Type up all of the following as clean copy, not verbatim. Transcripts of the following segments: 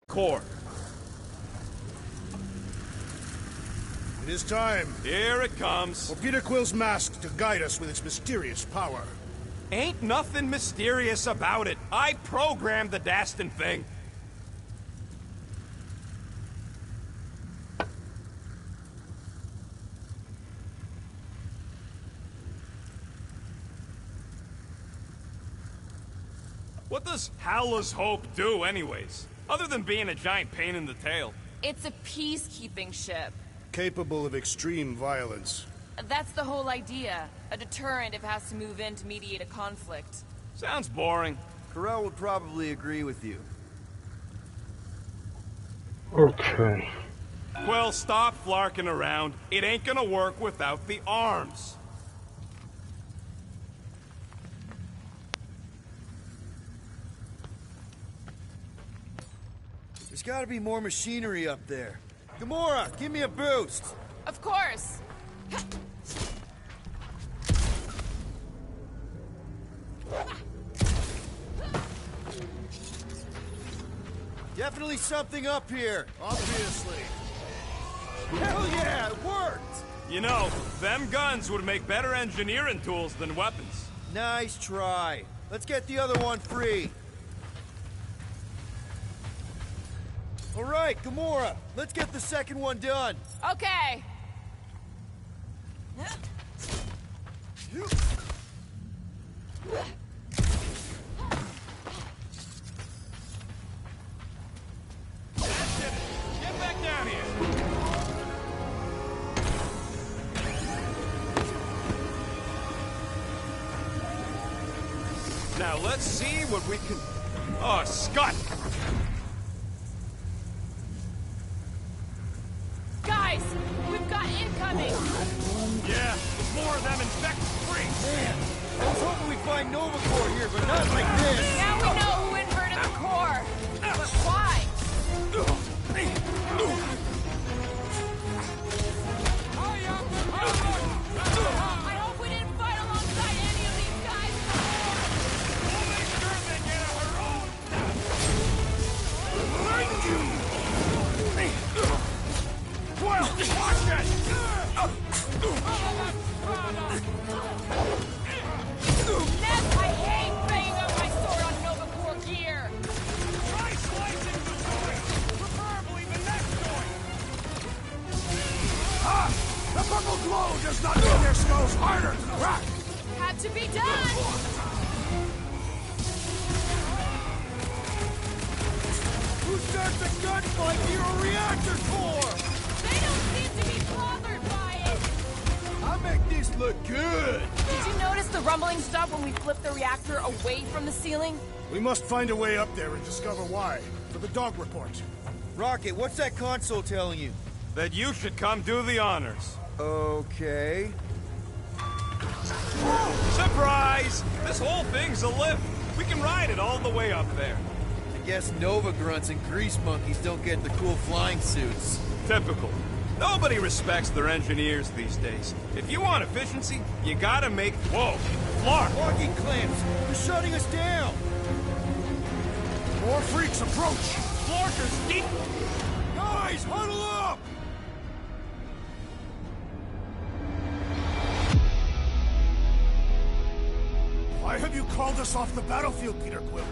Core. It is time. Here it comes. For Peter Quill's mask to guide us with its mysterious power. Ain't nothing mysterious about it. I programmed the dastin' thing. What does Howler's Hope do anyways? Other than being a giant pain in the tail. It's a peacekeeping ship. Capable of extreme violence. That's the whole idea. A deterrent if it has to move in to mediate a conflict. Sounds boring. Corell would probably agree with you. Okay. Quill, stop flarking around. It ain't gonna work without the arms. There's gotta be more machinery up there. Gamora, give me a boost! Of course! Definitely something up here! Obviously. Hell yeah, it worked! You know, them guns would make better engineering tools than weapons. Nice try. Let's get the other one free. All right, Gamora, let's get the second one done. Okay! Get back down here. Now let's see what we can... Oh, Scott! Guys, we've got incoming! Yeah, more of them infected freaks. Man, I was hoping we'd find Nova Corps here, but not like this. Now we know who inverted the core! But why? I hope we didn't fight alongside any of these guys before! We'll make sure they get our own stuff. Well, watch it! Ness, I hate banging up my sword on Nova Corps gear! Try slicing the joint, preferably the neck joint. Ah! The purple glow does not make their skulls harder to crack! Had to be done! Who starts a gunfight near a reactor core? They don't seem to be bothered by it! I make this look good. Did you notice the rumbling stuff when we flipped the reactor away from the ceiling? We must find a way up there and discover why. For the dog report. Rocket, what's that console telling you? That you should come do the honors. Okay. Surprise! This whole thing's a lift. We can ride it all the way up there. I guess Nova grunts and grease monkeys don't get the cool flying suits. Typical. Nobody respects their engineers these days. If you want efficiency, you gotta make... Whoa! Flark! Walking clamps! They're shutting us down! More freaks approach! Flarkers deep! Guys, huddle up! Why have you called us off the battlefield, Peter Quill?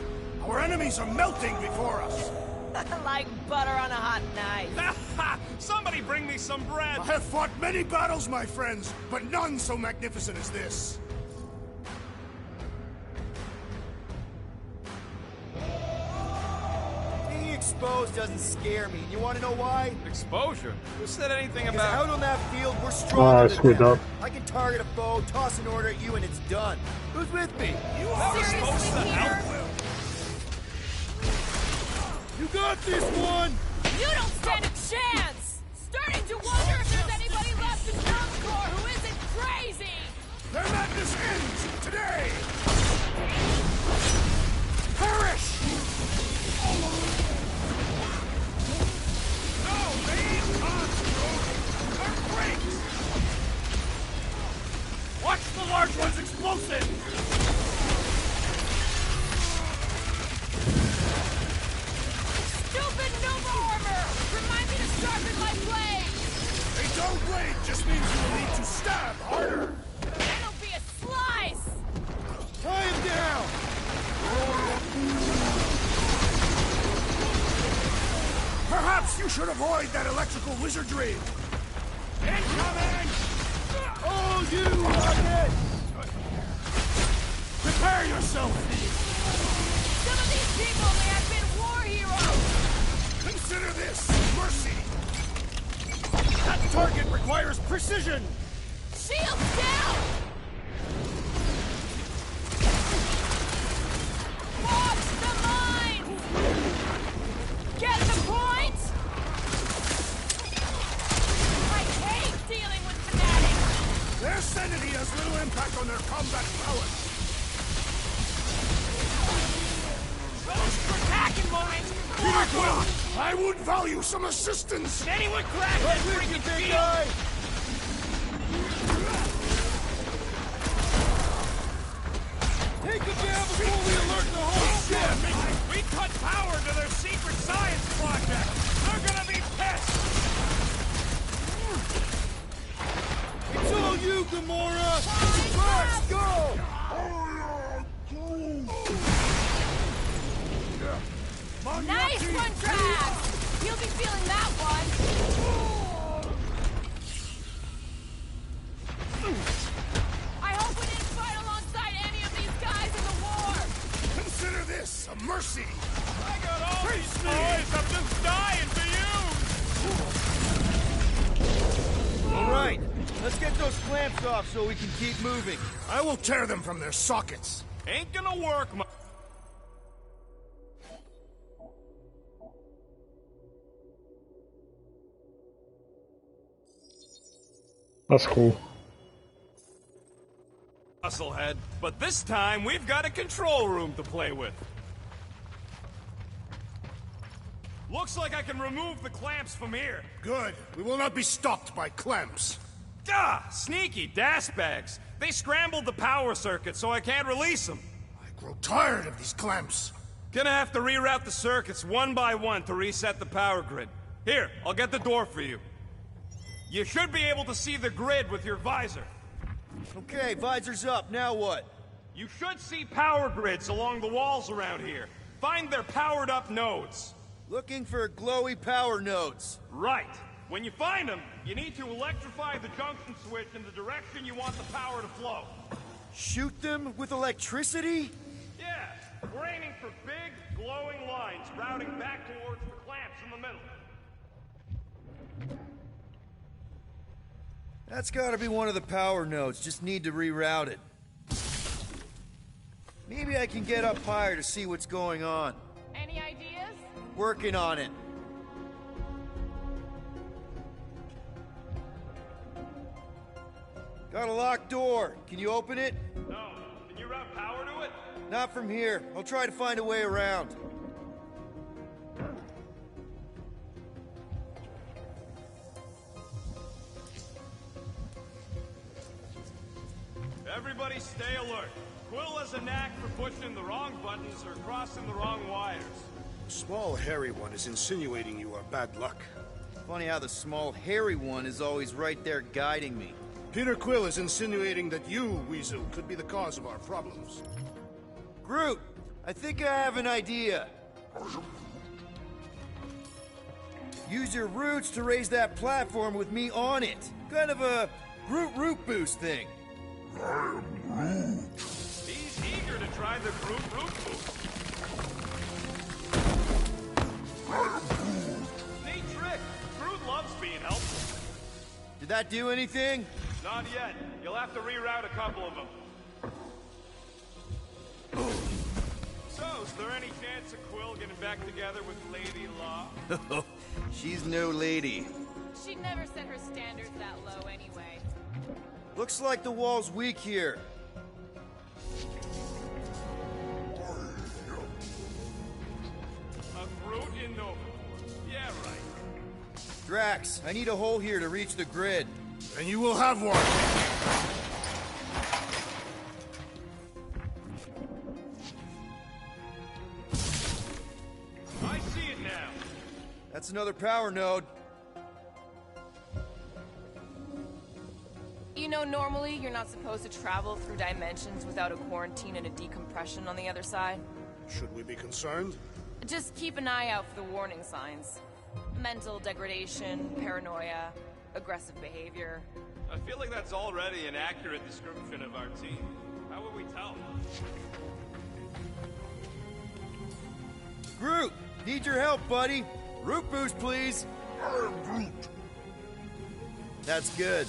Our enemies are melting before us! Like butter on a hot knife. Somebody bring me some bread! I have fought many battles, my friends, but none so magnificent as this. Being exposed doesn't scare me. You want to know why? Exposure? Who said anything Because about... out on that field, we're Ah, I stronger than screwed them. up. I can target a foe, toss an order at you, and it's done. Who's with me? You are supposed to help? You got this one! You don't stand a chance! Starting to wonder if there's anybody left in Nova Corps who isn't crazy! Their madness ends today! Perish! No, they ain't cons, they're freaks! Watch the large one's explosive! Stupid strong blade just means you will need to stab harder. That'll be a slice! Tie him down! Perhaps you should avoid that electrical wizardry! Incoming! Oh, you rocket! Prepare yourself! Some of these people may have been war heroes! Consider this mercy! That target requires precision! Shields down! Watch the mines! Get the point? I hate dealing with fanatics! Their sanity has little impact on their combat prowess. Those attacking mines! Peter Quill, I would value some assistance! Did anyone crack that freaking shield? Take them down before we alert the whole ship! We cut power to their secret science project! They're gonna be pissed! It's all you, Gamora! Let's go! Nice one, Drax! You'll be feeling that one! I hope we didn't fight alongside any of these guys in the war! Consider this a mercy! I got all these toys! I'm just dying to use! All right, let's get those clamps off so we can keep moving. I will tear them from their sockets. Ain't gonna work, That's cool. musclehead. But this time, we've got a control room to play with. Looks like I can remove the clamps from here. Good. We will not be stopped by clamps. Ah, sneaky bags. They scrambled the power circuit, so I can't release them. I grow tired of these clamps. Gonna have to reroute the circuits one by one to reset the power grid. Here, I'll get the door for you. You should be able to see the grid with your visor. Okay, visor's up, now what? You should see power grids along the walls around here. Find their powered-up nodes. Looking for glowy power nodes. Right. When you find them, you need to electrify the junction switch in the direction you want the power to flow. Shoot them with electricity? Yeah, we're aiming for big, glowing lines routing back towards the clamps in the middle. That's gotta be one of the power nodes, just need to reroute it. Maybe I can get up higher to see what's going on. Any ideas? Working on it. Got a locked door. Can you open it? No. Can you route power to it? Not from here. I'll try to find a way around. Everybody stay alert. Quill has a knack for pushing the wrong buttons or crossing the wrong wires. Small hairy one is insinuating you are bad luck. Funny how the small hairy one is always right there guiding me. Peter Quill is insinuating that you, Weasel, could be the cause of our problems. Groot, I think I have an idea. Use your roots to raise that platform with me on it. Kind of a Groot root boost thing. He's eager to try the Groot root boost. Neat trick. Groot loves being helpful. Did that do anything? Not yet. You'll have to reroute a couple of them. So, is there any chance of Quill getting back together with Lady Law? She's no lady. She never set her standards that low anyway. Looks like the wall's weak here. A Groot in Nova. Yeah, right. Drax, I need a hole here to reach the grid. And you will have one. I see it now. That's another power node. know normally you're not supposed to travel through dimensions without a quarantine and a decompression on the other side? Should we be concerned? Just keep an eye out for the warning signs. Mental degradation, paranoia, aggressive behavior. I feel like that's already an accurate description of our team. How would we tell? Groot, need your help, buddy. Root boost, please. I am Groot. That's good.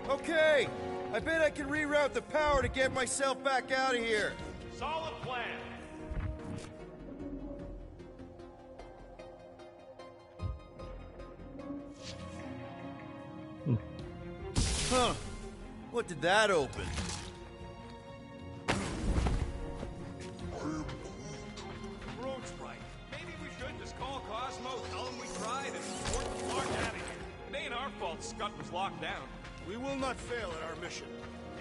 Okay, I bet I can reroute the power to get myself back out of here. Solid plan. Huh. What did that open? Groot's right. Maybe we should just call Cosmo, tell him we tried, and work the fuck out of here. It ain't our fault Scott was locked down. We will not fail at our mission.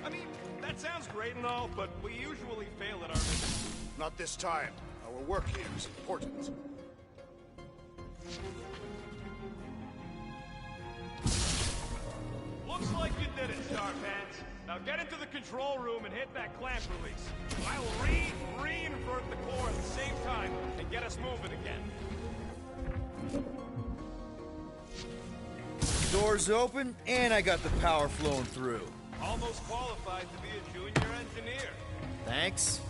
I mean, that sounds great and all, but we usually fail at our mission. Not this time. Our work here is important. Looks like you did it, Sharphands. Now get into the control room and hit that clamp release. I will reinvert the core at the same time and get us moving again. Doors open, and I got the power flowing through. Almost qualified to be a junior engineer. Thanks.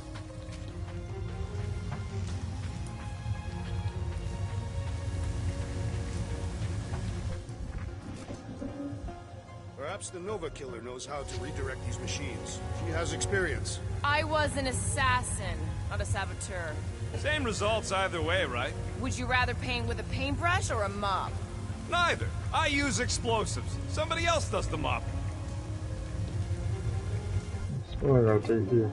Perhaps the Nova Killer knows how to redirect these machines. She has experience. I was an assassin, not a saboteur. Same results either way, right? Would you rather paint with a paintbrush or a mop? Neither. I use explosives. Somebody else does the mopping. So what I gotta do here?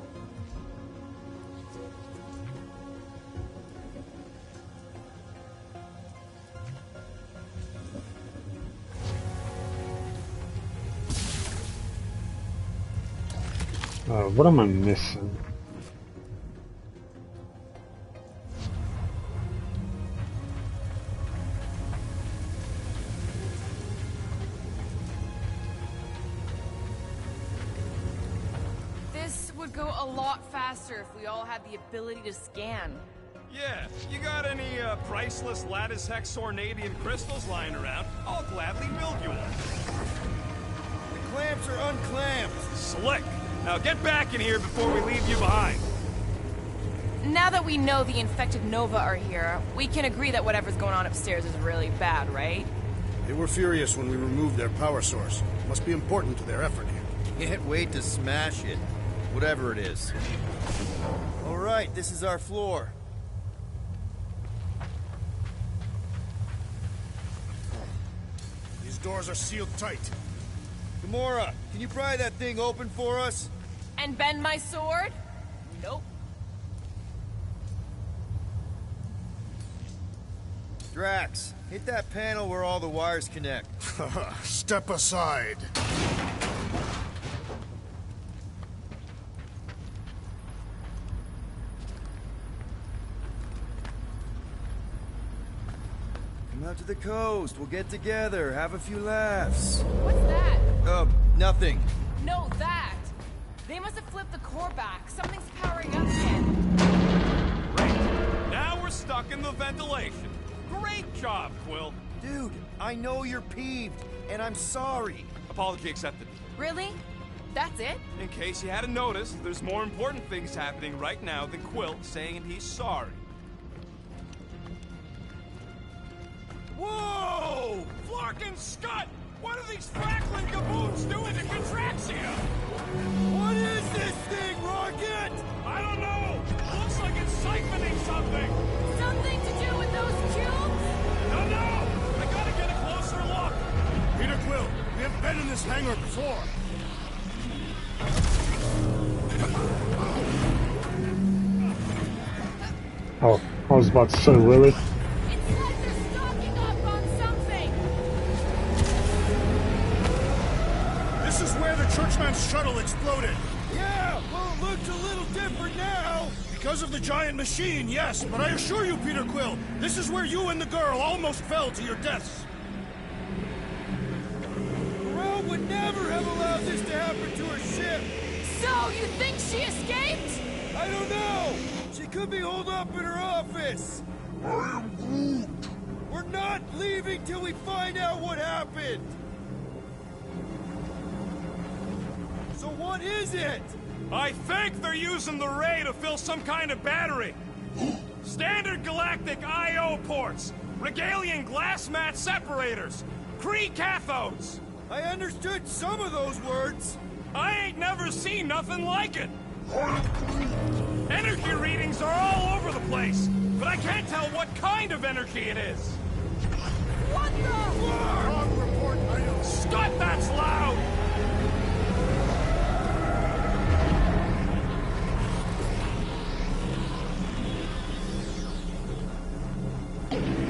What am I missing? This would go a lot faster if we all had the ability to scan. Yeah, you got any priceless lattice hex ornadium crystals lying around? I'll gladly build you one. The clamps are unclamped. Slick. Now get back in here before we leave you behind. Now that we know the infected Nova are here, we can agree that whatever's going on upstairs is really bad, right? They were furious when we removed their power source. Must be important to their effort here. Can't wait to smash it. Whatever it is. All right, this is our floor. These doors are sealed tight. Gamora, can you pry that thing open for us? And bend my sword? Nope. Drax, hit that panel where all the wires connect. Step aside. Come out to the coast. We'll get together, have a few laughs. What's that? Nothing. No, that! They must have flipped the core back. Something's powering up again. Great. Now we're stuck in the ventilation. Great job, Quill. Dude, I know you're peeved, and I'm sorry. Apology accepted. Really? That's it? In case you hadn't noticed, there's more important things happening right now than Quill saying he's sorry. Whoa! Flark and Scott! What are these frackling gaboons doing to Contraxia? What is this thing, Rocket? I don't know! Looks like it's siphoning something! Something to do with those cubes? No! I gotta get a closer look! Peter Quill, we have been in this hangar before. Oh, I was about to say, really? Inside Because of the giant machine, yes, but I assure you, Peter Quill, this is where you and the girl almost fell to your deaths. Corral would never have allowed this to happen to her ship. So, you think she escaped? I don't know. She could be holed up in her office. I am Groot. We're not leaving till we find out what happened. So what is it? I think they're using the ray to fill some kind of battery. Standard galactic I.O. ports, Regalian glass mat separators, Kree cathodes. I understood some of those words. I ain't never seen nothing like it. Energy readings are all over the place, but I can't tell what kind of energy it is. What the? Dog report item. Scott, that's loud!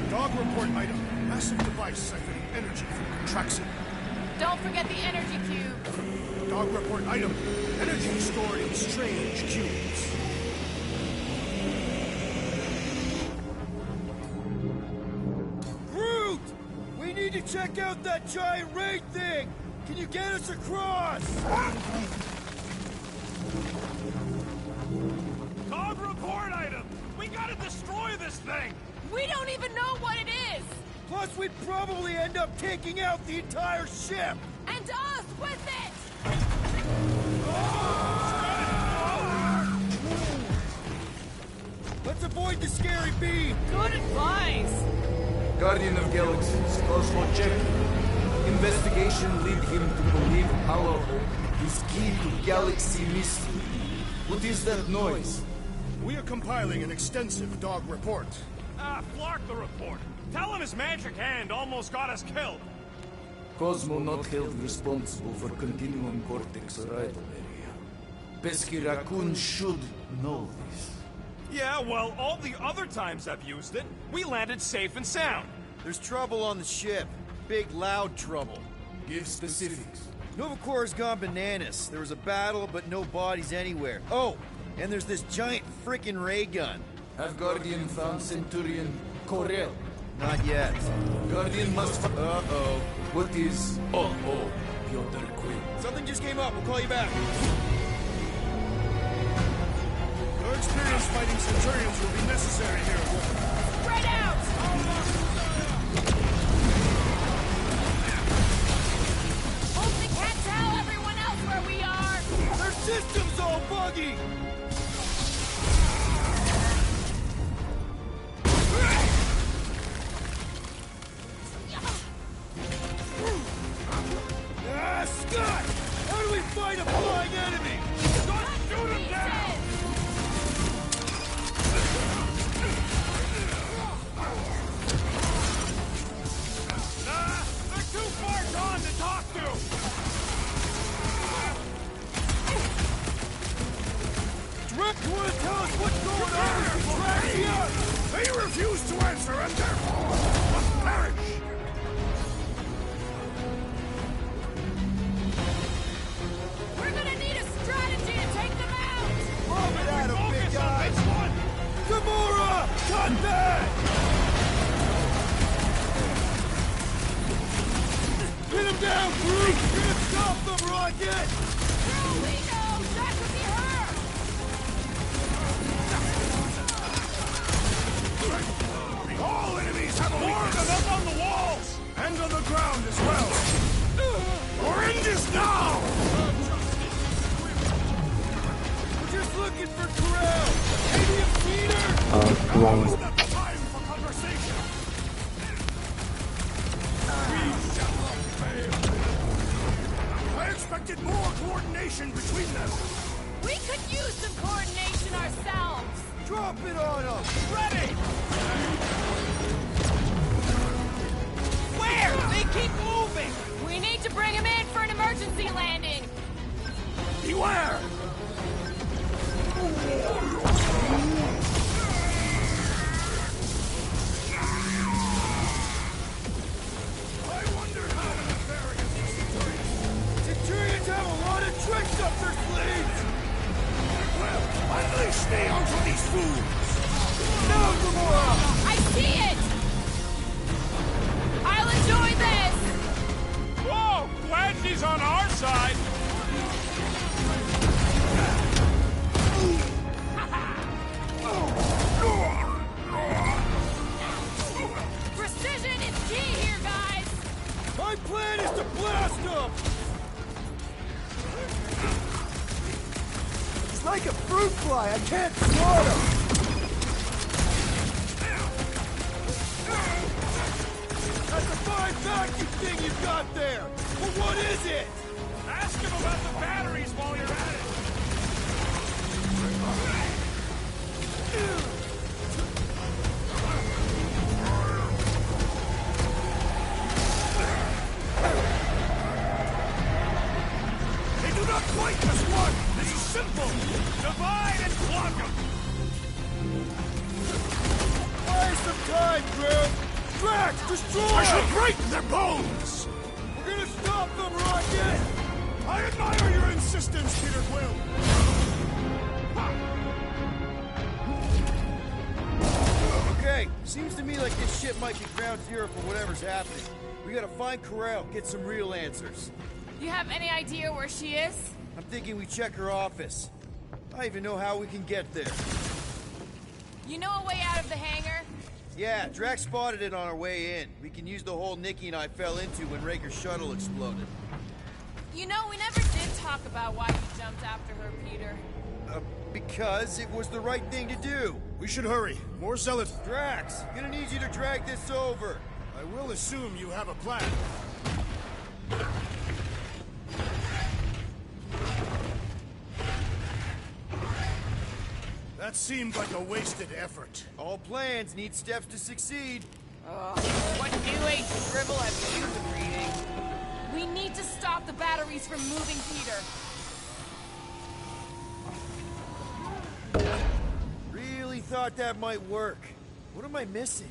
Dog report item. Massive device siphoning energy from Contraxin. Don't forget the energy cube. Dog report item. Energy stored in strange cubes. Groot! We need to check out that giant raid thing! Can you get us across? Dog report item! We gotta destroy this thing! We don't even know what it is! Plus, we'd probably end up taking out the entire ship! And us with it! Let's avoid the scary beam! Good advice! Guardian of Galaxies, Cosmo check. Investigation lead him to believe Hollow Hope is key to galaxy mystery. What is that noise? We are compiling an extensive dog report. Flark the report. Tell him his magic hand almost got us killed. Cosmo not held responsible for Continuum Cortex arrival area. Pesky Raccoon should know this. Yeah, well, all the other times I've used it, we landed safe and sound. There's trouble on the ship. Big, loud trouble. Give specifics. Nova Corps gone bananas. There was a battle, but no bodies anywhere. Oh, and there's this giant frickin' ray gun. Have Guardian found Centurion Corel? Not yet. Guardian must Uh-oh. What is uh-oh, Piotr Quill? Something just came up. We'll call you back. Your experience fighting Centurions will be necessary here. Spread out! Hope they can't tell everyone else where we are! Their system's all buggy! Ah, Scott! How do we fight a flying enemy? Shoot him down! They're too far gone to talk to! Drek, you wanna tell us what's going on with Contraxion? They refuse to answer and therefore must perish! We're gonna need a strategy to take them out! Lob it at him, big Focus on guy! this one! Gamora! Cut that! Pin him down, Groot! You're gonna stop them, Rocket! Girl, we know! That could be her! All enemies have a More of them weakness! up on the walls! And on the ground as well! Your end is now! We're just looking for Corel! Maybe a Peter? Come on. Now's not the time for conversation! We shall not fail! I expected more coordination between them! We could use some coordination ourselves! Drop it on them! Ready! Where? They keep moving! We need to bring him in for an emergency landing! Beware! I wonder how to fare against the Centurions. Centurions have a lot of tricks up their sleeves! Well, unleash Stay out of these fools! Now, Gamora! I see it! I'll enjoy this! Whoa! Glad she's on our side! Precision is key here, guys! My plan is to blast them! It's like a fruit fly. I can't swat him! That's a fine vacuum thing you've got there! But what is it? Ask him about the batteries while you're at it! They do not fight as one! This is simple! Divide and block them! Buy some time, Groot! Drax, destroy I shall them! break their bones! We're gonna stop them, Rocket! I admire your insistence, Peter Quill! Okay, seems to me like this ship might be ground zero for whatever's happening. We gotta find Corel, get some real answers. You have any idea where she is? I'm thinking we check her office. I don't even know how we can get there. You know a way out of the hangar? Yeah, Drax spotted it on our way in. We can use the hole Nikki and I fell into when Raker's shuttle exploded. You know, we never did talk about why you jumped after her, Peter. Because it was the right thing to do. We should hurry. More zealots. Drax, gonna need you to drag this over. I will assume you have a plan. That seemed like a wasted effort. All plans need steps to succeed. What new age scribble have you been reading? We need to stop the batteries from moving, Peter. Really thought that might work. What am I missing?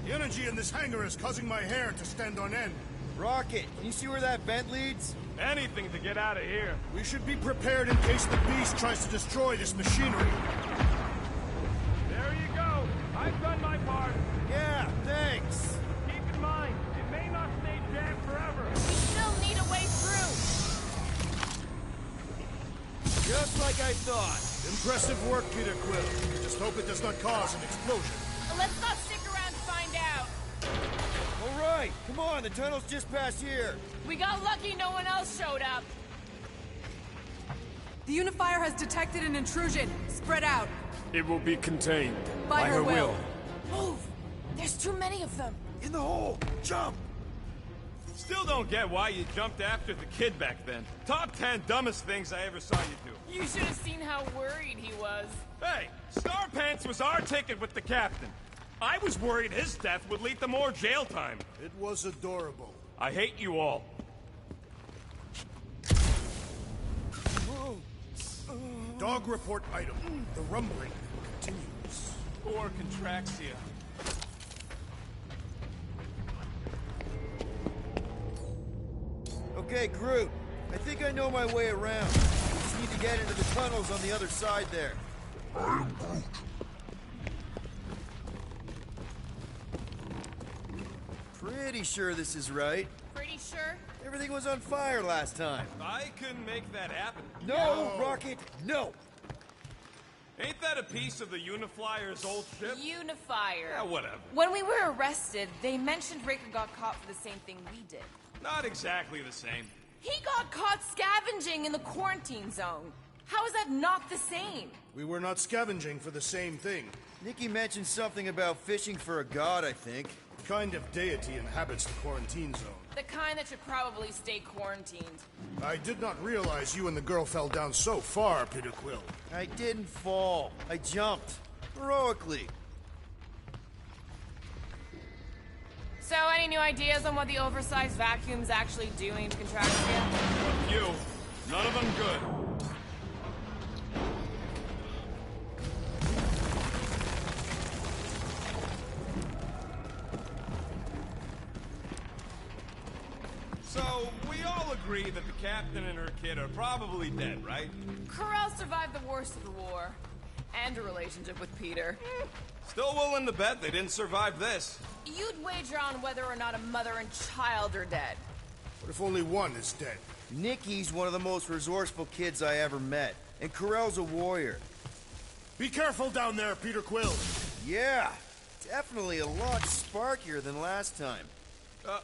The energy in this hangar is causing my hair to stand on end. Rocket, can you see where that vent leads? Anything to get out of here. We should be prepared in case the beast tries to destroy this machinery. There you go. I've done my part. Yeah, thanks. Keep in mind, it may not stay jammed forever. We still need a way through. Just like I thought. Impressive work, Peter Quill. Just hope it does not cause an explosion. Let's not stick around to find out. All right, come on, the tunnel's just past here. We got lucky no one else showed up. The Unifier has detected an intrusion. Spread out. It will be contained. By her will. Move! There's too many of them. In the hole, jump! Still don't get why you jumped after the kid back then. Top 10 dumbest things I ever saw you do. You should have seen how worried he was. Hey, Star Pants was our ticket with the captain. I was worried his death would lead to more jail time. It was adorable. I hate you all. Dog report item. The rumbling continues. Poor Contraxia. Okay, Groot. I think I know my way around. We just need to get into the tunnels on the other side there. Pretty sure this is right. Pretty sure? Everything was on fire last time. I couldn't make that happen. No, Rocket, no! Ain't that a piece of the Uniflyer's old ship? Unifier. Yeah, whatever. When we were arrested, they mentioned Raker got caught for the same thing we did. Not exactly the same. He got caught scavenging in the quarantine zone. How is that not the same? We were not scavenging for the same thing. Nikki mentioned something about fishing for a god, I think. What kind of deity inhabits the quarantine zone? The kind that should probably stay quarantined. I did not realize you and the girl fell down so far, Peter Quill. I didn't fall. I jumped. Heroically. So, any new ideas on what the oversized vacuum's actually doing to Contraxia? A few. None of them good. So, we all agree that the captain and her kid are probably dead, right? Corral survived the worst of the war. And a relationship with Peter. Still willing to bet they didn't survive this. You'd wager on whether or not a mother and child are dead. What if only one is dead? Nicky's one of the most resourceful kids I ever met. And Corell's a warrior. Be careful down there, Peter Quill. Yeah, definitely a lot sparkier than last time.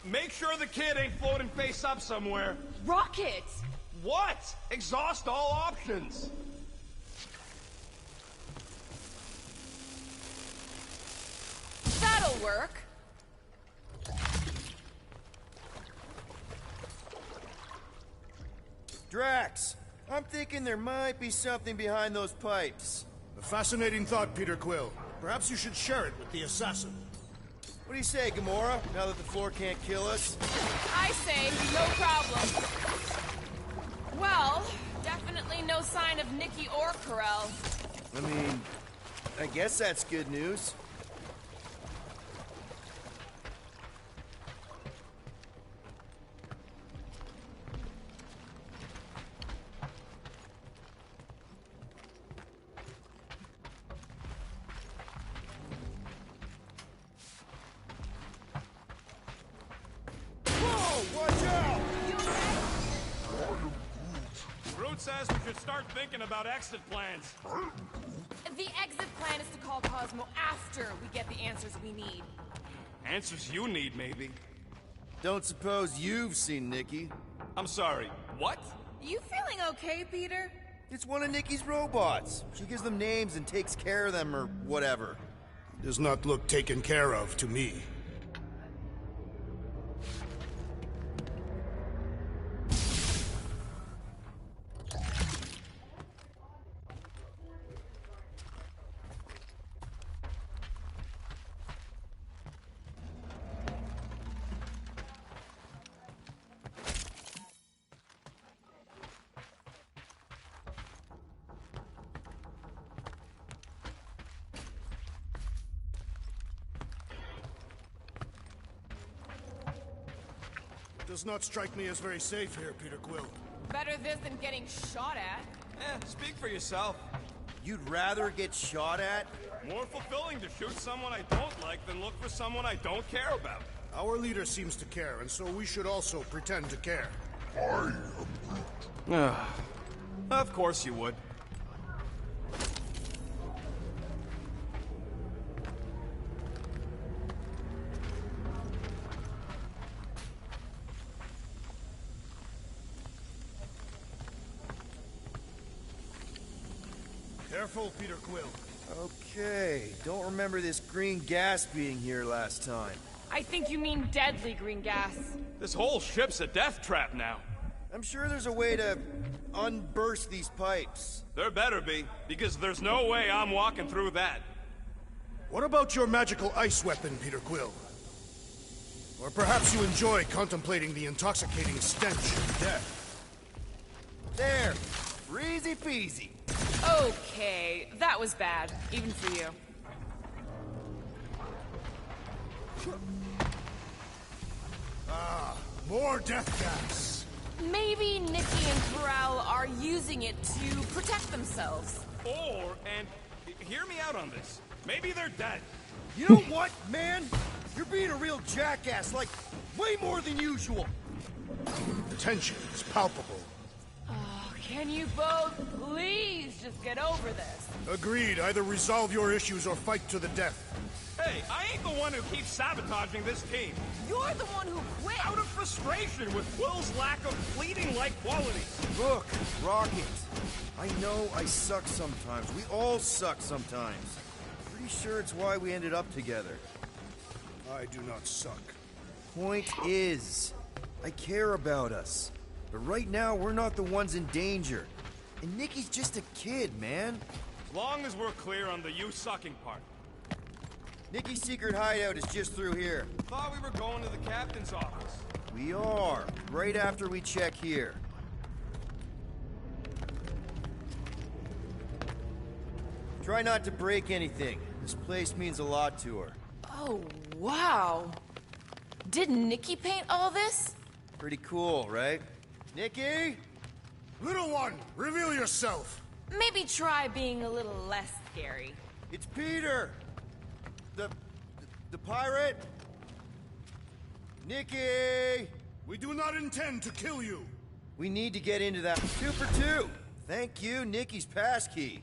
Make sure the kid ain't floating face up somewhere. Rockets! What? Exhaust all options. That'll work. Drax, I'm thinking there might be something behind those pipes. A fascinating thought, Peter Quill. Perhaps you should share it with the assassin. What do you say, Gamora, now that the floor can't kill us? I say, no problem. Well, definitely no sign of Nicky or Corell. I mean, I guess that's good news. Groot says we should start thinking about exit plans. The exit plan is to call Cosmo after we get the answers we need. Answers you need, maybe. Don't suppose you've seen Nicky? I'm sorry, what? You feeling okay, Peter? It's one of Nicky's robots. She gives them names and takes care of them or whatever. Does not look taken care of to me. Does not strike me as very safe here, Peter Quill. Better this than getting shot at. Speak for yourself. You'd rather get shot at? More fulfilling to shoot someone I don't like than look for someone I don't care about. Our leader seems to care, and so we should also pretend to care. Of course you would. Careful, Peter Quill. Okay, don't remember this green gas being here last time. I think you mean deadly green gas. This whole ship's a death trap now. I'm sure there's a way to unburst these pipes. There better be, because there's no way I'm walking through that. What about your magical ice weapon, Peter Quill? Or perhaps you enjoy contemplating the intoxicating stench of death. There! Easy peasy. Okay, that was bad, even for you. More death gas. Maybe Nicky and Corral are using it to protect themselves. And hear me out on this. Maybe they're dead. You know what, man? You're being a real jackass, like, way more than usual. The tension is palpable. Can you both please just get over this? Agreed. Either resolve your issues or fight to the death. Hey, I ain't the one who keeps sabotaging this team. You're the one who quit! Out of frustration with Quill's lack of fleeting-like qualities. Look, Rocket. I know I suck sometimes. We all suck sometimes. Pretty sure it's why we ended up together. I do not suck. Point is, I care about us. But right now, we're not the ones in danger. And Nicky's just a kid, man. As long as we're clear on the you sucking part. Nicky's secret hideout is just through here. Thought we were going to the captain's office. We are, right after we check here. Try not to break anything. This place means a lot to her. Oh, wow. Did Nicky paint all this? Pretty cool, right? Nikki? Little one, reveal yourself. Maybe try being a little less scary. It's Peter! The pirate? Nikki! We do not intend to kill you. We need to get into that 2 for 2. Thank you, Nikki's passkey.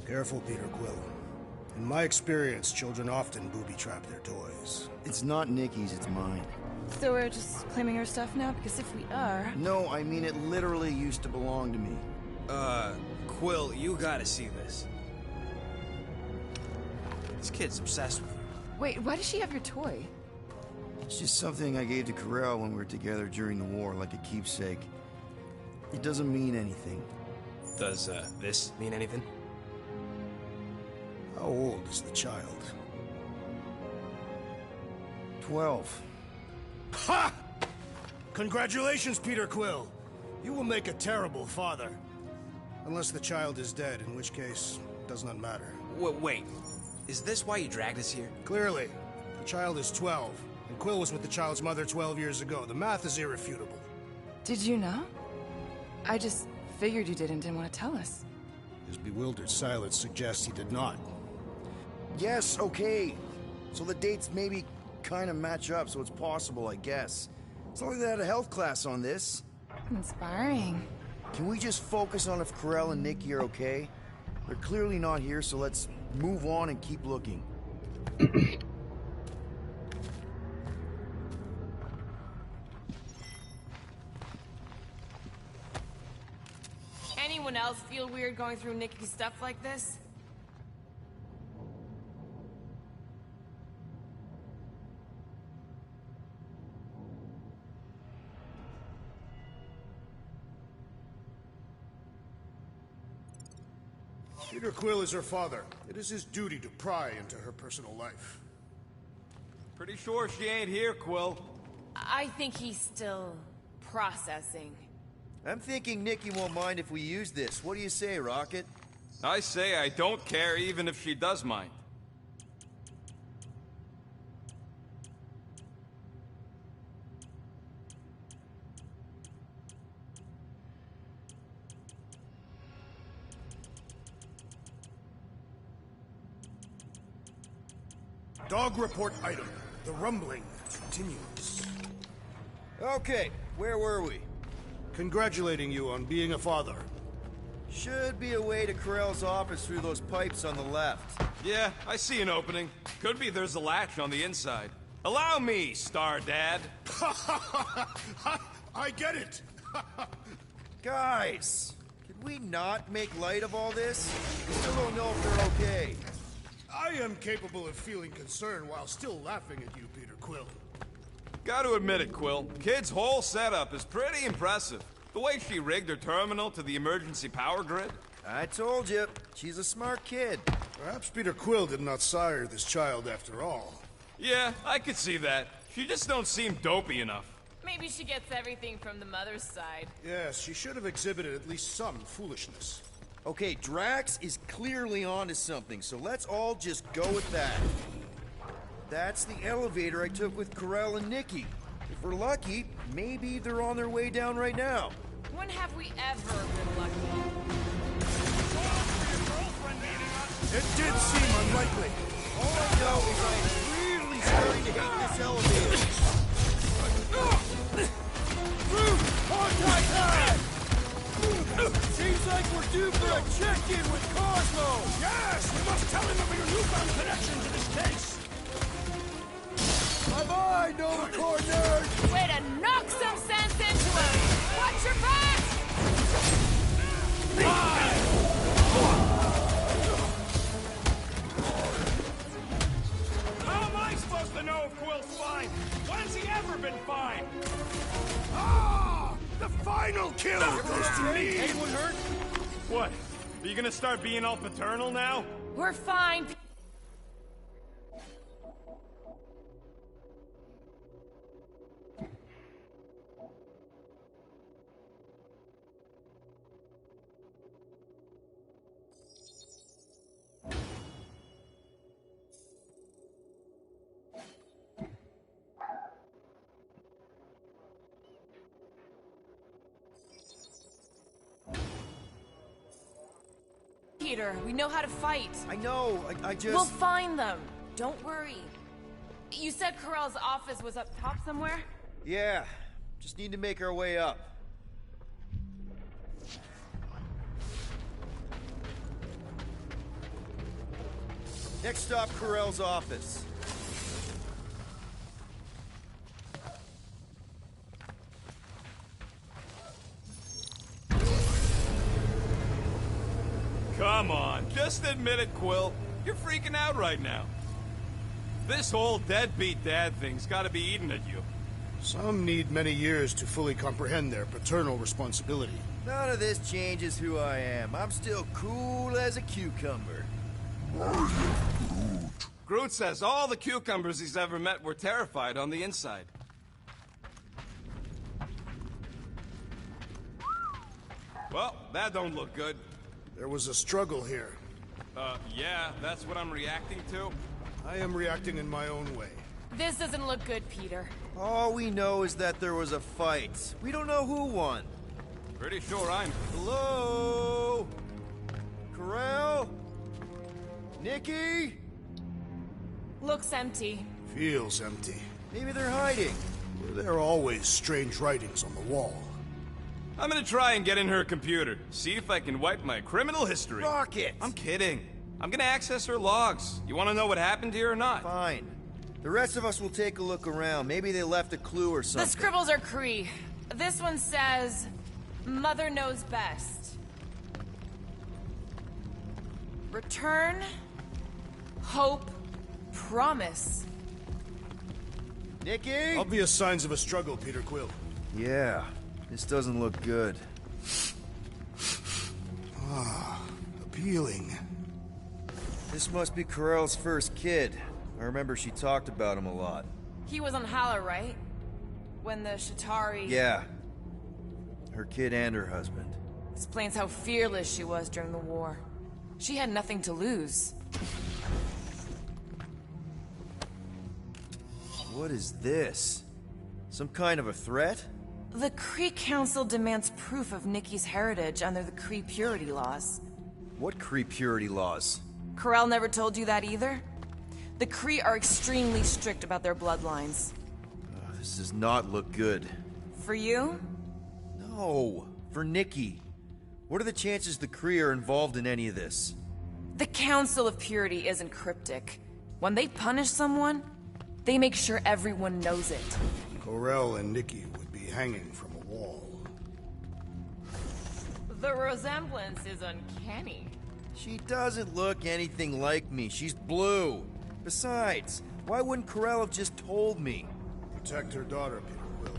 Careful, Peter Quill. In my experience, children often booby-trap their toys. It's not Nikki's, it's mine. So we're just claiming her stuff now? Because if we are... No, I mean it literally used to belong to me. Quill, you gotta see this. This kid's obsessed with you. Wait, why does she have your toy? It's just something I gave to Corel when we were together during the war, like a keepsake. It doesn't mean anything. Does, this mean anything? How old is the child? 12. Ha! Congratulations, Peter Quill. You will make a terrible father. Unless the child is dead, in which case, it does not matter. Wait. Is this why you dragged us here? Clearly. The child is 12, and Quill was with the child's mother 12 years ago. The math is irrefutable. Did you know? I just figured you didn't want to tell us. His bewildered silence suggests he did not. Yes, okay. So the dates maybe kind of match up, so it's possible, I guess. It's not like they had a health class on this. Inspiring. Can we just focus on if Corel and Nikki are okay? They're clearly not here, so let's move on and keep looking. Anyone else feel weird going through Nikki's stuff like this? Peter Quill is her father. It is his duty to pry into her personal life. Pretty sure she ain't here, Quill. I think he's still processing. I'm thinking Nikki won't mind if we use this. What do you say, Rocket? I say I don't care even if she does mind. Dog report item. The rumbling continues. Okay, where were we? Congratulating you on being a father. Should be a way to Corel's office through those pipes on the left. Yeah, I see an opening. Could be there's a latch on the inside. Allow me, Star Dad. I get it. Guys, could we not make light of all this? We still don't know if they're okay. I am capable of feeling concern while still laughing at you, Peter Quill. Gotta admit it, Quill. Kid's whole setup is pretty impressive. The way she rigged her terminal to the emergency power grid. I told you, she's a smart kid. Perhaps Peter Quill did not sire this child after all. Yeah, I could see that. She just don't seem dopey enough. Maybe she gets everything from the mother's side. Yes, she should have exhibited at least some foolishness. Okay, Drax is clearly onto something, so let's all just go with that. That's the elevator I took with Corel and Nikki. If we're lucky, maybe they're on their way down right now. When have we ever been lucky? It did seem unlikely. All I know is I'm really starting to hate this elevator. Seems like we're due for a check-in with Cosmo! Yes! We must tell him of your newfound connection to this case! Bye-bye, Nova Corps nerd! Way to knock some sense into him! Watch your back! How am I supposed to know if Quill's fine? When's he ever been fine? Ah! The final kill goes to me! Anyone hurt? What? Are you gonna start being all paternal now? We're fine. Peter. We know how to fight. I know, I just... We'll find them. Don't worry. You said Corell's office was up top somewhere? Yeah, just need to make our way up. Next stop, Corell's office. Come on, just admit it, Quill. You're freaking out right now. This whole deadbeat dad thing's gotta be eating at you. Some need many years to fully comprehend their paternal responsibility. None of this changes who I am. I'm still cool as a cucumber. Groot says all the cucumbers he's ever met were terrified on the inside. Well, that don't look good. There was a struggle here. Yeah, that's what I'm reacting to. I am reacting in my own way. This doesn't look good, Peter. All we know is that there was a fight. We don't know who won. Pretty sure I'm... Hello? Corell? Nikki? Looks empty. Feels empty. Maybe they're hiding. There are always strange writings on the wall. I'm gonna try and get in her computer. See if I can wipe my criminal history. Rocket! I'm kidding. I'm gonna access her logs. You wanna know what happened here or not? Fine. The rest of us will take a look around. Maybe they left a clue or something. The scribbles are Kree. This one says, Mother knows best. Return, hope, promise. Nikki? Obvious signs of a struggle, Peter Quill. Yeah, this doesn't look good. Appealing. This must be Corell's first kid. I remember she talked about him a lot. He was on Hala, right? When the Shatari... Yeah. Her kid and her husband. Explains how fearless she was during the war. She had nothing to lose. What is this? Some kind of a threat? The Kree Council demands proof of Nikki's heritage under the Kree purity laws. What Kree purity laws? Corell never told you that either? The Kree are extremely strict about their bloodlines. This does not look good. For you? No, for Nikki. What are the chances the Kree are involved in any of this? The Council of Purity isn't cryptic. When they punish someone, they make sure everyone knows it. Corell and Nikki would be hanging from a wall. The resemblance is uncanny. She doesn't look anything like me. She's blue. Besides, why wouldn't Corell have just told me? Protect her daughter, Peter Quill.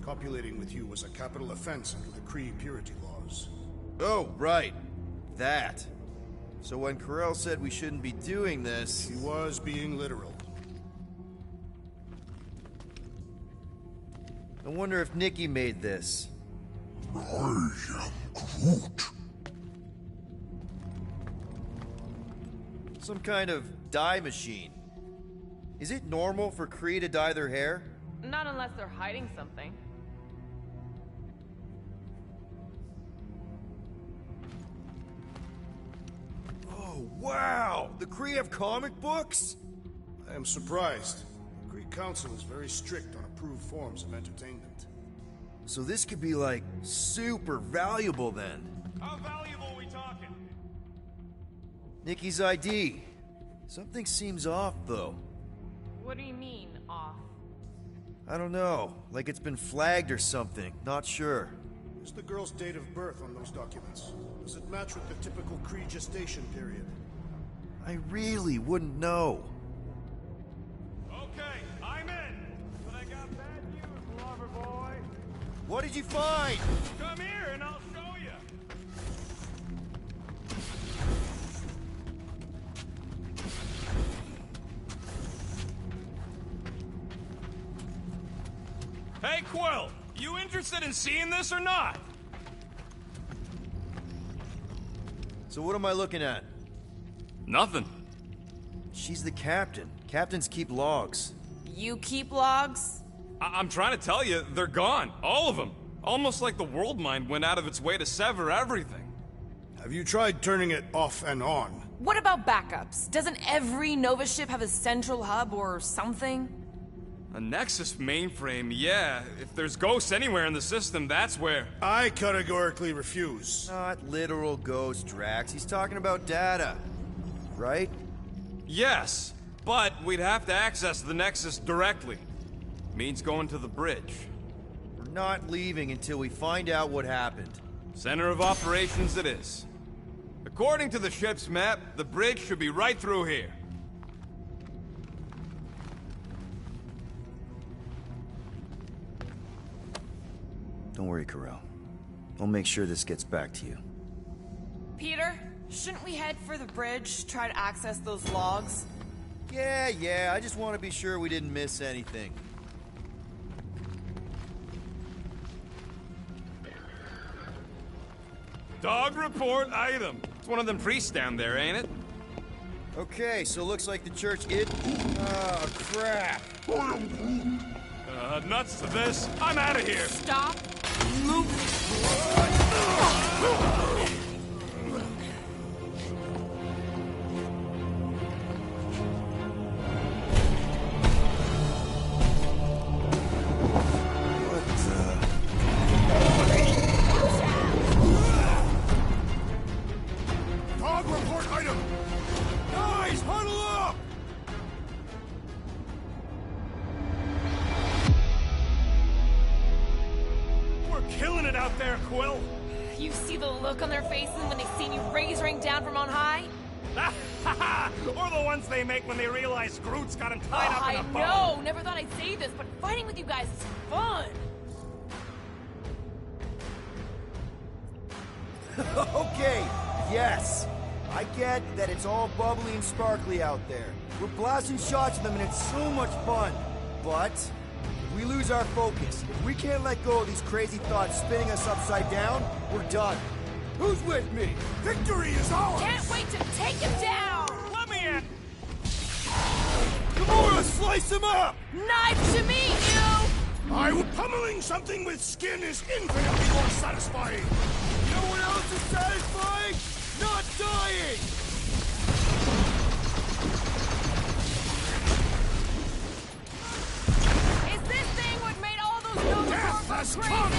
Copulating with you was a capital offense under the Kree purity laws. Oh, right. That. So when Corell said we shouldn't be doing this... She was being literal. I wonder if Nikki made this. I am Groot. Some kind of dye machine. Is it normal for Kree to dye their hair? Not unless they're hiding something. Oh, wow! The Kree have comic books? I am surprised. The Kree Council is very strict on approved forms of entertainment. So this could be, like, super valuable then. How valuable are we talking? Nikki's ID. Something seems off, though. What do you mean, off? I don't know. Like it's been flagged or something. Not sure. Is the girl's date of birth on those documents? Does it match with the typical Kree gestation period? I really wouldn't know. Okay, I'm in. But I got bad news, lover boy. What did you find? Come here and I'll show you. Hey, Quill, you interested in seeing this or not? So what am I looking at? Nothing. She's the captain. Captains keep logs. You keep logs? I'm trying to tell you, they're gone. All of them. Almost like the world mind went out of its way to sever everything. Have you tried turning it off and on? What about backups? Doesn't every Nova ship have a central hub or something? A Nexus mainframe, yeah. If there's ghosts anywhere in the system, that's where. I categorically refuse. Not literal ghosts, Drax. He's talking about data. Right? Yes, but we'd have to access the Nexus directly. Means going to the bridge. We're not leaving until we find out what happened. Center of operations it is. According to the ship's map, the bridge should be right through here. Don't worry, Carell. I'll make sure this gets back to you. Peter, shouldn't we head for the bridge, try to access those logs? Yeah, I just want to be sure we didn't miss anything. Dog report item. It's one of them priests down there, ain't it? Okay, so looks like the church Oh, crap. Nuts to this. I'm out of here. Stop moving. Dog report item! Guys, huddle up! We're killing it out there, Quill. You see the look on their faces when they see you rain down from on high? Or the ones they make when they realize Groot's got him tied up in a bow. I know! Never thought I'd say this, but fighting with you guys is fun! Okay, yes. I get that it's all bubbly and sparkly out there. We're blasting shots at them and it's so much fun. But if we lose our focus, if we can't let go of these crazy thoughts spinning us upside down, we're done. Who's with me? Victory is ours! Can't wait to take him down! Let me in. Gamora, slice him up! Nice to meet you! Pummeling something with skin is infinitely more satisfying! You know what else is satisfying? Not dying! Is this thing what made all those Nova Death has crazy? come!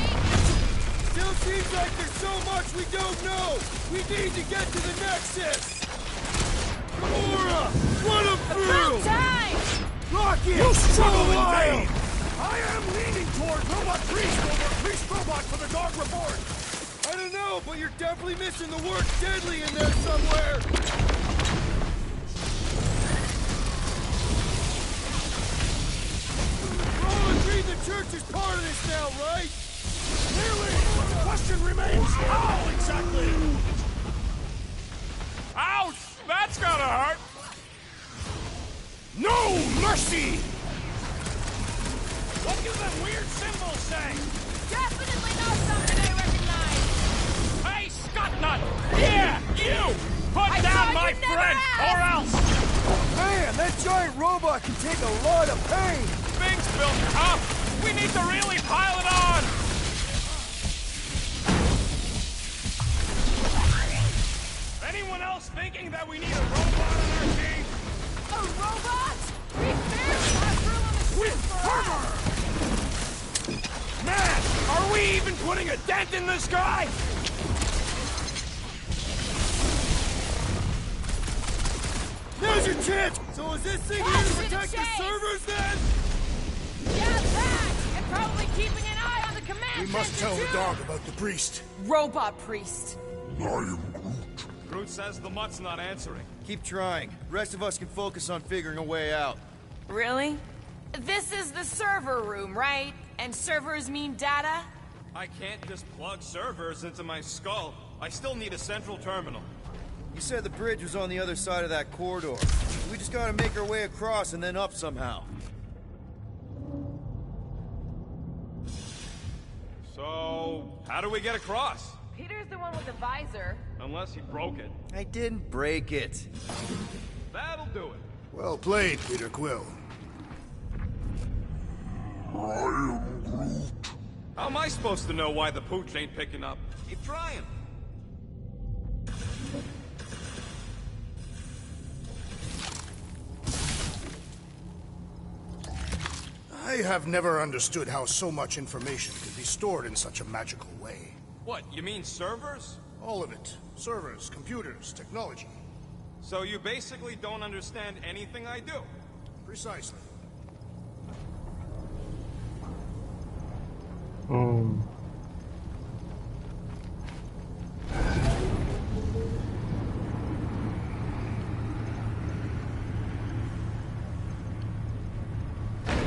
Still seems like there's so much we don't know! We need to get to the Nexus! Gamora! Run him About through! time! Rocket! You struggle in Go vain! wild! I am leaning toward Robot Priest over Priest Robot for the dog report! I don't know, but you're definitely missing the word deadly in there somewhere! We're all agreed the church is part of this now, right? Clearly, but the question remains, how exactly? Ouch! That's gotta hurt. No mercy! What do them weird symbols say? Definitely not something I recognize! Hey, Scuttnut! Yeah, you! Put I down thought my you never friend, asked! or else! Man, that giant robot can take a lot of pain! Things built up! We need to really pile it on! Anyone else thinking that we need a robot on our team? A robot? We barely have room on the ship for us! Man, are we even putting a dent in this guy? Now's your chance! So is this thing here to Catch protect the the chase! servers then? Yeah, that! And probably keeping an eye on the command We must center, tell the too. dog about the priest. Robot priest. I am Groot. Groot says the mutt's not answering. Keep trying. The rest of us can focus on figuring a way out. Really? This is the server room, right? And servers mean data? I can't just plug servers into my skull. I still need a central terminal. You said the bridge was on the other side of that corridor. We just gotta make our way across and then up somehow. So, how do we get across? Peter's the one with the visor. Unless he broke it. I didn't break it. That'll do it. Well played, Peter Quill. I am Groot. How am I supposed to know why the pooch ain't picking up? Keep trying. I have never understood how so much information could be stored in such a magical way. What, you mean servers? All of it. Servers, computers, technology. So you basically don't understand anything I do? Precisely.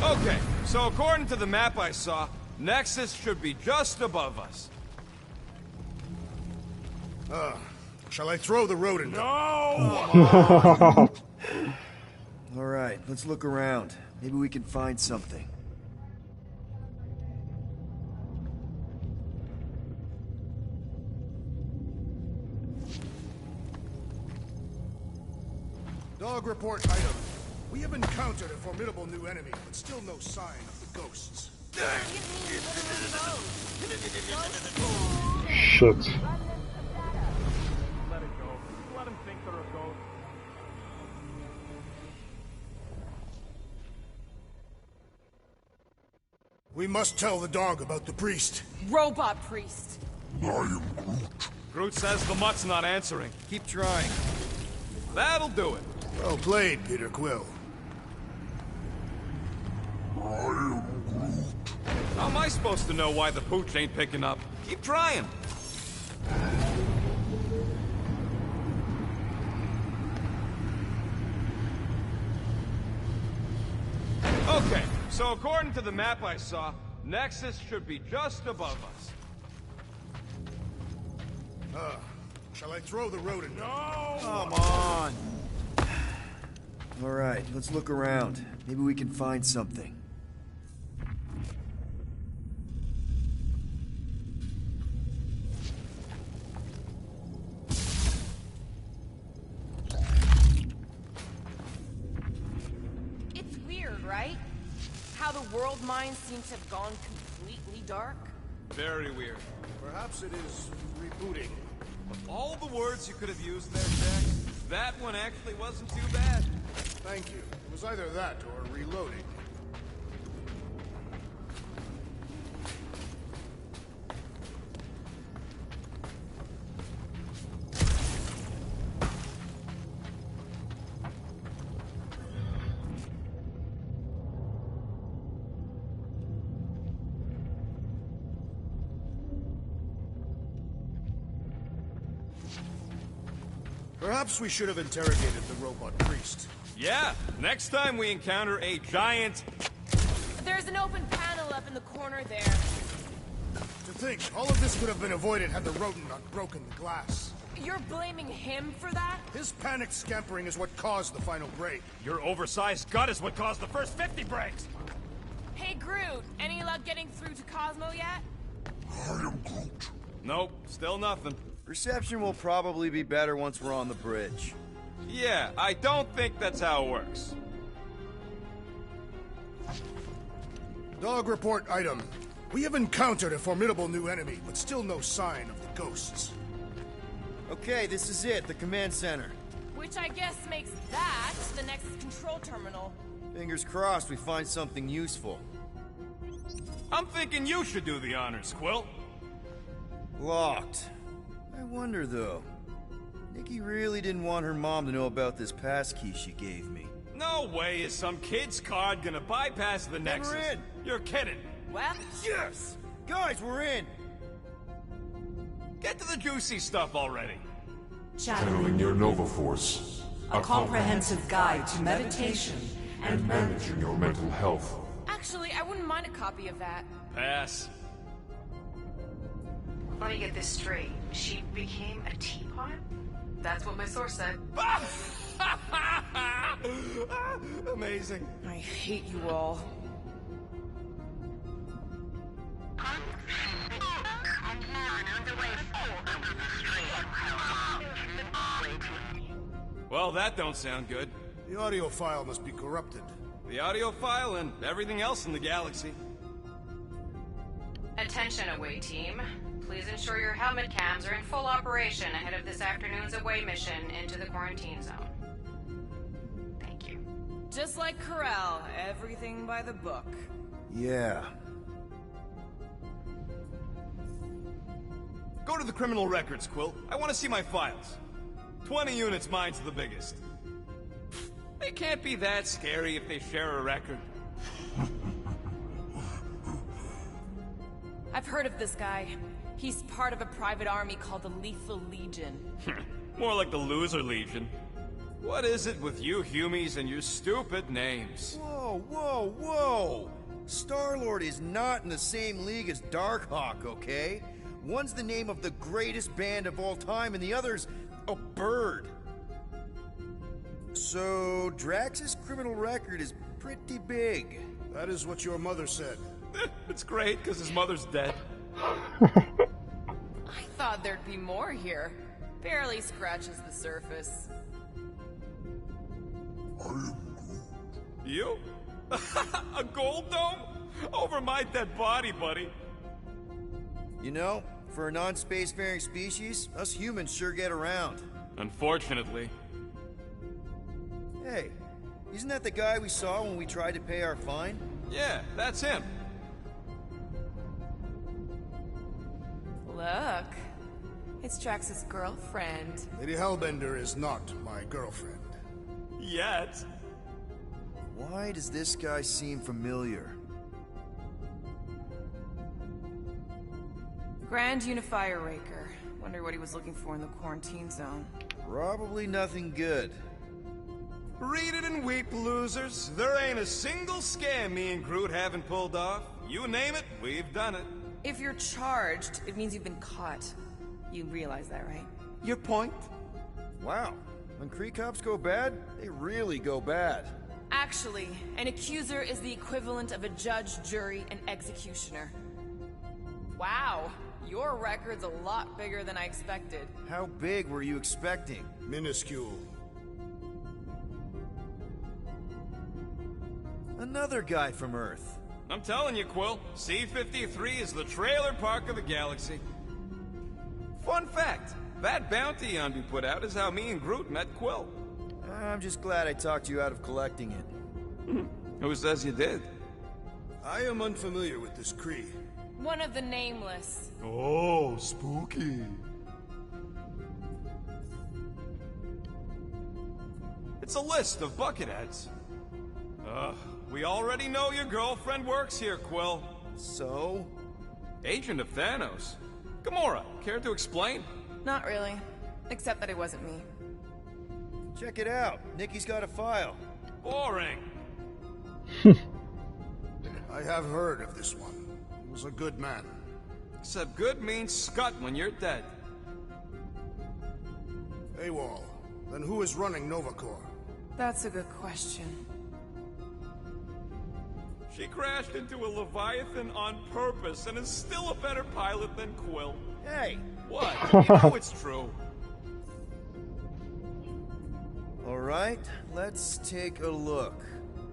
Okay, so according to the map I saw, Nexus should be just above us. Shall I throw the rodent? No! All right, let's look around. Maybe we can find something. Dog report item. We have encountered a formidable new enemy, but still no sign of the ghosts. Shit. Let it go. Let him think they're a ghost. We must tell the dog about the priest. Robot priest. I am Groot. Groot says the mutt's not answering. Keep trying. That'll do it. Well played, Peter Quill. I am Groot. How am I supposed to know why the pooch ain't picking up? Keep trying. Okay, so according to the map I saw, Nexus should be just above us. Shall I throw the rodent? No! Come on. All right, let's look around. Maybe we can find something. It's weird, right? How the world mines seem to have gone completely dark. Very weird. Perhaps it is rebooting. Of all the words you could have used there, Jack, that one actually wasn't too bad. Thank you. It was either that or reloading. Perhaps we should have interrogated the robot priest. Yeah, next time we encounter a giant... There's an open panel up in the corner there. To think, all of this could have been avoided had the rodent not broken the glass. You're blaming him for that? His panicked scampering is what caused the final break. Your oversized gut is what caused the first 50 breaks! Hey, Groot, any luck getting through to Cosmo yet? I am Groot. Nope, still nothing. Reception will probably be better once we're on the bridge. Yeah, I don't think that's how it works. Dog report item. We have encountered a formidable new enemy, but still no sign of the ghosts. Okay, this is it, the command center. Which I guess makes that the next control terminal. Fingers crossed we find something useful. I'm thinking you should do the honors, Quill. Locked. I wonder, though. Nikki really didn't want her mom to know about this passkey she gave me. No way is some kid's card gonna bypass the Nexus. We're in. You're kidding. Well, Yes! Guys, we're in! Get to the juicy stuff already. Channeling your Nova Force. A comprehensive guide to meditation And managing your mental health. actually, I wouldn't mind a copy of that. Pass. Let me get this straight. She became a teapot? That's what my source said. Amazing. I hate you all. Well, that don't sound good. The audio file must be corrupted. The audio file and everything else in the galaxy. Attention, away team. Please ensure your helmet cams are in full operation ahead of this afternoon's away mission into the quarantine zone. Thank you. Just like Corel, everything by the book. Yeah. Go to the criminal records, Quill. I want to see my files. 20 units, mine's the biggest. They can't be that scary if they share a record. I've heard of this guy. He's part of a private army called the Lethal Legion. More like the Loser Legion. What is it with you Humies and your stupid names? Whoa, whoa, whoa! Star-Lord is not in the same league as Darkhawk, okay? One's the name of the greatest band of all time, and the other's a bird. So, Drax's criminal record is pretty big. That is what your mother said. It's great, because his mother's dead. I thought there'd be more here. Barely scratches the surface. You? A gold dome? Over my dead body, buddy. You know, for a non-spacefaring species, us humans sure get around. Unfortunately. Hey, isn't that the guy we saw when we tried to pay our fine? Yeah, that's him. Look. It's Drax's girlfriend. Lady Hellbender is not my girlfriend. Yet. Why does this guy seem familiar? Grand Unifier Raker. Wonder what he was looking for in the quarantine zone. Probably nothing good. Read it and weep, losers. There ain't a single scam me and Groot haven't pulled off. You name it, we've done it. If you're charged, it means you've been caught. You realize that, right? Your point? Wow. When Kree cops go bad, they really go bad. Actually, an accuser is the equivalent of a judge, jury, and executioner. Wow, your record's a lot bigger than I expected. How big were you expecting? Minuscule. Another guy from Earth. I'm telling you, Quill, C-53 is the trailer park of the galaxy. Fun fact, that bounty Yondu put out is how me and Groot met Quill. I'm just glad I talked you out of collecting it. Who says you did? I am unfamiliar with this Kree. One of the Nameless. Oh, spooky. It's a list of bucketheads. We already know your girlfriend works here, Quill. So? Agent of Thanos. Gamora, care to explain? Not really. Except that it wasn't me. Check it out. Nikki's got a file. Boring. I have heard of this one. He was a good man. Except good means scut when you're dead. AWOL. Then who is running Novacore? That's a good question. She crashed into a Leviathan on purpose and is still a better pilot than Quill. Hey! What? You know it's true. Alright, let's take a look.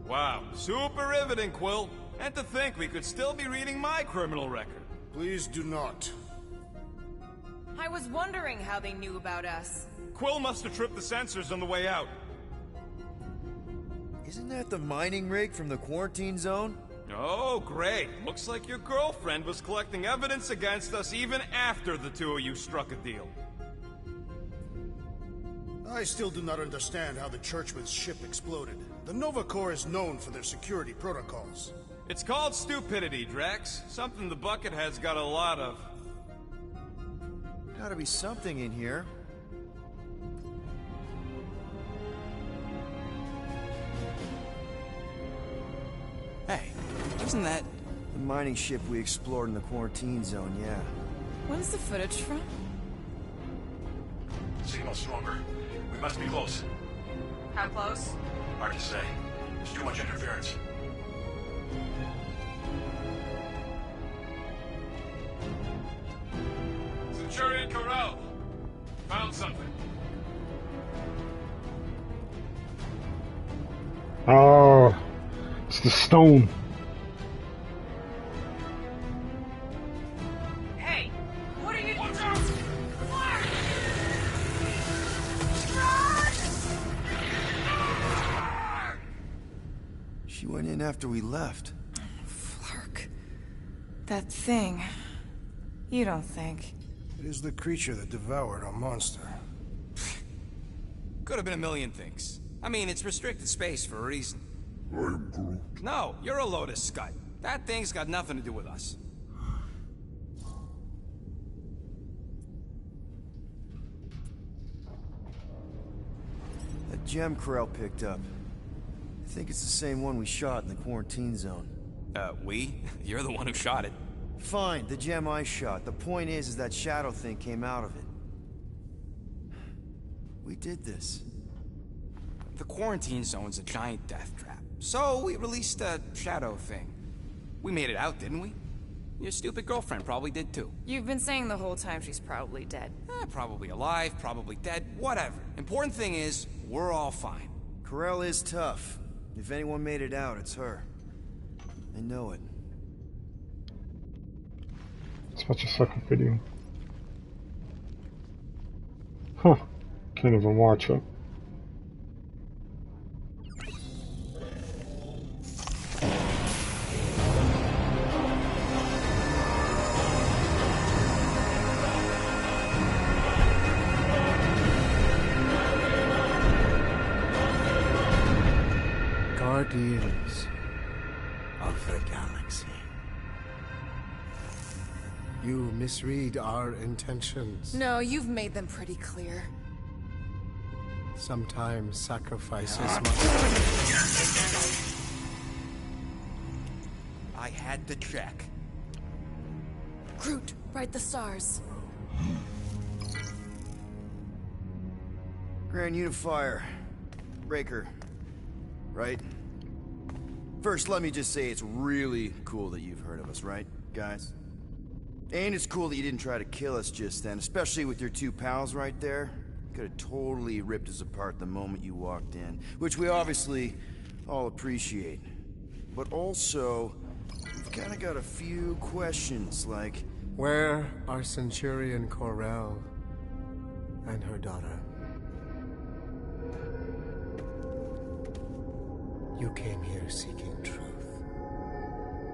Wow, super riveting, Quill. And to think we could still be reading my criminal record. Please do not. I was wondering how they knew about us. Quill must have tripped the sensors on the way out. Isn't that the mining rig from the quarantine zone? Oh, great. Looks like your girlfriend was collecting evidence against us even after the two of you struck a deal. I still do not understand how the Churchman's ship exploded. The Novacore is known for their security protocols. It's called stupidity, Drax. Something the Buckethead's got a lot of. Gotta be something in here. Hey, isn't that... The mining ship we explored in the quarantine zone, yeah. When's the footage from? Signal stronger. We must be close. How close? Hard to say. There's too much interference. Centurion Corral. Found something. Oh, it's the stone. Hey, what are you... Watch out! She went in after we left. That thing. You don't think. It is the creature that devoured our monster. Could have been a million things. I mean, it's restricted space for a reason. I am Groot. No, you're a Lotus Scud. That thing's got nothing to do with us. That gem Corell picked up. I think it's the same one we shot in the quarantine zone. We? You're the one who shot it. Fine, the gem I shot. The point is that shadow thing came out of it. We did this. The quarantine zone's a giant death trap. So we released a shadow thing. We made it out, didn't we? Your stupid girlfriend probably did too. You've been saying the whole time she's probably dead. Probably alive, probably dead, whatever. Important thing is, we're all fine. Corell is tough. If anyone made it out, it's her. I know it. Let's watch a second video. Huh. Can't even watch it. Guardians of the galaxy. You misread our intentions. No, you've made them pretty clear. Sometimes sacrifices I had to check. Groot, write the stars. Grand Unifier. Breaker. Right? First, let me just say it's really cool that you've heard of us, right, guys? And it's cool that you didn't try to kill us just then, especially with your two pals right there. Could have totally ripped us apart the moment you walked in, which we obviously all appreciate. But also, we've kind of got a few questions, like... Where are Centurion Corell and her daughter? You came here seeking truth.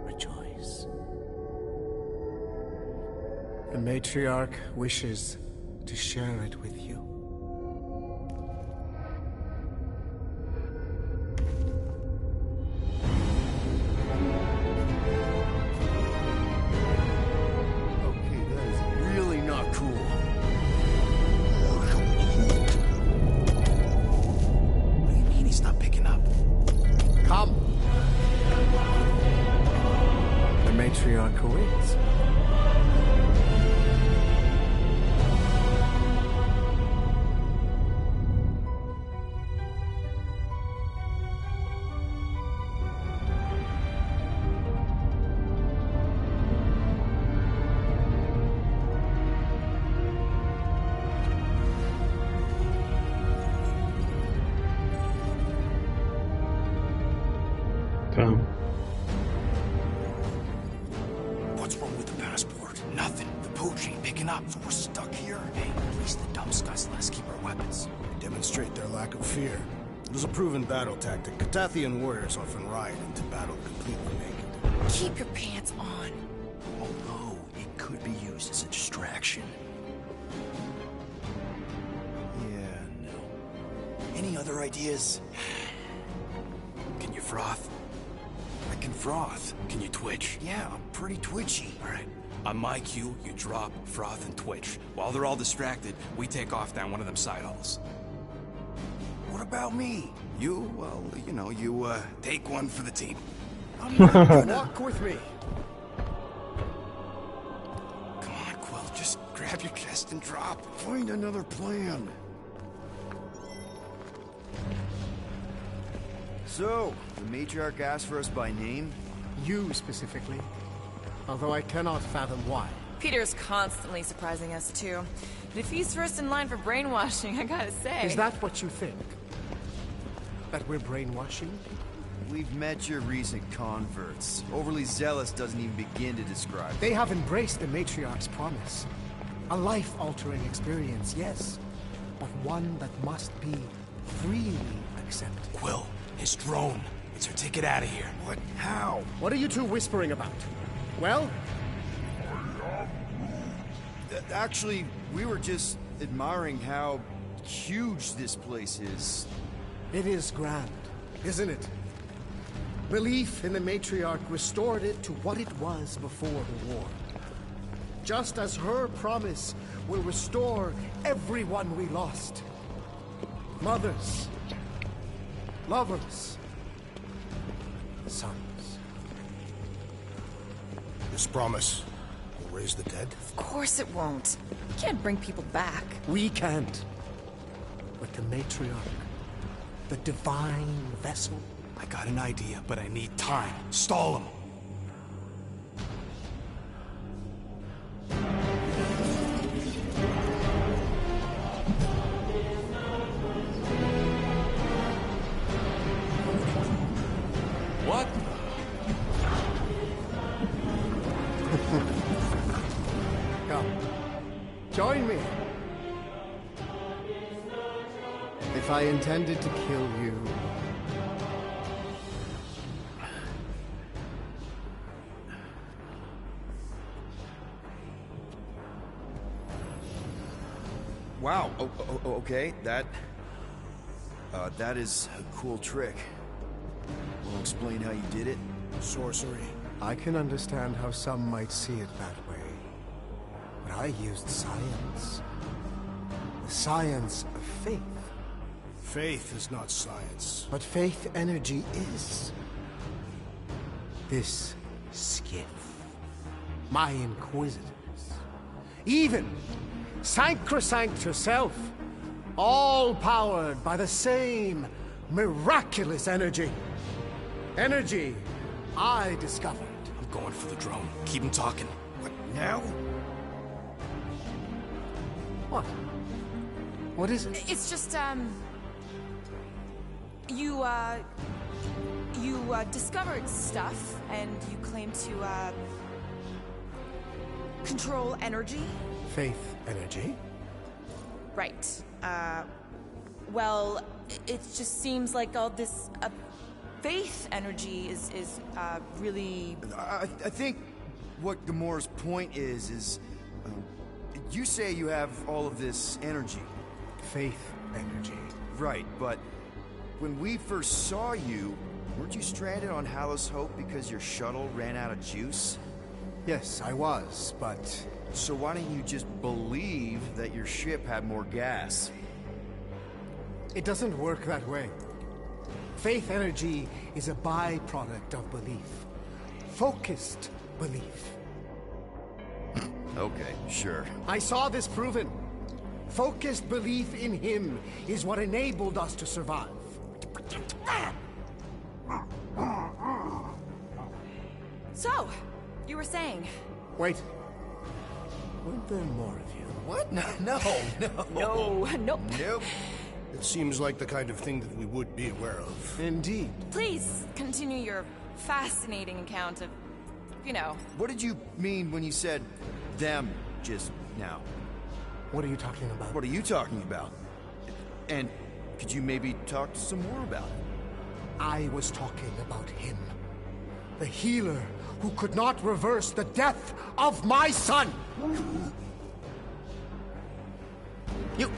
Rejoice. The matriarch wishes to share it with you. Okay, that is really not cool. What do you mean he's not picking up? Come! The matriarch awaits. Damn. What's wrong with the passport? Nothing. The pooch ain't picking up, so we're stuck here. Hey, at least the dumb scuds let us keep our weapons. They demonstrate their lack of fear. It is a proven battle tactic. Catathian warriors often ride into battle completely naked. Keep your pants on. Although, it could be used as a distraction. Yeah, no. Any other ideas? Can you froth? I can froth. Can you twitch? Yeah, I'm pretty twitchy. All right. On my cue, you drop, froth, and twitch. While they're all distracted, we take off down one of them side halls. What about me? You, well, you know, you, take one for the team. Walk with me. Come on, Quill, just grab your chest and drop. Find another plan. So, the matriarch asked for us by name? You specifically. Although I cannot fathom why. Peter's constantly surprising us, too. And if he's first in line for brainwashing, I gotta say... Is that what you think? That we're brainwashing? We've met your recent converts. Overly zealous doesn't even begin to describe. They have embraced the matriarch's promise. A life-altering experience, yes. But one that must be freely accepted. Quill, his drone. It's her ticket out of here. What? How? What are you two whispering about? Well, Actually, we were just admiring how huge this place is. It is grand, isn't it? Belief in the matriarch restored it to what it was before the war. Just as her promise will restore everyone we lost. Mothers, lovers, sons. This promise will raise the dead? Of course it won't. You can't bring people back. We can't. But the matriarch, the divine vessel. I got an idea, but I need time. Stall him. What? Come, join me. If I intended to kill you, Wow, okay, that is a cool trick. Will explain how you did it? Sorcery. I can understand how some might see it that way. But I used science. The science of faith. Faith is not science. But faith energy is. This skiff. My inquisitors. Even Sacrosanct herself. All powered by the same miraculous energy. Energy I discovered. I'm going for the drone. Keep him talking. What, now? What? What is it? It's just, you discovered stuff, and you claim to, control energy? Faith energy? Right. Well, it just seems like all this, faith energy is really... I think what Gamora's point is, you say you have all of this energy. Faith energy. Right, but when we first saw you, weren't you stranded on Hallows Hope because your shuttle ran out of juice? Yes, I was, but... So why don't you just believe that your ship had more gas? It doesn't work that way. Faith energy is a byproduct of belief. Focused belief. Okay, sure. I saw this proven. Focused belief in him is what enabled us to survive. So, you were saying... Wait. Weren't there more of you? What? No. Nope. Nope. It seems like the kind of thing that we would be aware of. Indeed. Please continue your fascinating account of, you know... What did you mean when you said them just now? What are you talking about? What are you talking about? And could you maybe talk some more about it? I was talking about him. The healer who could not reverse the death of my son! You...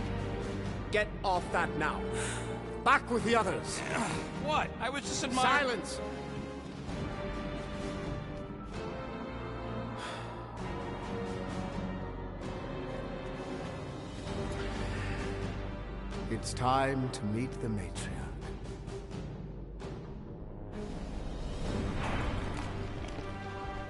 Get off that now. Back with the others. What? I was just admiring... Silence! It's time to meet the matriarch.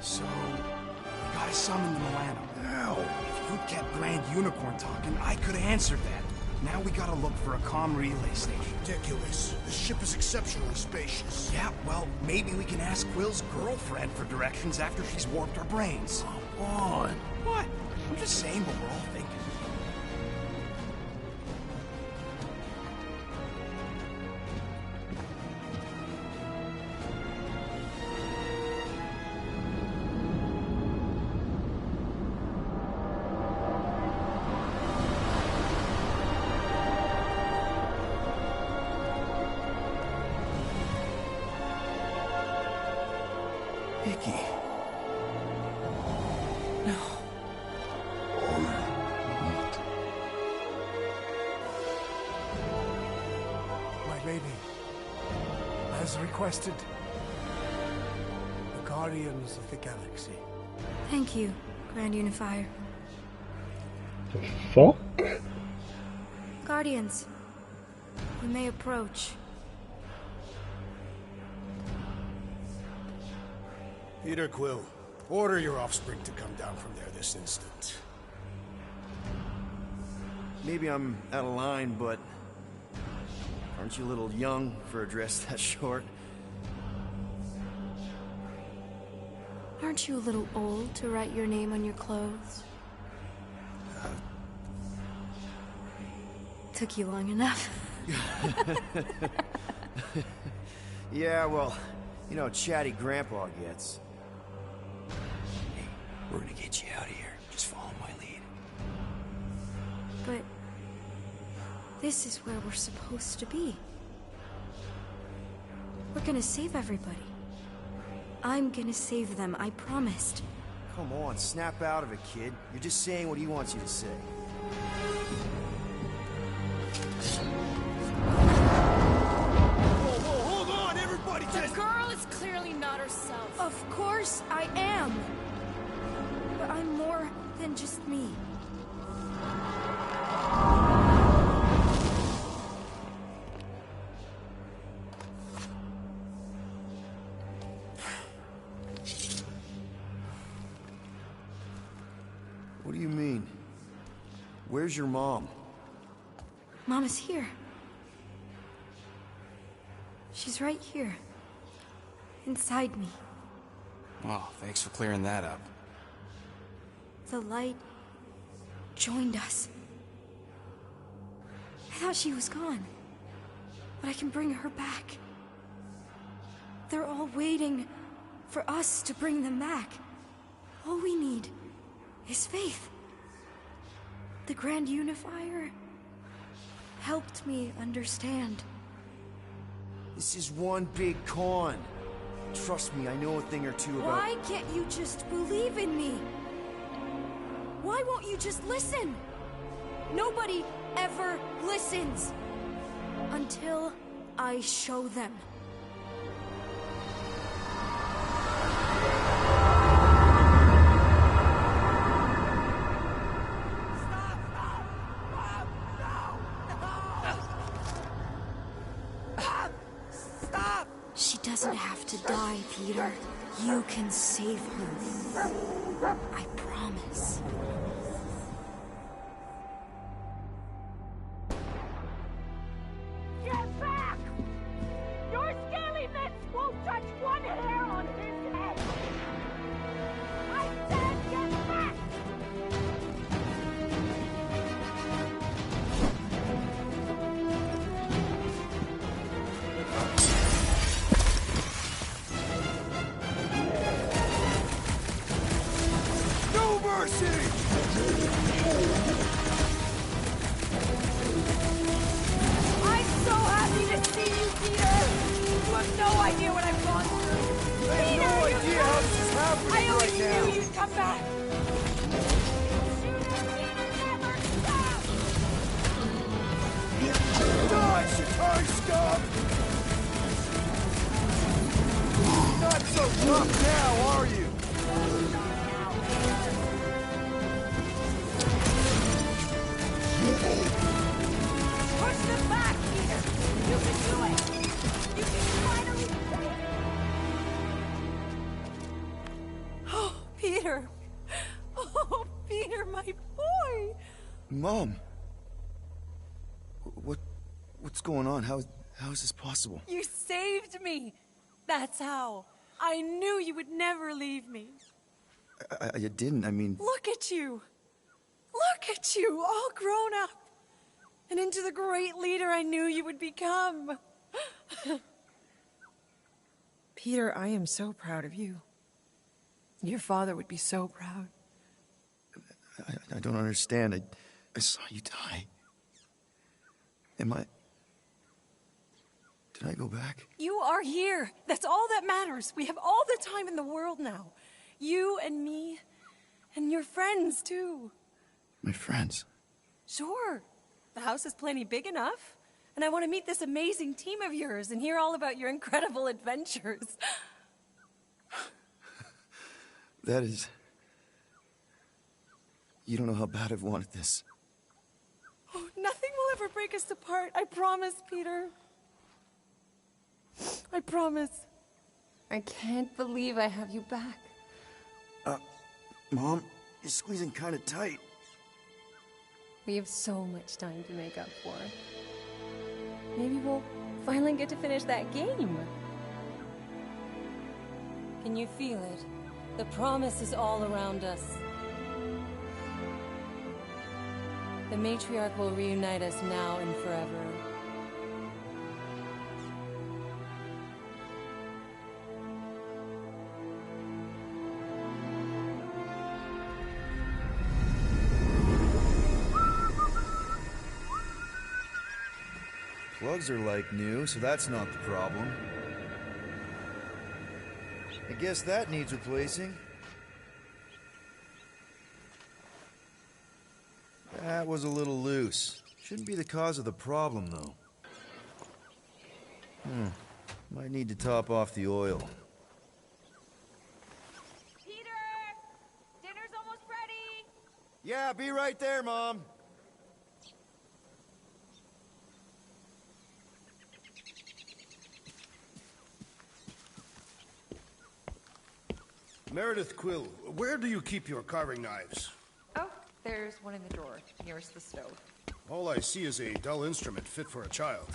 So, we gotta summon the Milano. Now, If you'd kept Grand Unicorn talking, I could've answered that. Now we gotta look for a comm relay station. ridiculous. The ship is exceptionally spacious. Yeah, well, maybe we can ask Quill's girlfriend for directions after she's warped our brains. Come on. What? I'm just saying what we're all thinking. Icky. I as requested. The Guardians of the Galaxy. Thank you, Grand Unifier. The fuck? Guardians, you may approach. Peter Quill, order your offspring to come down from there this instant. Maybe I'm out of line, but aren't you a little young for a dress that short? Aren't you a little old to write your name on your clothes? Took you long enough. Yeah, well, you know how chatty Grandpa gets. Hey, we're gonna get you out of here. Just follow my lead. But this is where we're supposed to be. We're gonna save everybody. I'm gonna save them, I promised. Come on, snap out of it, kid. You're just saying what he wants you to say. Whoa, hold on, everybody The girl is clearly not herself. Of course I am. But I'm more than just me. What do you mean? Where's your mom? Mama's here. She's right here. Inside me. Oh, thanks for clearing that up. The light joined us. I thought she was gone. But I can bring her back. They're all waiting for us to bring them back. All we need is faith. The Grand Unifier helped me understand. This is one big con. Trust me, I know a thing or two about... Why can't you just believe in me? Why won't you just listen? Nobody ever listens. Until I show them. She doesn't have to die, Peter. You can save her. I promise. Get back! Your scaly mitts won't touch one hair on his head! I said get back! No mercy! I'm so happy to see you, Peter! You have no idea what I've gone through! I have no Peter, idea how this is happening I always right now. knew you'd come back! Die, Shikari scum! Not so tough now, are you? Push them back, Peter! You can do it! You can finally save it! Oh, Peter! Oh, Peter, my boy! Mom. What's going on? How is this possible? You saved me! That's how. I knew you would never leave me. I didn't, I mean... Look at you! Look at you, all grown up! And into the great leader I knew you would become. Peter, I am so proud of you. Your father would be so proud. I don't understand. I saw you die. Did I go back? You are here. That's all that matters. We have all the time in the world now. You and me, and your friends, too. My friends? Sure. The house is plenty big enough. And I want to meet this amazing team of yours and hear all about your incredible adventures. That is... You don't know how bad I've wanted this. Oh, nothing will ever break us apart. I promise, Peter. I promise. I can't believe I have you back. Mom, you're squeezing kind of tight. We have so much time to make up for. Maybe we'll finally get to finish that game. Can you feel it? The promise is all around us. The matriarch will reunite us now and forever. Plugs are like new, so that's not the problem. I guess that needs replacing. That was a little loose. Shouldn't be the cause of the problem, though. Might need to top off the oil. Peter! Dinner's almost ready! Yeah, be right there, Mom. Meredith Quill, where do you keep your carving knives? Oh, there's one in the drawer, nearest the stove. All I see is a dull instrument fit for a child.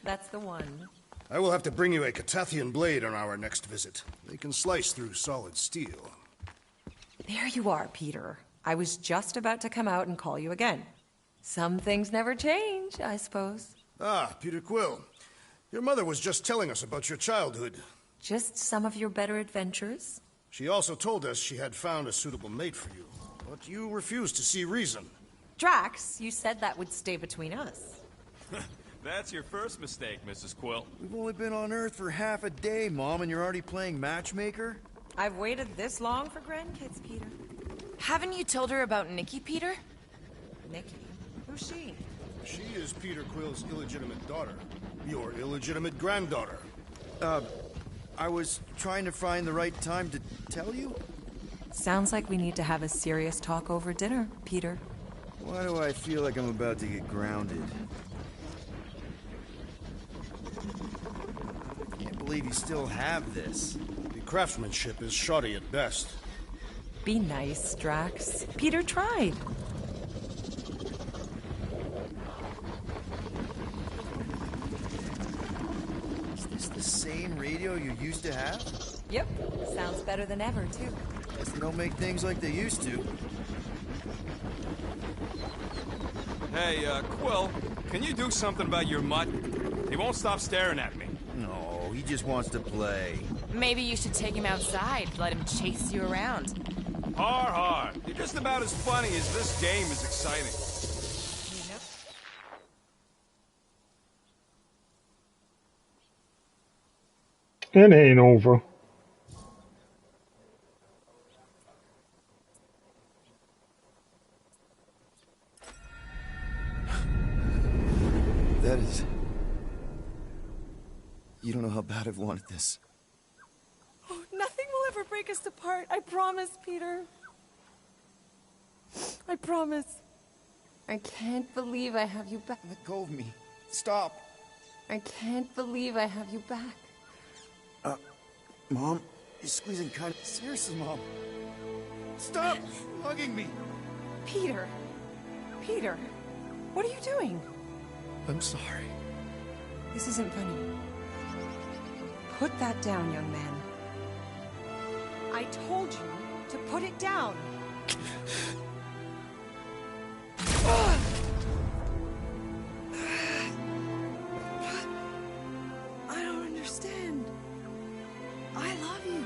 That's the one. I will have to bring you a Catathian blade on our next visit. They can slice through solid steel. There you are, Peter. I was just about to come out and call you again. Some things never change, I suppose. Ah, Peter Quill. Your mother was just telling us about your childhood. Just some of your better adventures? She also told us she had found a suitable mate for you, but you refused to see reason. Drax, you said that would stay between us. That's your first mistake, Mrs. Quill. We've only been on Earth for half a day, Mom, and you're already playing matchmaker? I've waited this long for grandkids, Peter. Haven't you told her about Nikki, Peter? Nikki? Who's she? She is Peter Quill's illegitimate daughter. Your illegitimate granddaughter. I was trying to find the right time to tell you? Sounds like we need to have a serious talk over dinner, Peter. Why do I feel like I'm about to get grounded? Can't believe you still have this. The craftsmanship is shoddy at best. Be nice, Drax. Peter tried. Is this the same radio you used to have? Yep. Sounds better than ever, too. Guess they don't make things like they used to. Hey, Quill, can you do something about your mutt? He won't stop staring at me. No, he just wants to play. Maybe you should take him outside, let him chase you around. Har har. You're just about as funny as this game is exciting. It ain't over. That is... You don't know how bad I've wanted this. Oh, nothing will ever break us apart. I promise, Peter. I promise. I can't believe I have you back. Let go of me. Stop. I can't believe I have you back. Mom, you're squeezing kind of... Seriously, Mom. Stop hugging me. Peter. Peter. What are you doing? I'm sorry. This isn't funny. Put that down, young man. I told you to put it down. I don't understand. I love you,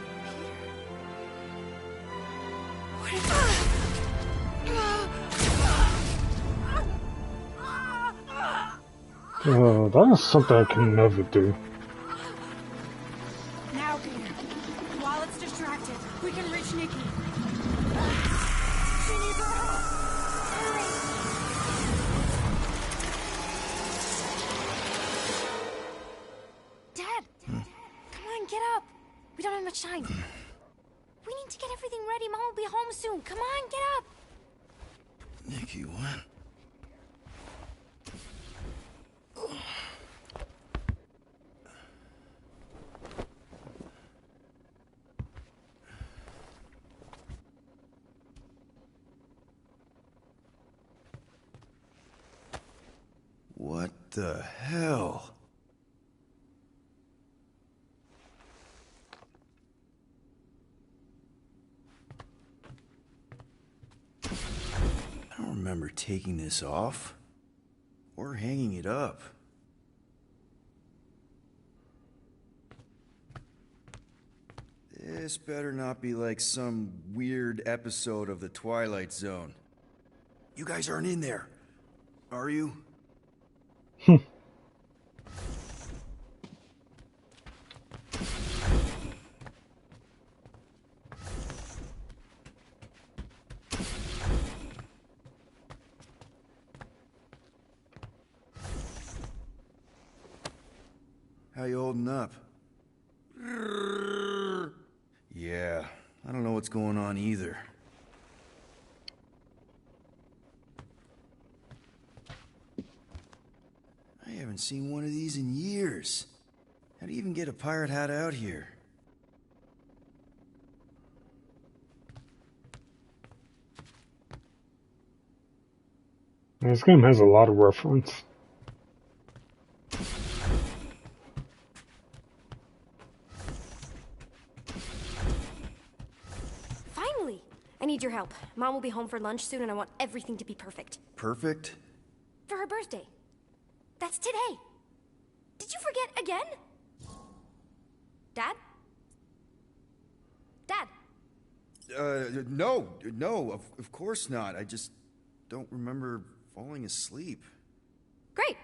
That is something I can never do. Now, Peter. While it's distracted, we can reach Nikki. She needs our help. Hurry. get up. We don't have much time. We need to get everything ready. Mom will be home soon. Come on, get up. Nikki, what? What the hell? I don't remember taking this off or hanging it up. This better not be like some weird episode of The Twilight Zone. You guys aren't in there, are you? How you holding up? Yeah, I don't know what's going on either. I haven't seen one of these in years. How do you even get a pirate hat out here? This game has a lot of reference. Finally! I need your help. Mom will be home for lunch soon and I want everything to be perfect. Perfect? For her birthday. That's today. Did you forget again? Dad? Dad? No, of course not. I just don't remember falling asleep. Great.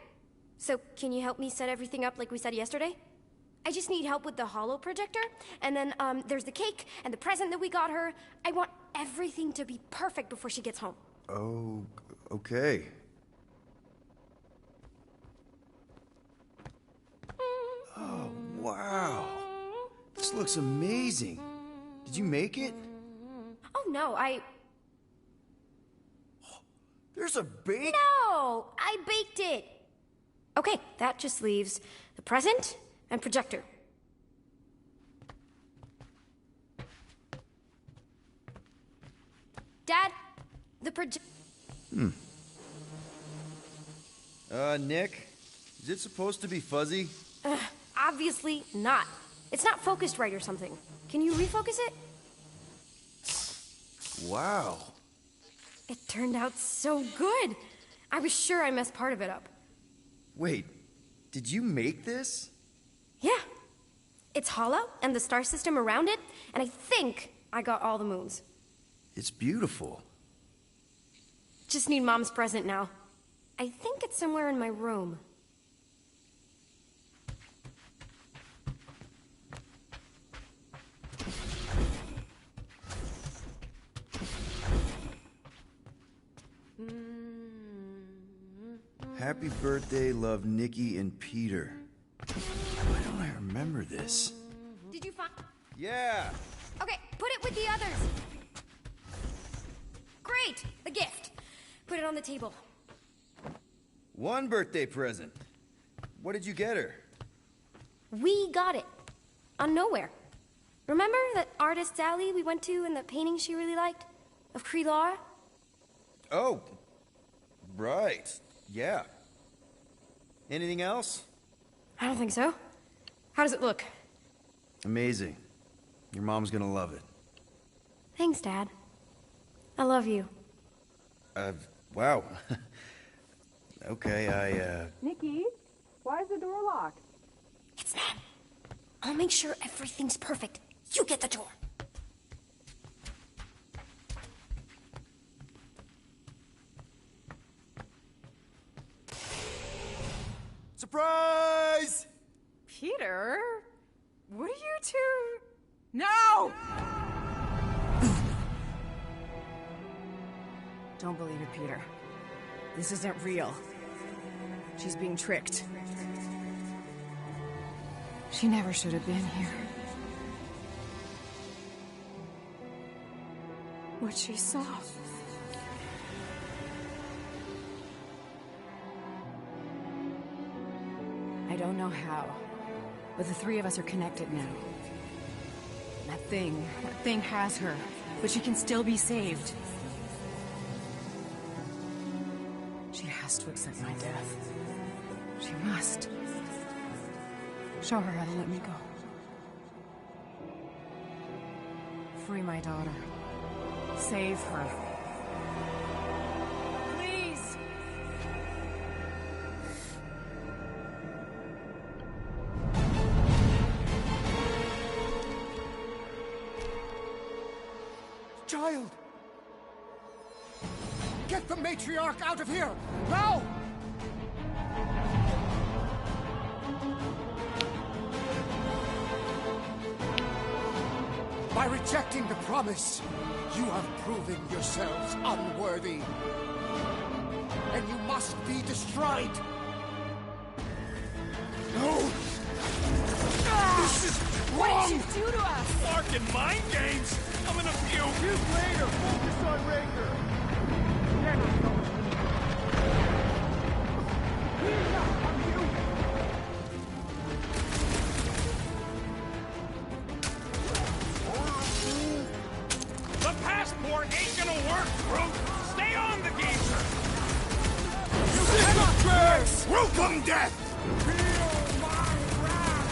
So, can you help me set everything up like we said yesterday? I just need help with the holo projector, and then, there's the cake and the present that we got her. I want everything to be perfect before she gets home. Oh, okay. Oh, wow. This looks amazing. Did you make it? Oh, no, There's a bake? No! I baked it! Okay, that just leaves the present and projector. Dad, the Nick? Is it supposed to be fuzzy? Obviously not. It's not focused right or something. Can you refocus it? Wow. It turned out so good. I was sure I messed part of it up. Wait, did you make this? Yeah. It's hollow, and the star system around it, and I think I got all the moons. It's beautiful. Just need Mom's present now. I think it's somewhere in my room. Happy birthday, love Nikki and Peter. Why don't I remember this? Did you find... Yeah! Okay, put it with the others. Great! The gift. Put it on the table. One birthday present. What did you get her? We got it. On Nowhere. Remember that artist's alley we went to and the painting she really liked? Of Kree-Lara? Oh, right. Yeah. Anything else? I don't think so. How does it look? Amazing. Your mom's gonna love it. Thanks, Dad. I love you. Wow. Okay, Nikki, why is the door locked? It's Mom. I'll make sure everything's perfect. You get the door. Surprise! Peter? What are you two... No! Don't believe it, Peter. This isn't real. She's being tricked. She never should have been here. what she saw. I don't know how, but the three of us are connected now. That thing has her, but she can still be saved. She has to accept my death. She must. Show her how to let me go. Free my daughter. Save her. Please! Child! Get the matriarch out of here! Now! By rejecting the promise, you are proving yourselves unworthy. And you must be destroyed! No! This is wrong! What did you do to us? Larkin mind games? I'm in a few. Shoot later. Focus on Ranger. The passport ain't gonna work, Groot. Stay on the geezer. Welcome, death! Feel my wrath.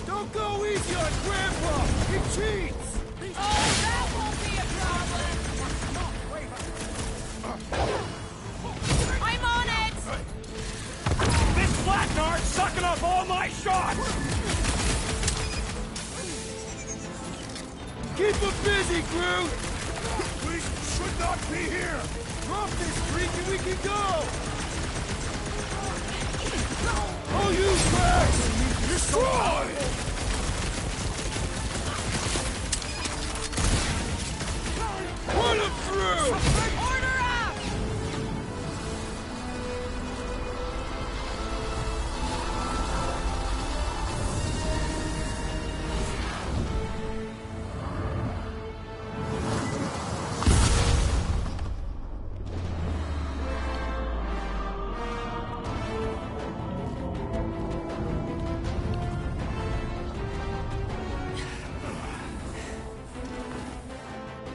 Don't go easy on Grandpa. He cheats. Oh, that won't be a problem! I'm on it! This flatnard's sucking up all my shots! Keep him busy, Groot. We should not be here! Drop this freak and we can go. I'll use Max. Destroy! Put him through. Order up!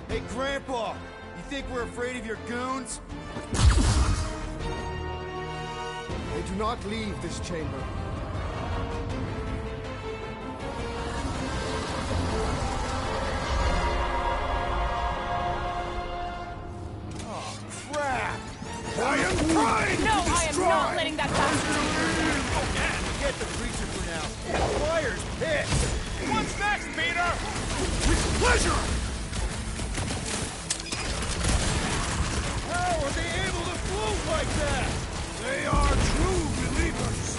Hey, Grandpa! You think we're afraid of your goons? They do not leave this chamber. Oh, crap! I am trying No, to I am destroy! not letting that bastard! Forget the creature for now. The fire's pissed! What's next, Peter? With pleasure! How are they able to float like that? They are true believers!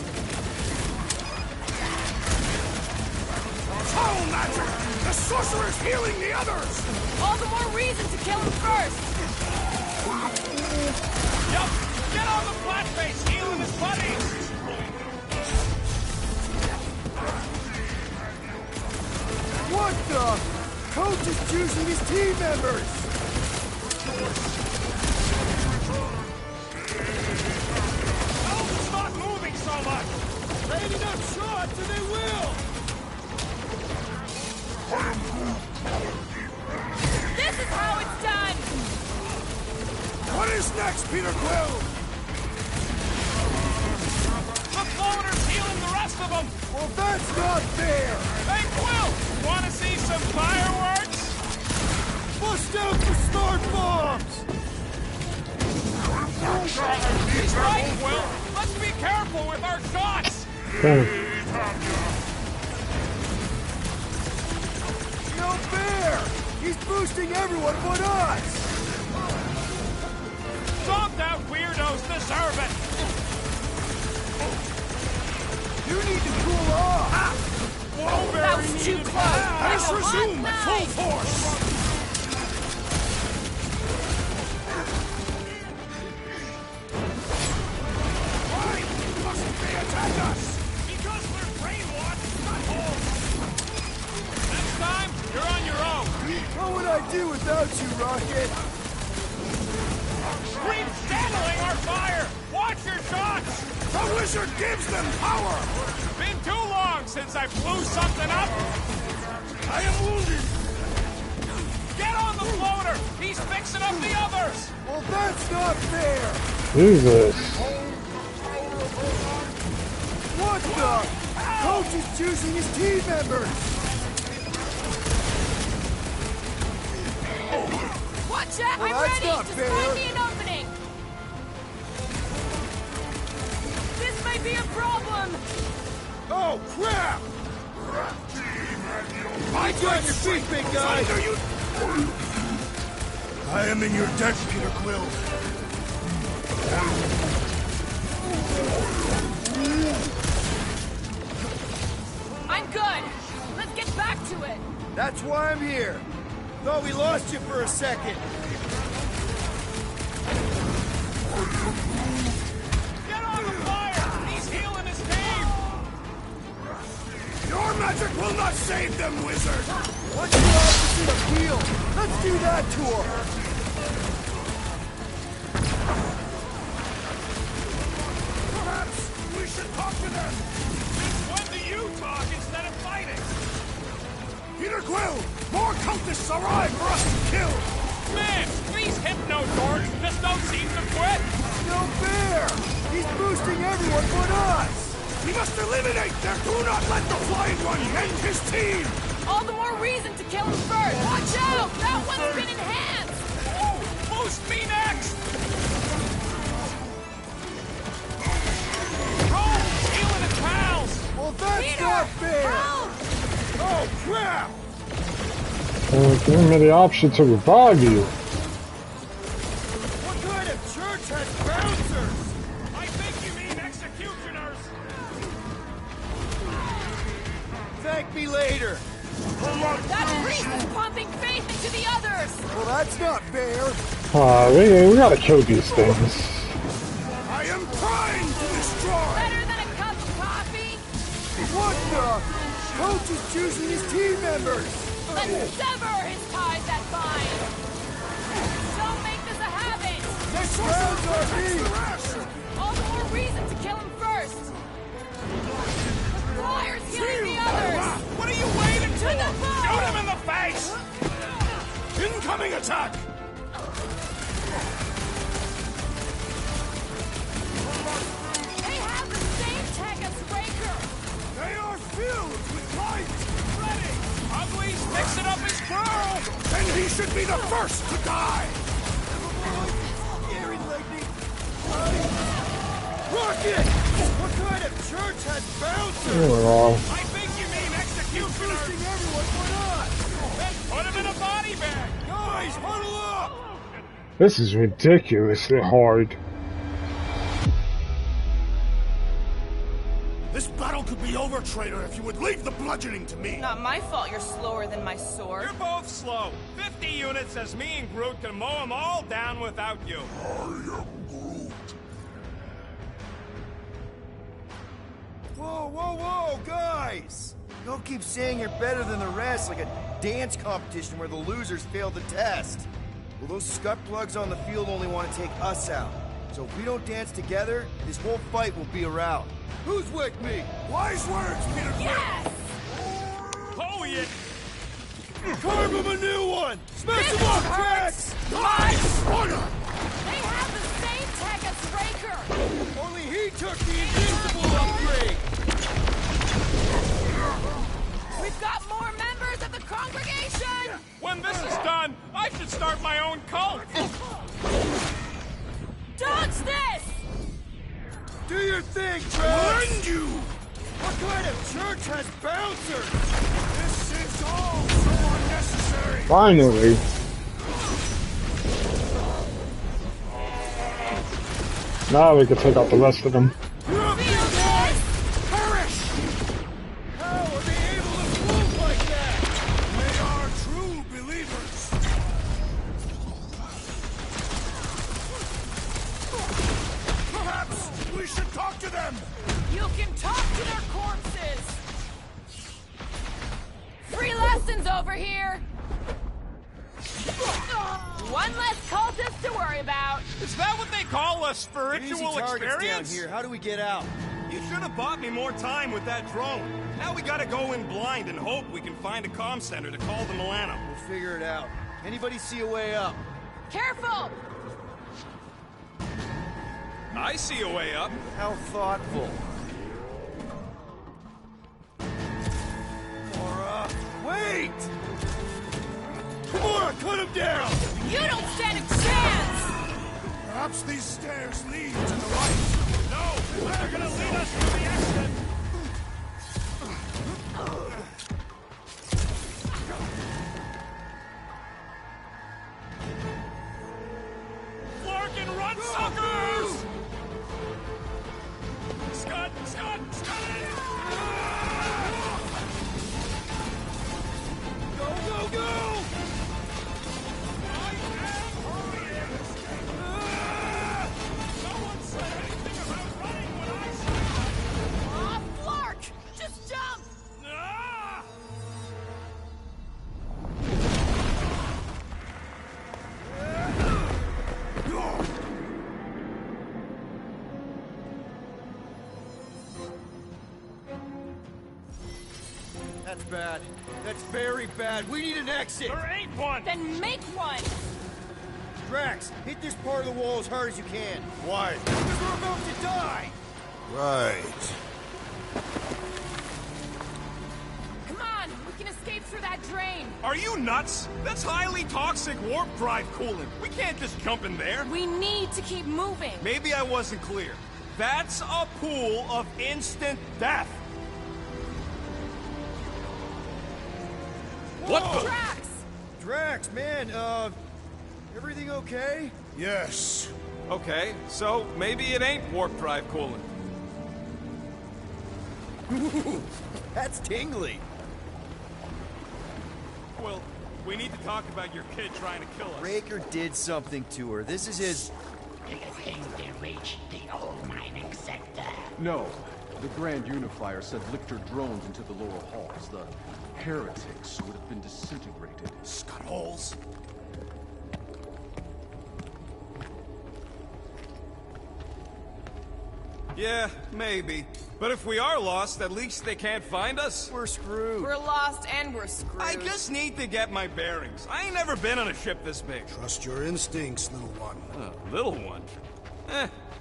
Foul magic! The sorcerer's healing the others! All the more reason to kill him first! Yup! Get on the flat face, healing his buddies! What the? Coach is choosing his team members. Tell them to stop moving so much! Rain enough shots and they will. This is how it's done! What is next, Peter Quill? The floater's healing the rest of them! Well, that's not fair. Hey, Quill! Wanna see some fireworks? Bust out the smart bombs. He's right, Quill! Let's be careful with our shots! No fair. He's boosting everyone but us. Zonked out weirdos deserve it! You need to cool off. That was too close! Let's resume at full force! Why must they attack us? Because we're brainwashed, not all! wizard gives them power! Been too long since I blew something up! I am wounded! Get on the floater! He's fixing up the others! Well, that's not fair! Jesus. What the? Coach is choosing his team members! Watch out! Well, I'm that's ready! not Just fair. find me an opening! This might be a problem! Oh, crap! I got your feet, big guy! I am in your debt, Peter Quill. I'm good! Let's get back to it! That's why I'm here. Thought we lost you for a second. Get on the fire! He's healing his team! Your magic will not save them, wizard! What's the opposite of heal? Let's do that to him! Perhaps we should talk to them! Since when do you talk instead of fighting? Peter Quill! More cultists arrive for us to kill! Man, these hypno-dorks just don't seem to quit! No fair! He's boosting everyone but us! We must eliminate their do not let the Flying One and his team! All the more reason to kill him first! Watch out! That one's been enhanced! Ooh, boost me next! Oh, healing his pals! Well, that's Peter, not fair! help! Oh, crap! Give me the option to revive you. What kind of church has bouncers? I think you mean executioners! Thank me later. That priest is pumping faith into the others! Well, that's not fair! We gotta kill these things. I am trying to destroy! Better than a cup of coffee? What the? Coach is choosing his team members! Let's sever his ties that bind! Don't make this a habit! This round's on me! All the more reason to kill him first! The flyer's killing the others! What are you waiting To for? the ball! Shoot him in the face! Incoming attack! They have the same tech as Raker! They are filled with light! Ready! Ugly's fixing up his crew! Then he should be the first to die! Scary lightning. Rocket! What kind of church has bouncers? Oh, I think you mean executioners! Boosting everyone but us! Then put him in a body bag! Guys, huddle up! this is ridiculously hard. This battle could be over, traitor, if you would leave the bludgeoning to me! Not my fault you're slower than my sword. You're both slow. 50 units says me and Groot can mow them all down without you. Whoa, whoa, whoa, guys! Don't keep saying you're better than the rest like a dance competition where the losers fail the test. Well, those scut plugs on the field only want to take us out. So if we don't dance together, this whole fight will be a rout. Who's with me? Wise words, Peter Quill! Yes! Oh, yeah. Carve him a new one! Smash This him up, hurts! Drax! Nice! Order! They have the same tech as Raker! Only he took the invincible upgrade! We've got more members of the congregation! When this is done, I should start my own cult. Dodge this! Do your thing, Drax! Blend you! What kind of church has bouncers? This is all so unnecessary! Finally. Now we can take out the rest of them. Perish! How are they able to move like that? They are true believers! Perhaps we should talk to them! You can talk to their corpses! Free lessons over here! One less cultist to worry about. Is that what they call a Easy spiritual targets experience? down here. How do we get out? You should have bought me more time with that drone. Now we gotta go in blind and hope we can find a comm center to call the Milano. We'll figure it out. Anybody see a way up? Careful! I see a way up. How thoughtful. Laura, wait! Laura, cut him down! You don't stand a chance! Perhaps these stairs lead to the right. No! They're gonna lead us to the exit! Larkin, run, suckers! Scott! Go, go, go! Just jump! That's bad. That's very bad. We need an exit! There ain't one! Then make one! Drax, hit this part of the wall as hard as you can. Why? Because we're about to die! Right. Come on! We can escape through that drain! Are you nuts? That's highly toxic warp drive coolant. We can't just jump in there. We need to keep moving! Maybe I wasn't clear. That's a pool of instant death. What the? Drax! Drax, man, everything okay? Yes. Okay, so maybe it ain't warp drive coolant. That's tingly. Well, we need to talk about your kid trying to kill us. Raker did something to her. This is his... Do you think they reached the old mining sector? No. The Grand Unifier sent Lictor drones into the lower halls. The heretics would have been disintegrated. Scott holes. Yeah, maybe. But if we are lost, at least they can't find us. We're screwed. We're lost and we're screwed. I just need to get my bearings. I ain't never been on a ship this big. Trust your instincts, little one. Little one?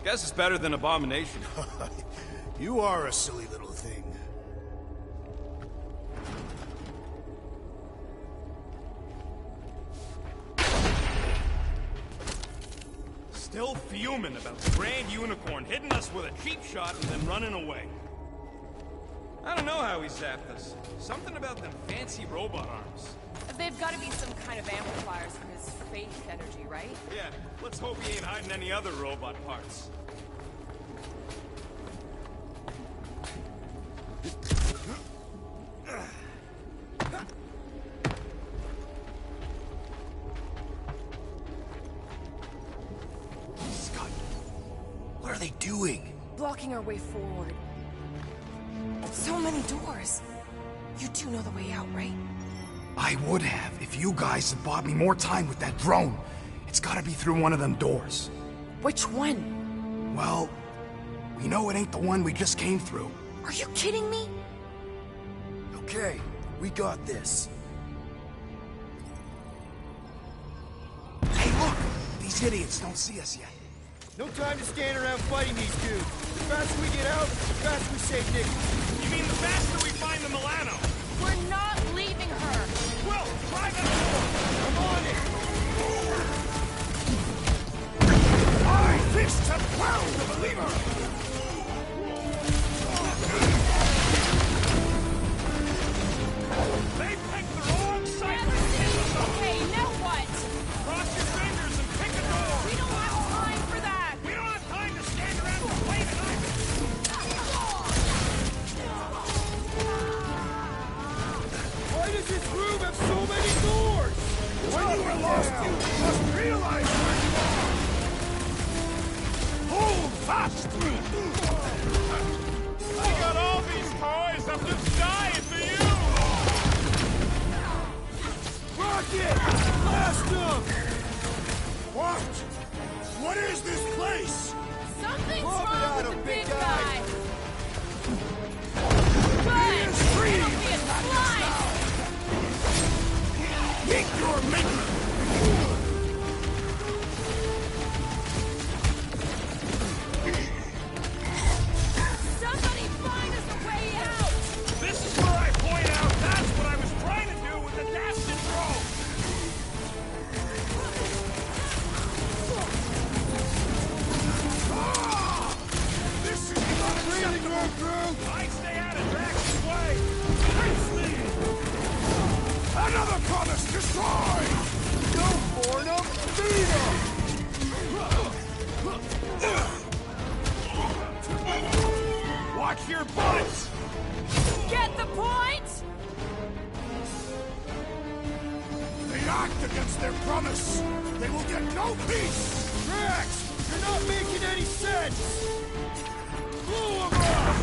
Guess it's better than Abomination. You are a silly little thing. Still fuming about the Grand Unicorn hitting us with a cheap shot and then running away. I don't know how he zapped us. Something about them fancy robot arms. They've got to be some kind of amplifiers for his faith energy, right? Yeah, let's hope he ain't hiding any other robot parts. Scott, what are they doing? Blocking our way forward. So many doors. You do know the way out, right? I would have if you guys had bought me more time with that drone. It's gotta be through one of them doors. Which one? Well, we know it ain't the one we just came through. Are you kidding me? Okay, we got this. Hey, look! These idiots don't see us yet. No time to stand around fighting these dudes. The faster we get out, the faster we save Nick. You mean the faster we find the Milano? We're not leaving her. Well, try that door. I'm on it. I fist have found the believer! They picked the wrong site. Okay, now what? Cross your fingers and pick a door. We don't have time for that. We don't have time to stand around complaining either. Why does this room have so many doors? When you are lost, you must realize where you are! Hold fast! through? I stay out of Drax's way! Face me! Another promise destroyed! Go for him! Beat him! Watch your butts! Get the point? They act against their promise! They will get no peace! Drax! You're not making any sense! Blow him up!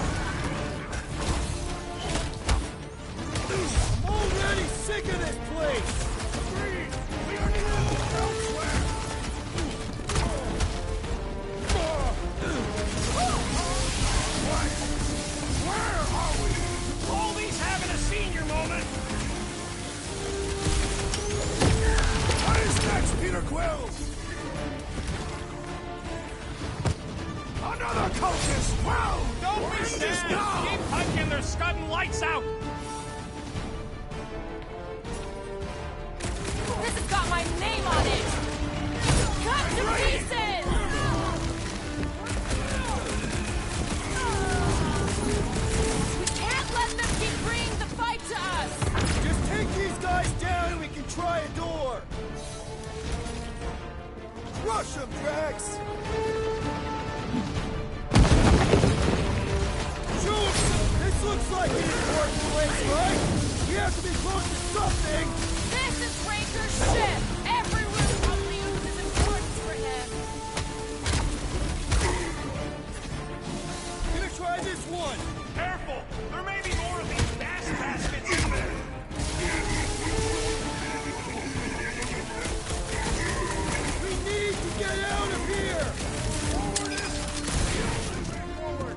I'm already sick of this place! Agreed! We are needed elsewhere! Where are we? Goldie's having a senior moment! What is next, Peter Quill? Another cultist! Well, Don't be sad! Keep punching, they're scudding lights out! This has got my name on it! Cut to pieces! We can't let them keep bringing the fight to us! Just take these guys down and we can try a door! Crush them, Drax! Shoot! This looks like an important place, right? We have to be close to something! This is Ranker's ship! Every room probably loses importance for him! Gonna try this one! Careful! There may be more of these gas baskets in there! We need to get out of here! Forward!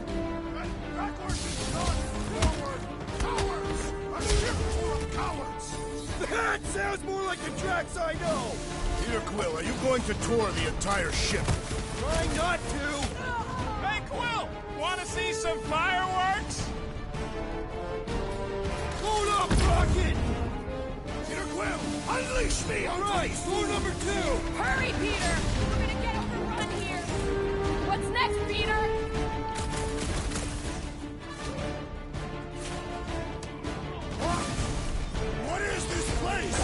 Backwards is not forward! Cowards! A ship full of cowards! That sounds more like the Drax I know! Peter Quill, are you going to tour the entire ship? Trying not to! Hey, Quill! Wanna see some fireworks? Hold up, Rocket! Peter Quill, unleash me! All right, floor number 2! Hurry, Peter! We're gonna get overrun here! What's next, Peter? What is this place?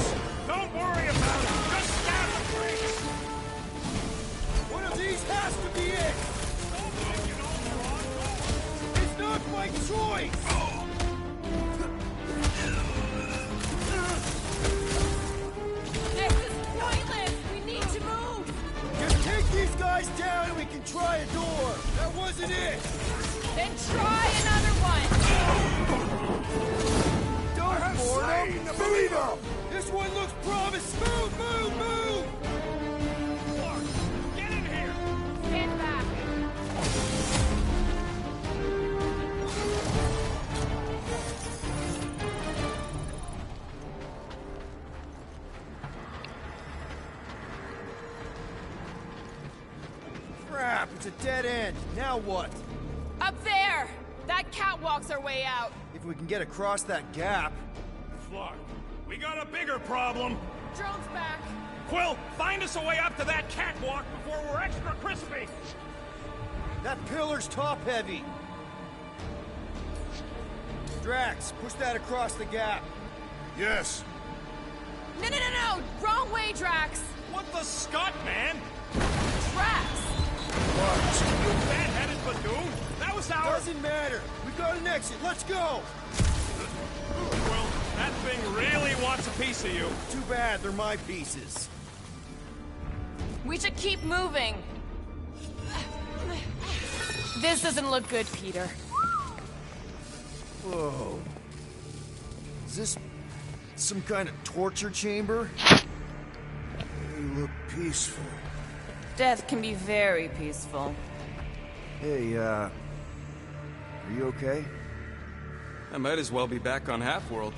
Don't worry about it! Just stab the brakes! One of these has to be it! It's not my choice! This is pointless! We need to move! Just take these guys down and we can try a door! That wasn't it! Then try another one! Don't board them! Beat them! This one looks promising! Move, move, move! Clark, get in here! Stand back! Crap, it's a dead end. Now what? Up there! That catwalk's our way out! If we can get across that gap... Clark, we got a bigger problem! Drone's back! Quill, find us a way up to that catwalk before we're extra crispy! That pillar's top-heavy! Drax, push that across the gap. Yes. No! Wrong way, Drax! What the scut, man? Drax! What? You bad-headed Badoon! That was our... Doesn't matter. We've got an exit. Let's go! Well, that thing really wants a piece of you. Too bad. They're my pieces. We should keep moving. This doesn't look good, Peter. Whoa. Is this some kind of torture chamber? They look peaceful. Death can be very peaceful. Hey, are you okay? I might as well be back on Half-World.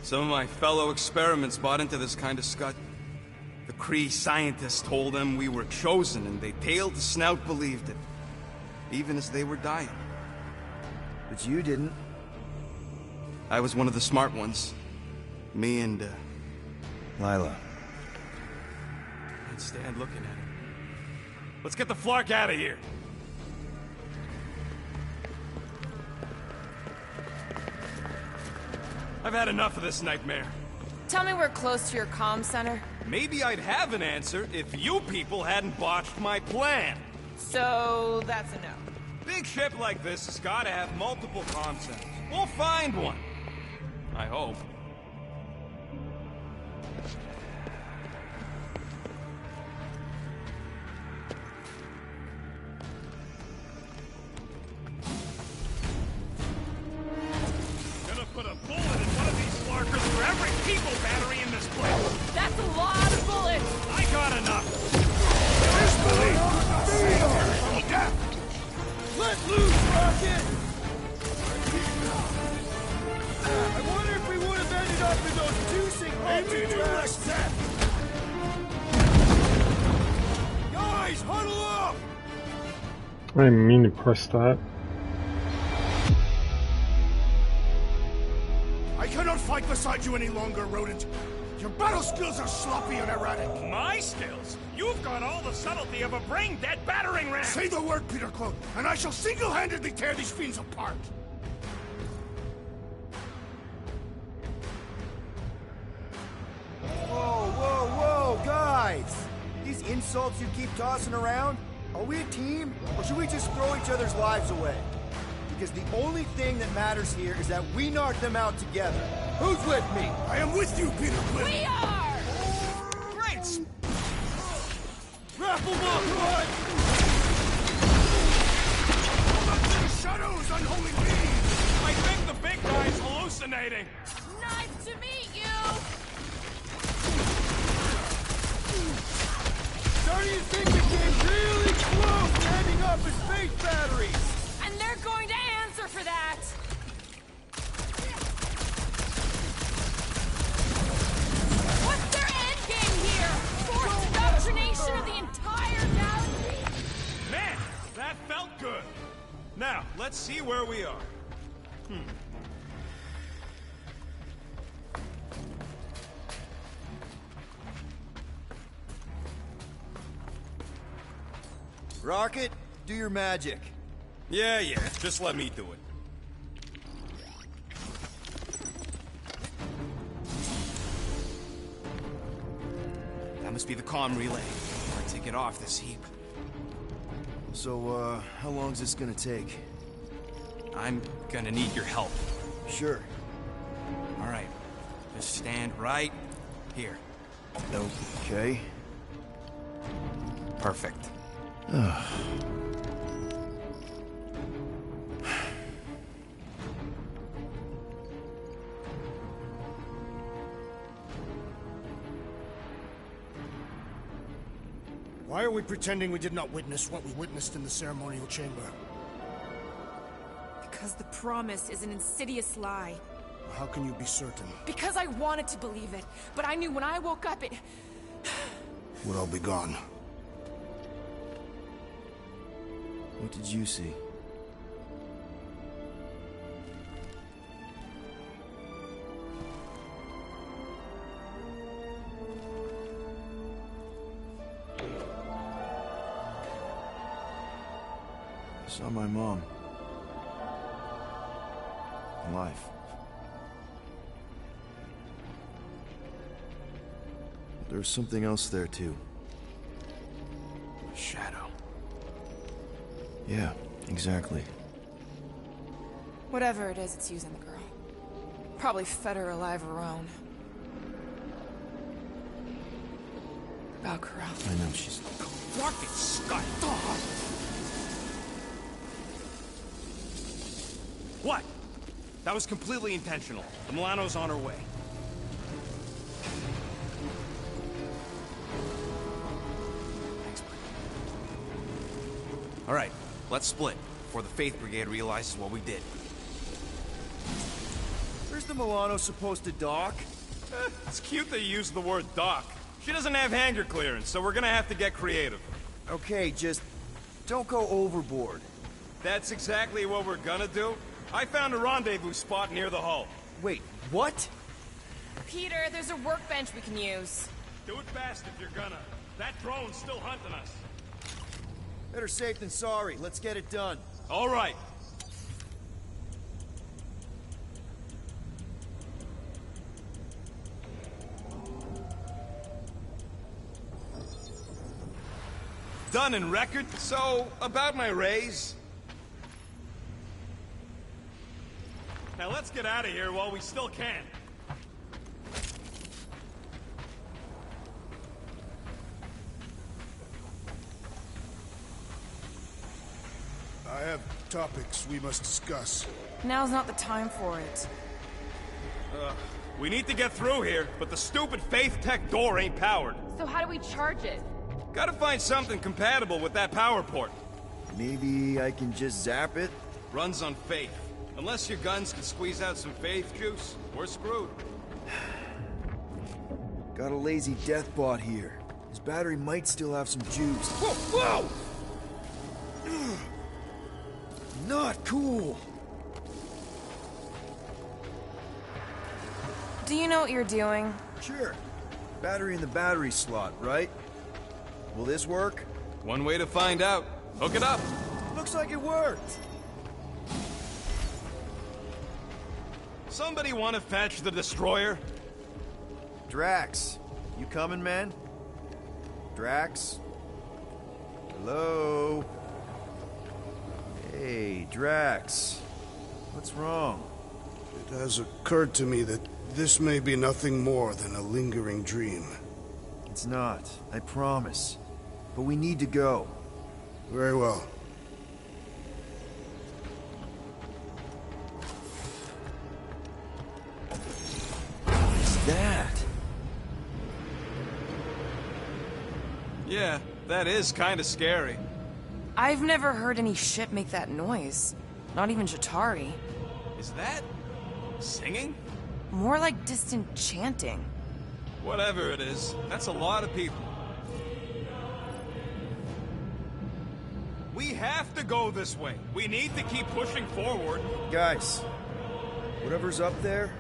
Some of my fellow experiments bought into this kind of scut. The Kree scientists told them we were chosen, and they tailed the snout believed it. Even as they were dying. But you didn't. I was one of the smart ones. Me and, Lila. I'd stand looking at her. Let's get the Flark out of here. I've had enough of this nightmare. Tell me we're close to your comm center. Maybe I'd have an answer if you people hadn't botched my plan. So, that's a no. Big ship like this has gotta have multiple comm centers. We'll find one. I hope. Gonna put a bullet in one of these larkers for every people battery in this place. That's a lot of bullets! I got enough. Let loose, Rocket! I wonder if we would have ended up in those juicing haunted tracks. Guys, huddle up! I didn't mean to press that. I cannot fight beside you any longer, rodent. Your battle skills are sloppy and erratic. My skills? You've got all the subtlety of a brain-dead battering ram! Say the word, Peter Quill, and I shall single-handedly tear these fiends apart. Whoa, whoa, whoa, guys! These insults you keep tossing around, are we a team, or should we just throw each other's lives away? Because the only thing that matters here is that we knock them out together. Who's with me? I am with you, Peter Quill. We are! Great! Grapple lock, run! Shadows, unholy beings! I think the big guy's hallucinating. Nice to meet you! Starting to think we came really close to ending up as space batteries! And they're going to answer for that! What's their endgame here? Forced indoctrination of the entire galaxy? Man, that felt good. Now, let's see where we are. Rocket, do your magic. Yeah, just let me do it. That must be the comm relay. Gotta take it off this heap. So, how long's this gonna take? I'm gonna need your help. Sure. All right. Just stand right here. Okay. Perfect. Why are we pretending we did not witness what we witnessed in the ceremonial chamber? Because the promise is an insidious lie. How can you be certain? Because I wanted to believe it, but I knew when I woke up it... Would all be gone. What did you see? I saw my mom. Alive. There was something else there, too. A shadow. Yeah, exactly. Whatever it is, it's using the girl. Probably fed her alive her own. About Corral. I know, she's... Rocket Scott! What? That was completely intentional. The Milano's on her way. Thanks, buddy. All right, let's split before the Faith Brigade realizes what we did. Where's the Milano supposed to dock? It's cute that you used the word dock. She doesn't have hangar clearance, so we're gonna have to get creative. Okay, just don't go overboard. That's exactly what we're gonna do. I found a rendezvous spot near the hull. Wait, what? Peter, there's a workbench we can use. Do it fast if you're gonna. That drone's still hunting us. Better safe than sorry. Let's get it done. All right. done in record. So, about my raise. Now let's get out of here while we still can. I have topics we must discuss. Now's not the time for it. We need to get through here, but the stupid Faith Tech door ain't powered. So how do we charge it? Gotta find something compatible with that power port. Maybe I can just zap it? Runs on faith. Unless your guns can squeeze out some faith juice, we're screwed. Got a lazy deathbot here. His battery might still have some juice. Whoa! Whoa! Not cool! Do you know what you're doing? Sure. Battery in the battery slot, right? Will this work? One way to find out. Hook it up. Looks like it worked. Somebody want to fetch the destroyer? Drax, you coming, man? Drax? Hello? Hey, Drax. What's wrong? It has occurred to me that this may be nothing more than a lingering dream. It's not, I promise. But we need to go. Very well. What's that? Yeah, that is kind of scary. I've never heard any ship make that noise. Not even Jatari. Is that singing? More like distant chanting. Whatever it is, that's a lot of people. We have to go this way. We need to keep pushing forward. Guys, whatever's up there,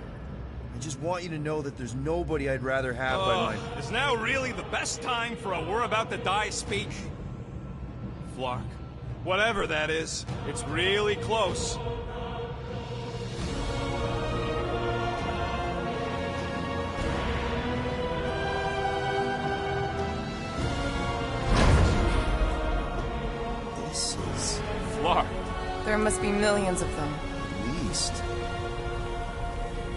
I just want you to know that there's nobody I'd rather have by my... Is now really the best time for a we're about to die speech? Flark. Whatever that is, it's really close. This is... Flark. There must be millions of them. At least.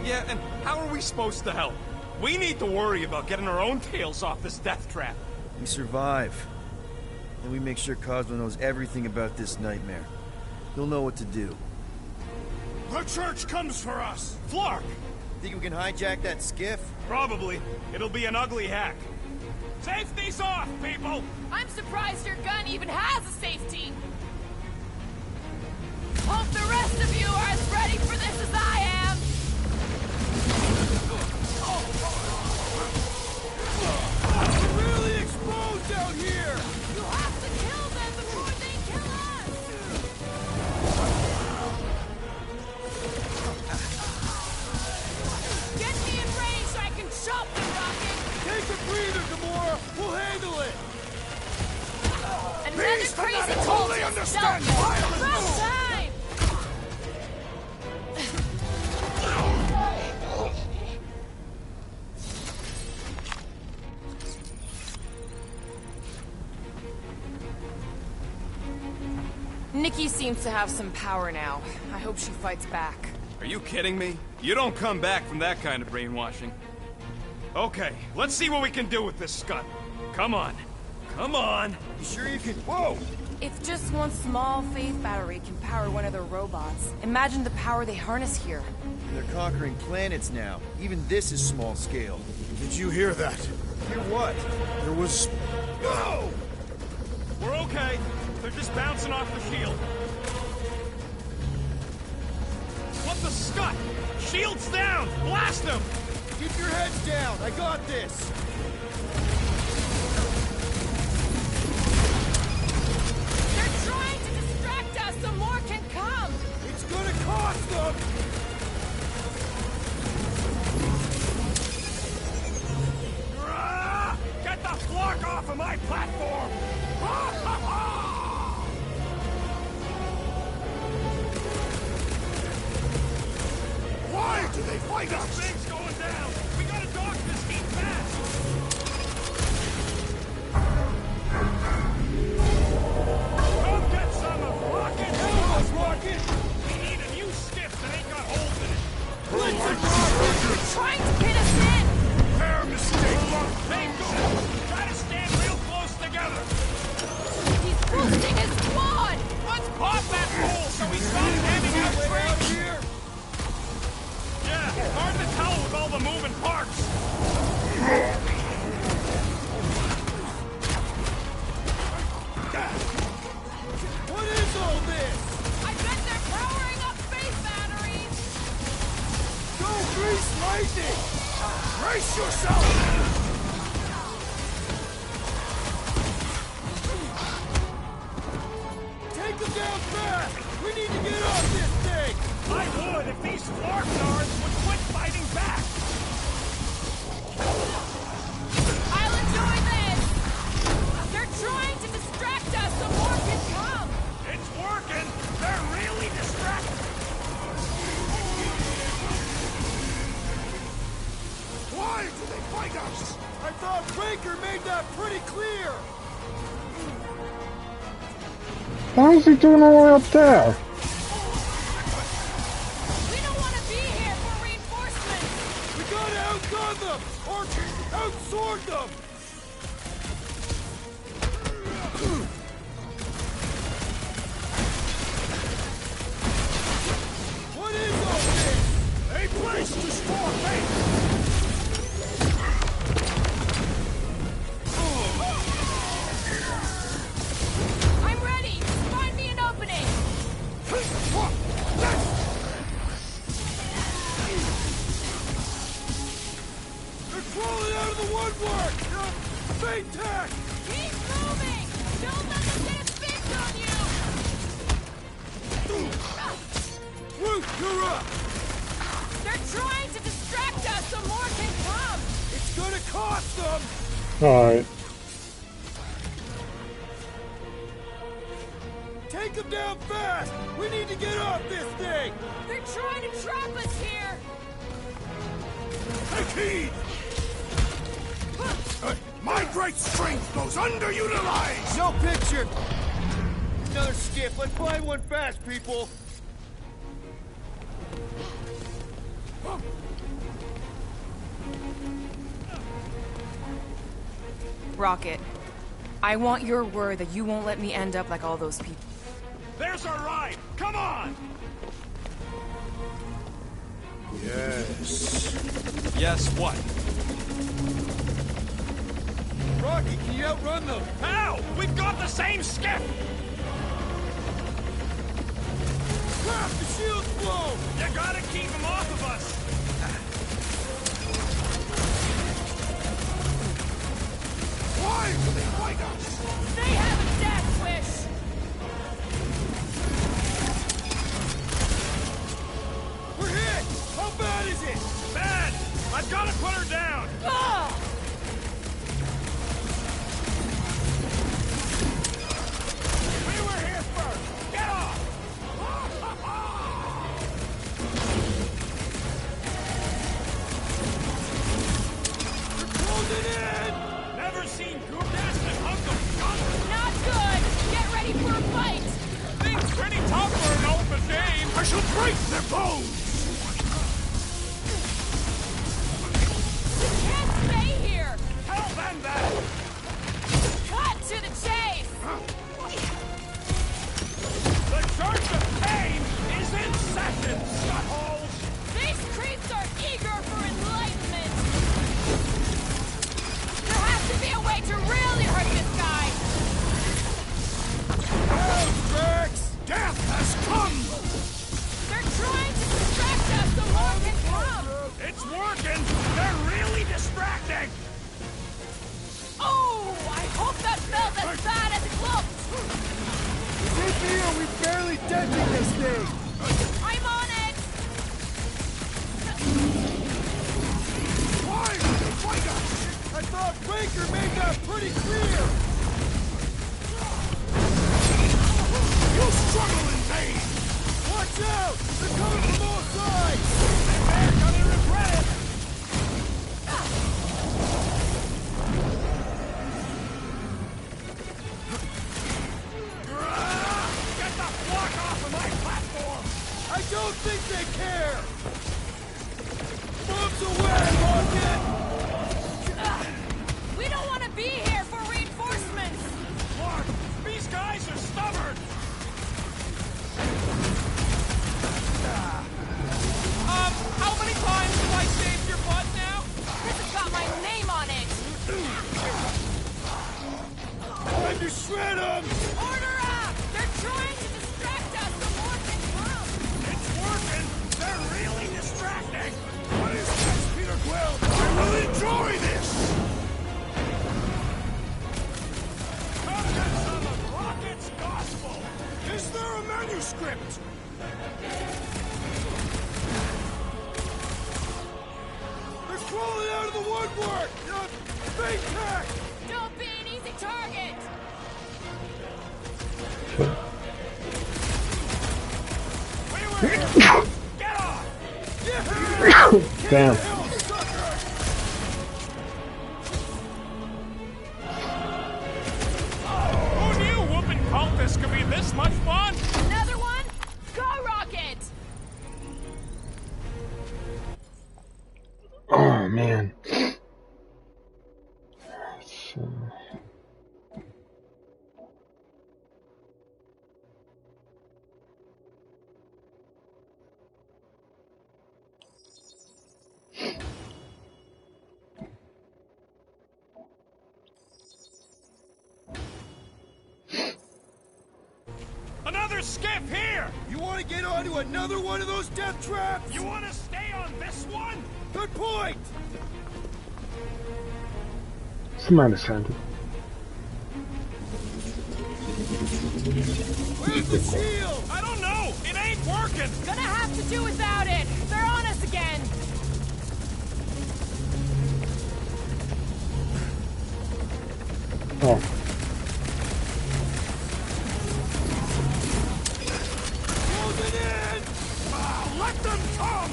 Yeah, and how are we supposed to help? We need to worry about getting our own tails off this death trap. We survive. Then we make sure Cosmo knows everything about this nightmare. He'll know what to do. The church comes for us! Flark! Think we can hijack that skiff? Probably. It'll be an ugly hack. Safety's off, people! I'm surprised your gun even has a safety! Hope the rest of you are as ready for this as I am! It's really exposed out here! You have to kill them before they kill us! Get me in range so I can chop the rocket! Take a breather, Gamora! We'll handle it! Another Beast, crazy I cult totally is understand stealth. violence! About time! Nikki seems to have some power now. I hope she fights back. Are you kidding me? You don't come back from that kind of brainwashing. Okay, let's see what we can do with this scut. Come on. Come on! You sure you can... Whoa! If just one small Faith battery can power one of their robots, imagine the power they harness here. They're conquering planets now. Even this is small scale. Did you hear that? Hear what? There was... Go! We're okay. They're just bouncing off the shield. What the scut? Shields down! Blast them! Keep your heads down! I got this! They're trying to distract us so more can come! It's gonna cost them! Get the Flark off of my platform! Why do they fight us? Thing's going down! We gotta dodge this heat fast! lightning! Brace yourself! Take them down fast! We need to get off this thing! I would if these Spartanards would quit fighting back! I'll enjoy this! They're trying to distract us so more can come! It's working! They're really distracted! Why do they fight us? I thought Baker made that pretty clear! Why is he doing all the way up there? We don't want to be here for reinforcements! We gotta outgun them! Or outsword them! What is all this? A place to store faith! I'm ready! Find me an opening! They're crawling out of the woodwork! Faint tack! Keep moving! Don't let them get a fix on you! Root, you're up! They're trying to distract us so more can come! It's gonna cost them! Alright. Take them down fast! We need to get off this thing! They're trying to trap us here! Take heed! My great strength goes underutilized! No picture! Another skip. Let's find one fast, people! Rocket, I want your word that you won't let me end up like all those people. There's our ride! Come on! Yes. Yes, what? Rocky, can you outrun them? How? We've got the same skip! Crap, the shield's blown! You gotta keep them off of us! Why do they fight us? They have a death wish! We're hit! How bad is it? Bad! I've gotta put her down! Ugh! We were here first! Get off! They're closing in! Never seen Gourgaston hunk of gunk! Not good! Get ready for a fight! Thing's pretty tough for an old machine! I shall break their bones! You can't stay here! Tell them that! Cut to the chase! The Church of Pain is in session, shutholes! These creeps are eager for enlightenment! There has to be a way to really hurt this guy! Help, Rex! Death has come! They're trying to distract us so more can come! It's working! They're really distracting! Oh! I hope that felt as bad as it looked! Sit here, we barely dented this thing! I'm on it! Why do they fight us? I thought Baker made that pretty clear! You struggle in vain! Watch out! They're coming from all sides! They're gonna regret it! Get the block off of my platform! I don't think they care! Bombs away, Rocket! We don't want to be here for reinforcements! Clark, these guys are stubborn! How many times have I saved your butt now? This has got my name on it! Time to shred them! Order up! They're trying to distract us so more can come! It's working! They're really distracting! What is this? Teamwork! Big tech! Don't be an easy target! Get off! Damn. Who knew whooping cultists could be this much fun? Another one? Go, Rocket! Oh man. Another skiff here! You want to get onto another one of those death traps? You want to stay on this one? Good point! Command center. Where's the shield? I don't know! It ain't working! Gonna have to do without it! They're on us again! Oh. Hold it in! Let them come!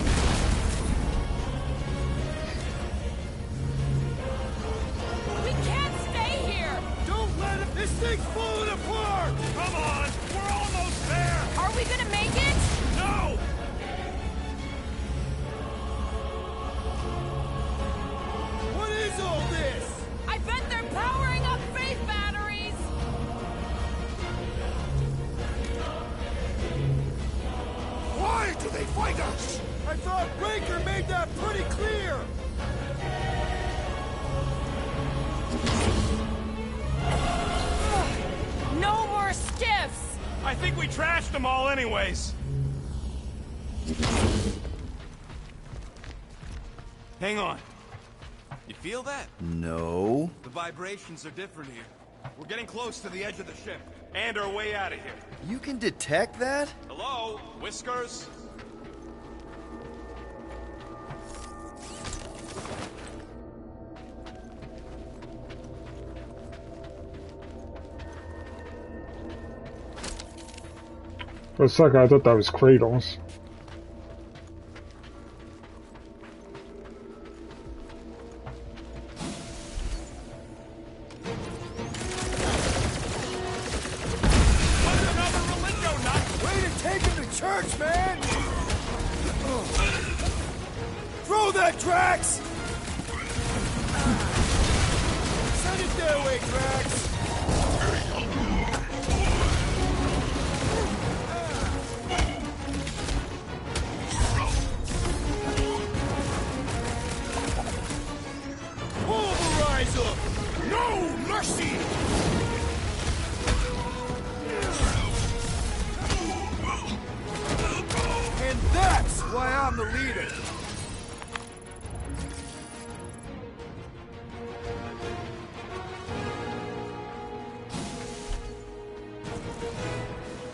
We can't stay here! Don't let him! This thing's falling apart! Come on! We're almost there! Are we gonna make it? No! What is all this? I bet they're powering up faith batteries! Why do they fight us? I thought Breaker made that pretty clear! No more skiffs! I think we trashed them all anyways. Hang on. You feel that? No. The vibrations are different here. We're getting close to the edge of the ship, and our way out of here. You can detect that? Hello? Whiskers? For a second, I thought that was Kratos. Way to take him to church, man! Throw that, Drax! Send it their way, Drax! Pulverize him! No mercy! And that's why I'm the leader.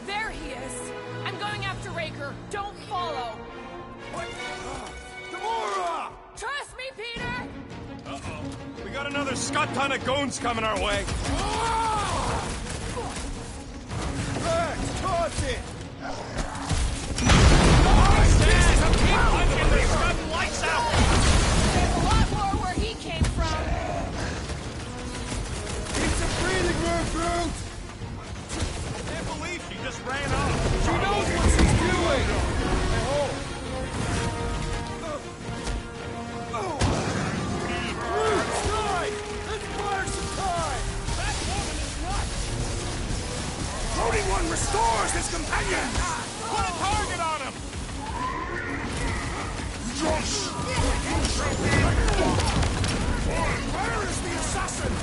There he is! I'm going after Raker. Don't follow! Gamora! Trust me, Peter! Uh-oh. We got another scut ton of goons coming our way. Drax, toss it! Lights out! There's a lot more where he came from. Need some breathing room, Groot! I can't believe she just ran off. She knows what she's doing! I hope. Groot, strike! Let's buy her some time! That woman is nuts! Floating one restores his companion! Put a target on him! Where is the assassin?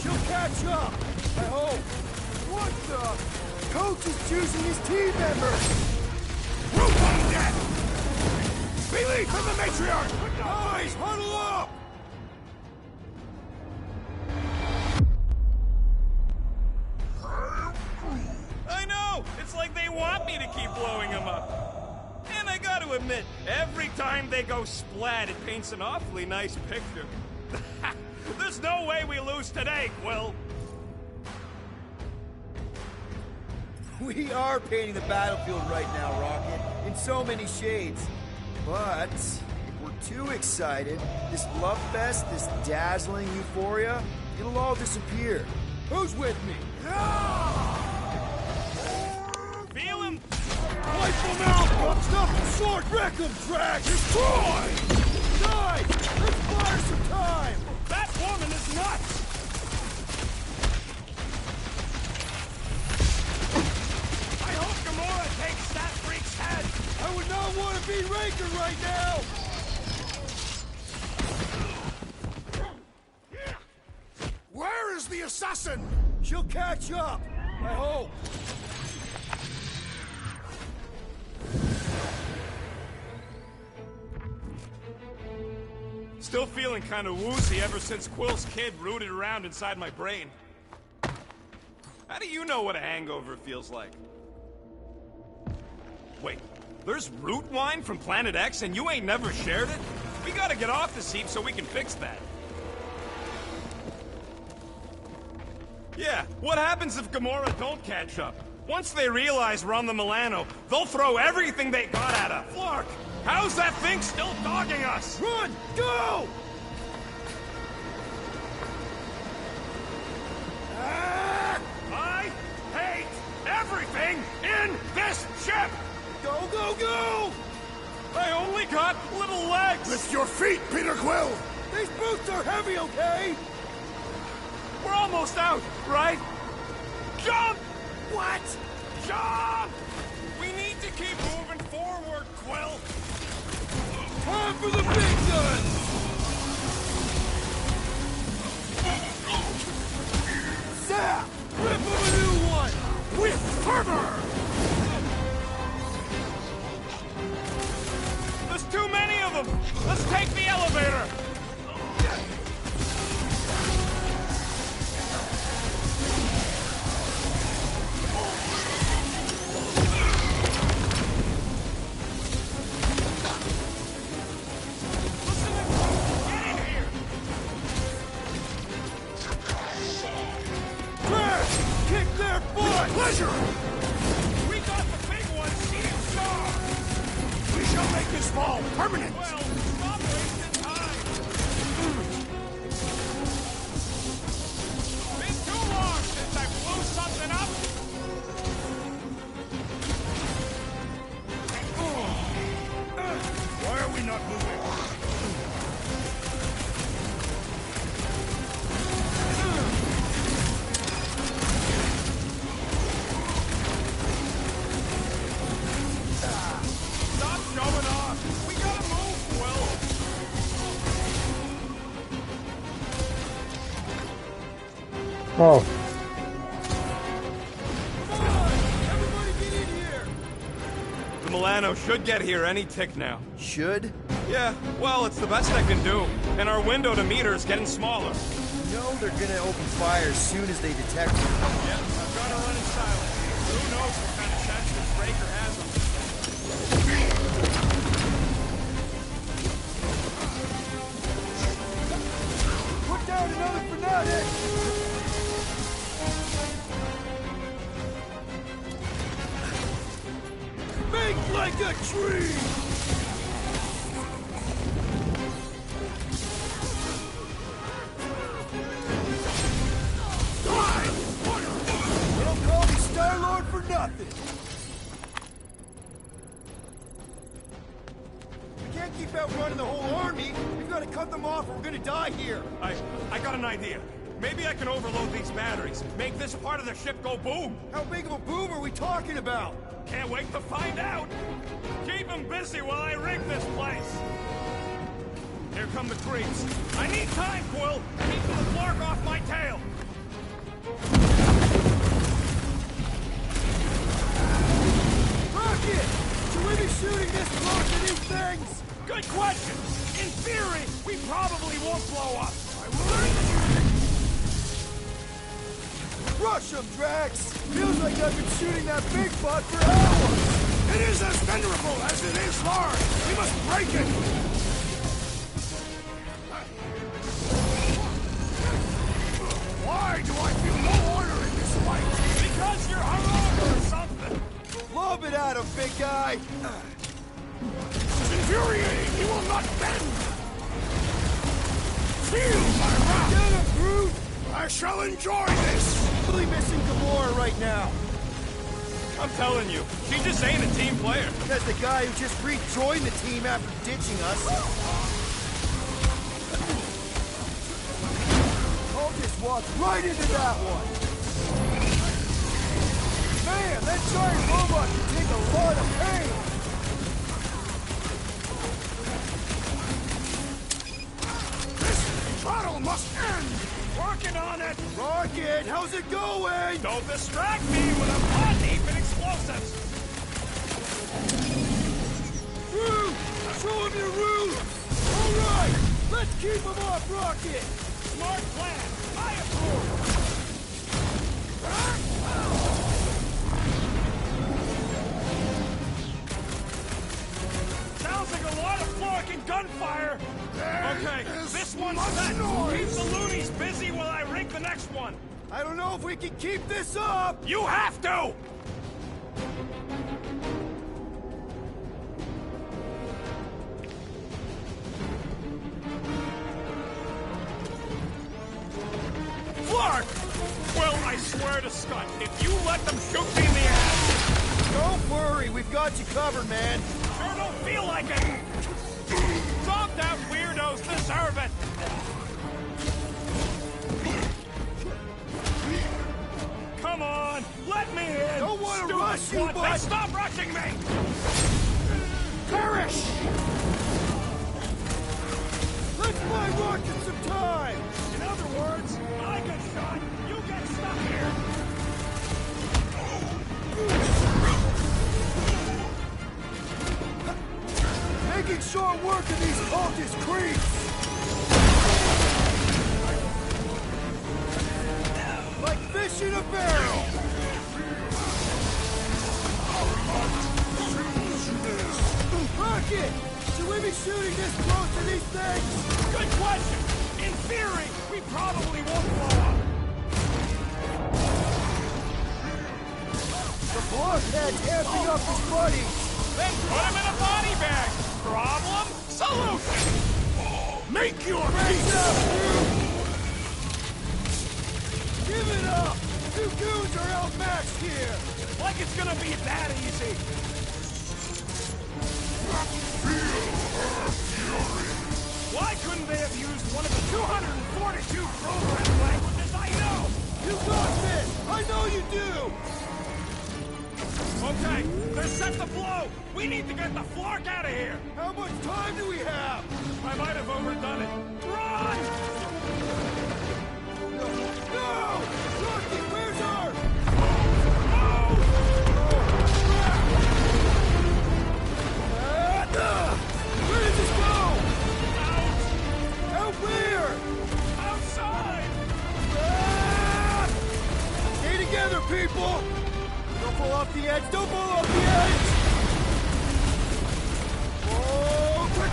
She'll catch up! I hope. What the? Coach is choosing his team members! Group on deck! Relief from the matriarch! Guys, huddle up! I know! It's like they want me to keep blowing them up. And I gotta admit, every time they go splat, it paints an awfully nice picture. There's no way we lose today, Quill. We are painting the battlefield right now, Rocket, in so many shades. But if we're too excited, this love fest, this dazzling euphoria, it'll all disappear. Who's with me? Feel him? Wipe them out! Stop them short! Wreck them, Drax! Destroy! Guys, let's fire some time! That woman is nuts! I hope Gamora takes that freak's head! I would not want to be Raker right now! Where is the assassin? She'll catch up, I hope. Still feeling kind of woozy ever since Quill's kid rooted around inside my brain. How do you know what a hangover feels like? Wait, there's root wine from Planet X and you ain't never shared it? We gotta get off this heap so we can fix that. Yeah, what happens if Gamora don't catch up? Once they realize we're on the Milano, they'll throw everything they got at us. Flark, how's that thing still dogging us? Run! Go! I hate everything in this ship! Go, go, go! I only got little legs! Lift your feet, Peter Quill! These boots are heavy, okay? We're almost out, right? Jump! What? Jump! We need to keep moving forward, Quill! Time for the big guns! Zap! Rip him a new one! With fervor! There's too many of them! Let's take the elevator! Pleasure! We got the big one, Shield Star! We shall make this fall permanent! Well, stop wasting time! Been too long since I blew something up! Why are we not moving? Oh. Come on! Everybody get in here! The Milano should get here any tick now. Should? Yeah, well, it's the best I can do. And our window to meet her is getting smaller. You know they're gonna open fire as soon as they detect her. Yep, I've got to run in silence. Who knows what kind of chance this breaker has on me. Put down another fanatic! Make like a tree! They don't call me Star-Lord for nothing! We can't keep outrunning the whole army! We've got to cut them off or we're gonna die here! I got an idea. Maybe I can overload these batteries. Make this part of the ship go boom. How big of a boom are we talking about? Can't wait to find out. Keep them busy while I rig this place. Here come the creeps. I need time, Quill. Keep the Flark off my tail. Rocket! Should we be shooting this close to these things? Good question. In theory, we probably won't blow up. Rush them, Drax! Feels like I've been shooting that big butt for hours! It is as venerable as it is large! We must break it! him, big guy! Infuriating! He will not bend! Feel my wrath! Get him, Groot! I shall enjoy this! Really missing Gamora right now. I'm telling you, she just ain't a team player. That's the guy who just rejoined the team after ditching us. I'll just walk right into that one. Man, that giant robot can take a lot of pain. This battle must end! Working on it! Rocket, how's it going? Don't distract me with a pot deep in explosives! Groot! Show him your roots! Alright! Let's keep him off Rocket! Smart plan! I approve! Sounds like a lot of fucking gunfire! Okay, this one's set! Keep the loonies busy while I rig the next one! I don't know if we can keep this up! You have to! Clark! Well, I swear to Scott, if you let them shoot me in the ass... Don't worry, we've got you covered, man. Sure don't feel like it! Stop that weirdos deserve it! Come on, let me in! Don't want to Stupid rush you, squad. but... Hey, stop rushing me! Perish! Let's buy Rocket some time! In other words, I get shot, you get stuck here! Making short work of these cultist creeps! Like fish in a barrel! Rocket! Should we be shooting this close to these things? Good question! In theory, we probably won't blow up. The blockhead's amping up his buddies! Then put him in a body bag! Problem? Solution! Make your Raise peace! up, dude! Give it up! You goons are outmatched here! Like it's gonna be that easy! Why couldn't they have used one of the 242 programming languages I know? You got this! I know you do! Okay, they're set to blow! We need to get the flark out of here! How much time do we have? I might have overdone it. Run! No! Rocky, where's our... Where does this go? Out where? Outside! Stay together, people! Don't fall off the edge! Don't fall off the edge! Oh, quick!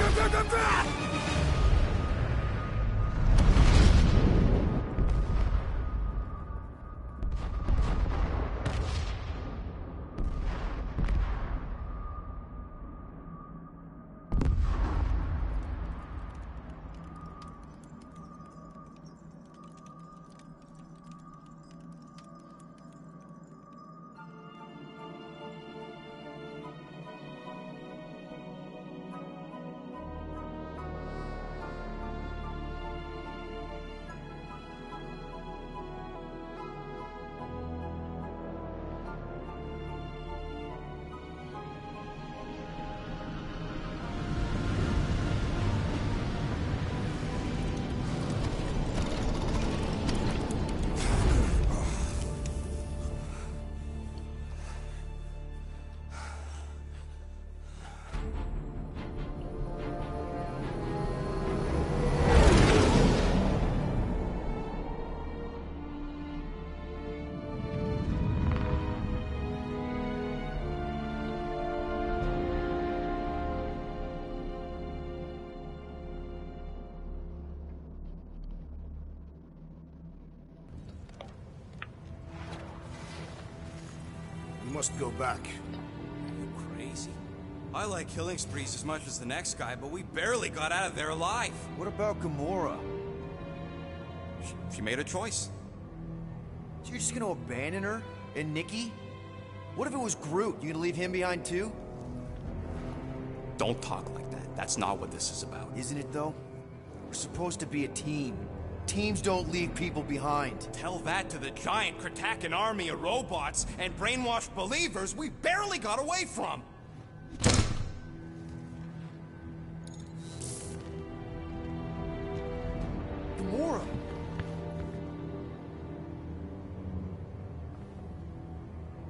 We must go back. I like killing sprees as much as the next guy, but we barely got out of there alive. What about Gamora? She made a choice. So you're just gonna abandon her? And Nikki? What if it was Groot? You gonna leave him behind too? Don't talk like that. That's not what this is about. Isn't it though? We're supposed to be a team. Teams don't leave people behind. Tell that to the giant Kratakan army of robots and brainwashed believers we barely got away from. Gamora!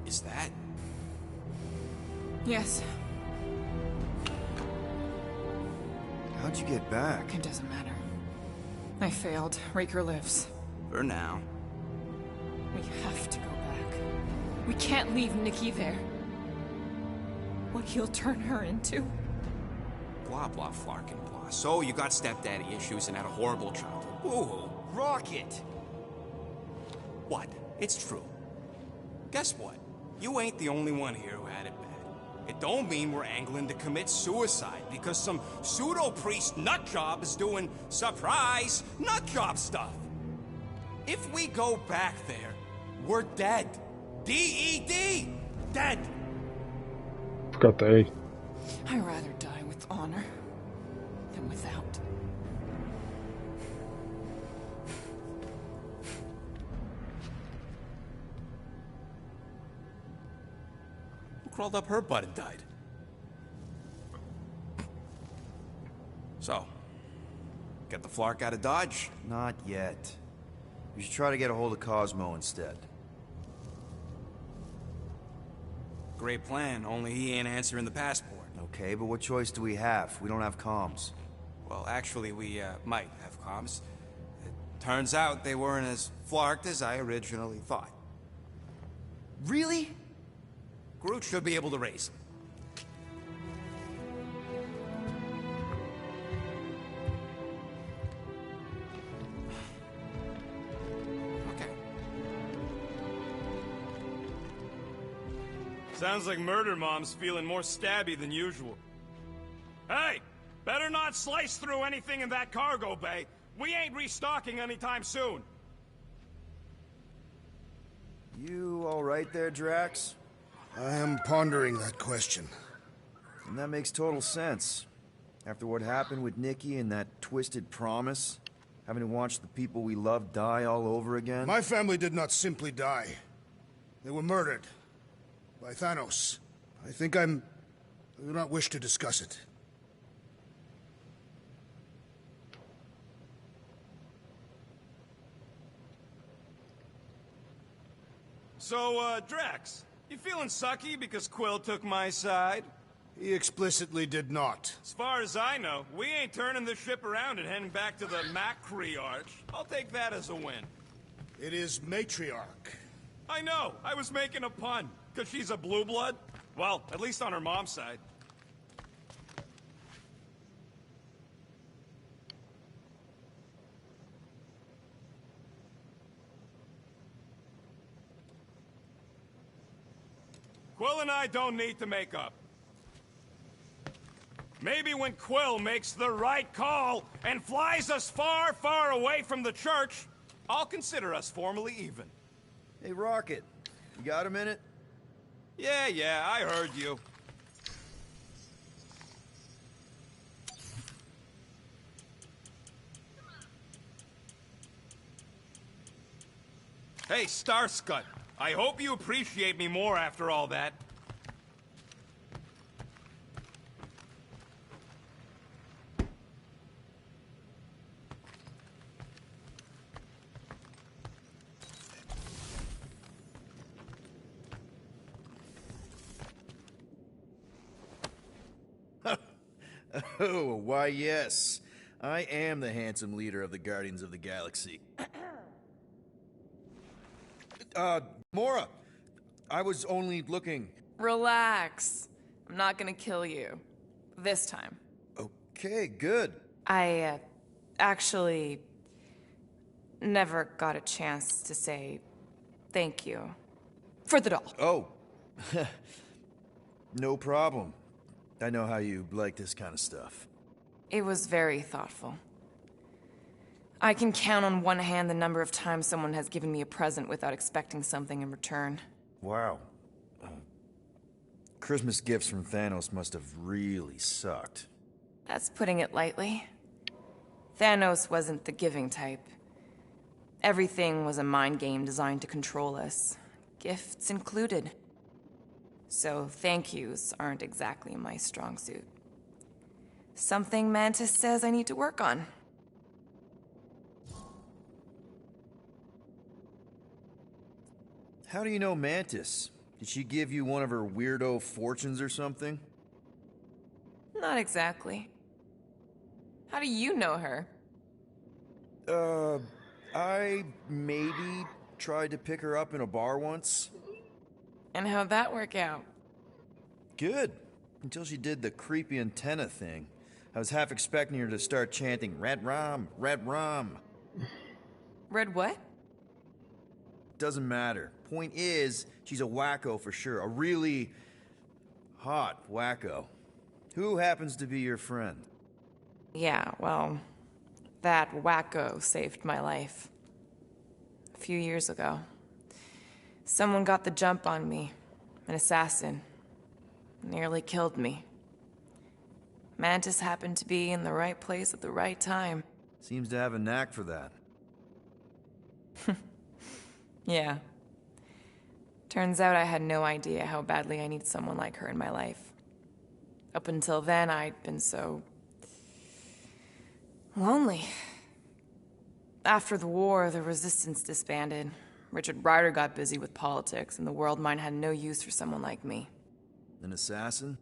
Is that? Yes. How'd you get back? It doesn't matter. I failed. Raker lives. For now. We have to go back. We can't leave Nikki there. What he'll turn her into. Blah, blah, flark and blah. So you got stepdaddy issues and had a horrible childhood. Ooh, Rocket! What? It's true. Guess what? You ain't the only one here who had it bad. It don't mean we're angling to commit suicide because some pseudo-priest nutjob is doing surprise nutjob stuff. If we go back there, we're dead. D-E-D! Dead! Forgot the A. I'd rather die with honor than without. Who crawled up her butt and died? So, get the Flark out of Dodge? Not yet. We should try to get a hold of Cosmo instead. Great plan, only he ain't answering the passport. Okay, but what choice do we have? We don't have comms. Well, actually, we might have comms. It turns out they weren't as flarked as I originally thought. Really? Groot should be able to raise them. Sounds like Murder Mom's feeling more stabby than usual. Hey! Better not slice through anything in that cargo bay. We ain't restocking anytime soon. You alright there, Drax? I am pondering that question. And that makes total sense. After what happened with Nikki and that twisted promise, having to watch the people we love die all over again. My family did not simply die. They were murdered. By Thanos. I do not wish to discuss it. So, Drax, you feeling sucky because Quill took my side? He explicitly did not. As far as I know, we ain't turning this ship around and heading back to the Matriarch. I'll take that as a win. It is Matriarch. I know, I was making a pun. Because she's a blue blood? Well, at least on her mom's side. Quill and I don't need to make up. Maybe when Quill makes the right call and flies us far, far away from the church, I'll consider us formally even. Hey, Rocket, you got a minute? Yeah, I heard you. Hey, Starscut, I hope you appreciate me more after all that. Oh, why yes. I am the handsome leader of the Guardians of the Galaxy. Mora, I was only looking. Relax. I'm not gonna kill you. This time. Okay, good. I, actually never got a chance to say thank you. For the doll. Oh. No problem. I know how you like this kind of stuff. It was very thoughtful. I can count on one hand the number of times someone has given me a present without expecting something in return. Wow. Christmas gifts from Thanos must have really sucked. That's putting it lightly. Thanos wasn't the giving type. Everything was a mind game designed to control us, gifts included. So thank yous aren't exactly my strong suit. Something Mantis says I need to work on. How do you know Mantis? Did she give you one of her weirdo fortunes or something? Not exactly. How do you know her? I maybe tried to pick her up in a bar once. And how'd that work out? Good. Until she did the creepy antenna thing. I was half expecting her to start chanting, "Red rum, red rum." Red what? Doesn't matter. Point is, she's a wacko for sure. A really hot wacko. Who happens to be your friend? Yeah, well, that wacko saved my life. A few years ago. Someone got the jump on me. An assassin. Nearly killed me. Mantis happened to be in the right place at the right time. Seems to have a knack for that. Yeah. Turns out I had no idea how badly I need someone like her in my life. Up until then, I'd been so lonely. After the war, the resistance disbanded. Richard Ryder got busy with politics, and the world mind had no use for someone like me. An assassin?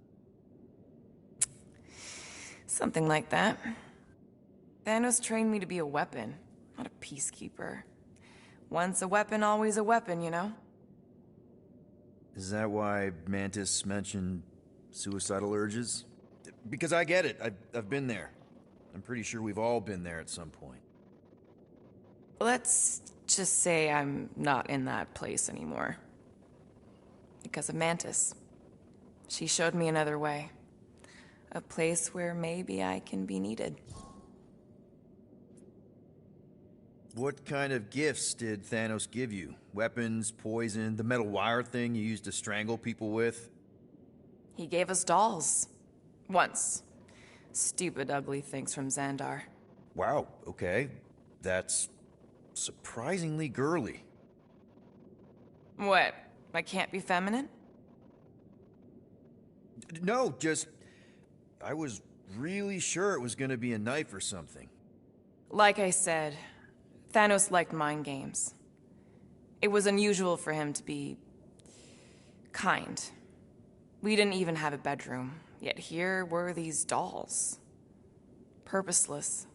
Something like that. Thanos trained me to be a weapon, not a peacekeeper. Once a weapon, always a weapon, you know? Is that why Mantis mentioned suicidal urges? Because I get it. I've been there. I'm pretty sure we've all been there at some point. Let's just say I'm not in that place anymore. Because of Mantis. She showed me another way. A place where maybe I can be needed. What kind of gifts did Thanos give you? Weapons, poison, the metal wire thing you used to strangle people with? He gave us dolls. Once. Stupid, ugly things from Xandar. Wow, okay. That's surprisingly girly. What? I can't be feminine? No, just... I was really sure it was gonna be a knife or something. Like I said, Thanos liked mind games. It was unusual for him to be kind. We didn't even have a bedroom, yet here were these dolls. Purposeless.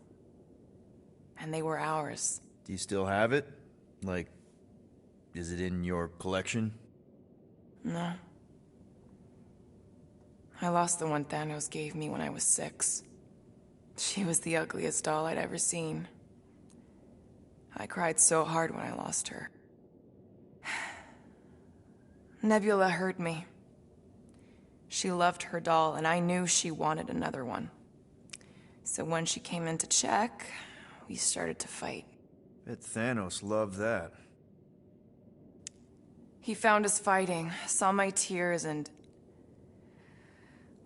And they were ours. Do you still have it? Like, is it in your collection? No. I lost the one Thanos gave me when I was 6. She was the ugliest doll I'd ever seen. I cried so hard when I lost her. Nebula hurt me. She loved her doll, and I knew she wanted another one. So when she came in to check, we started to fight. Bet Thanos loved that. He found us fighting, saw my tears, and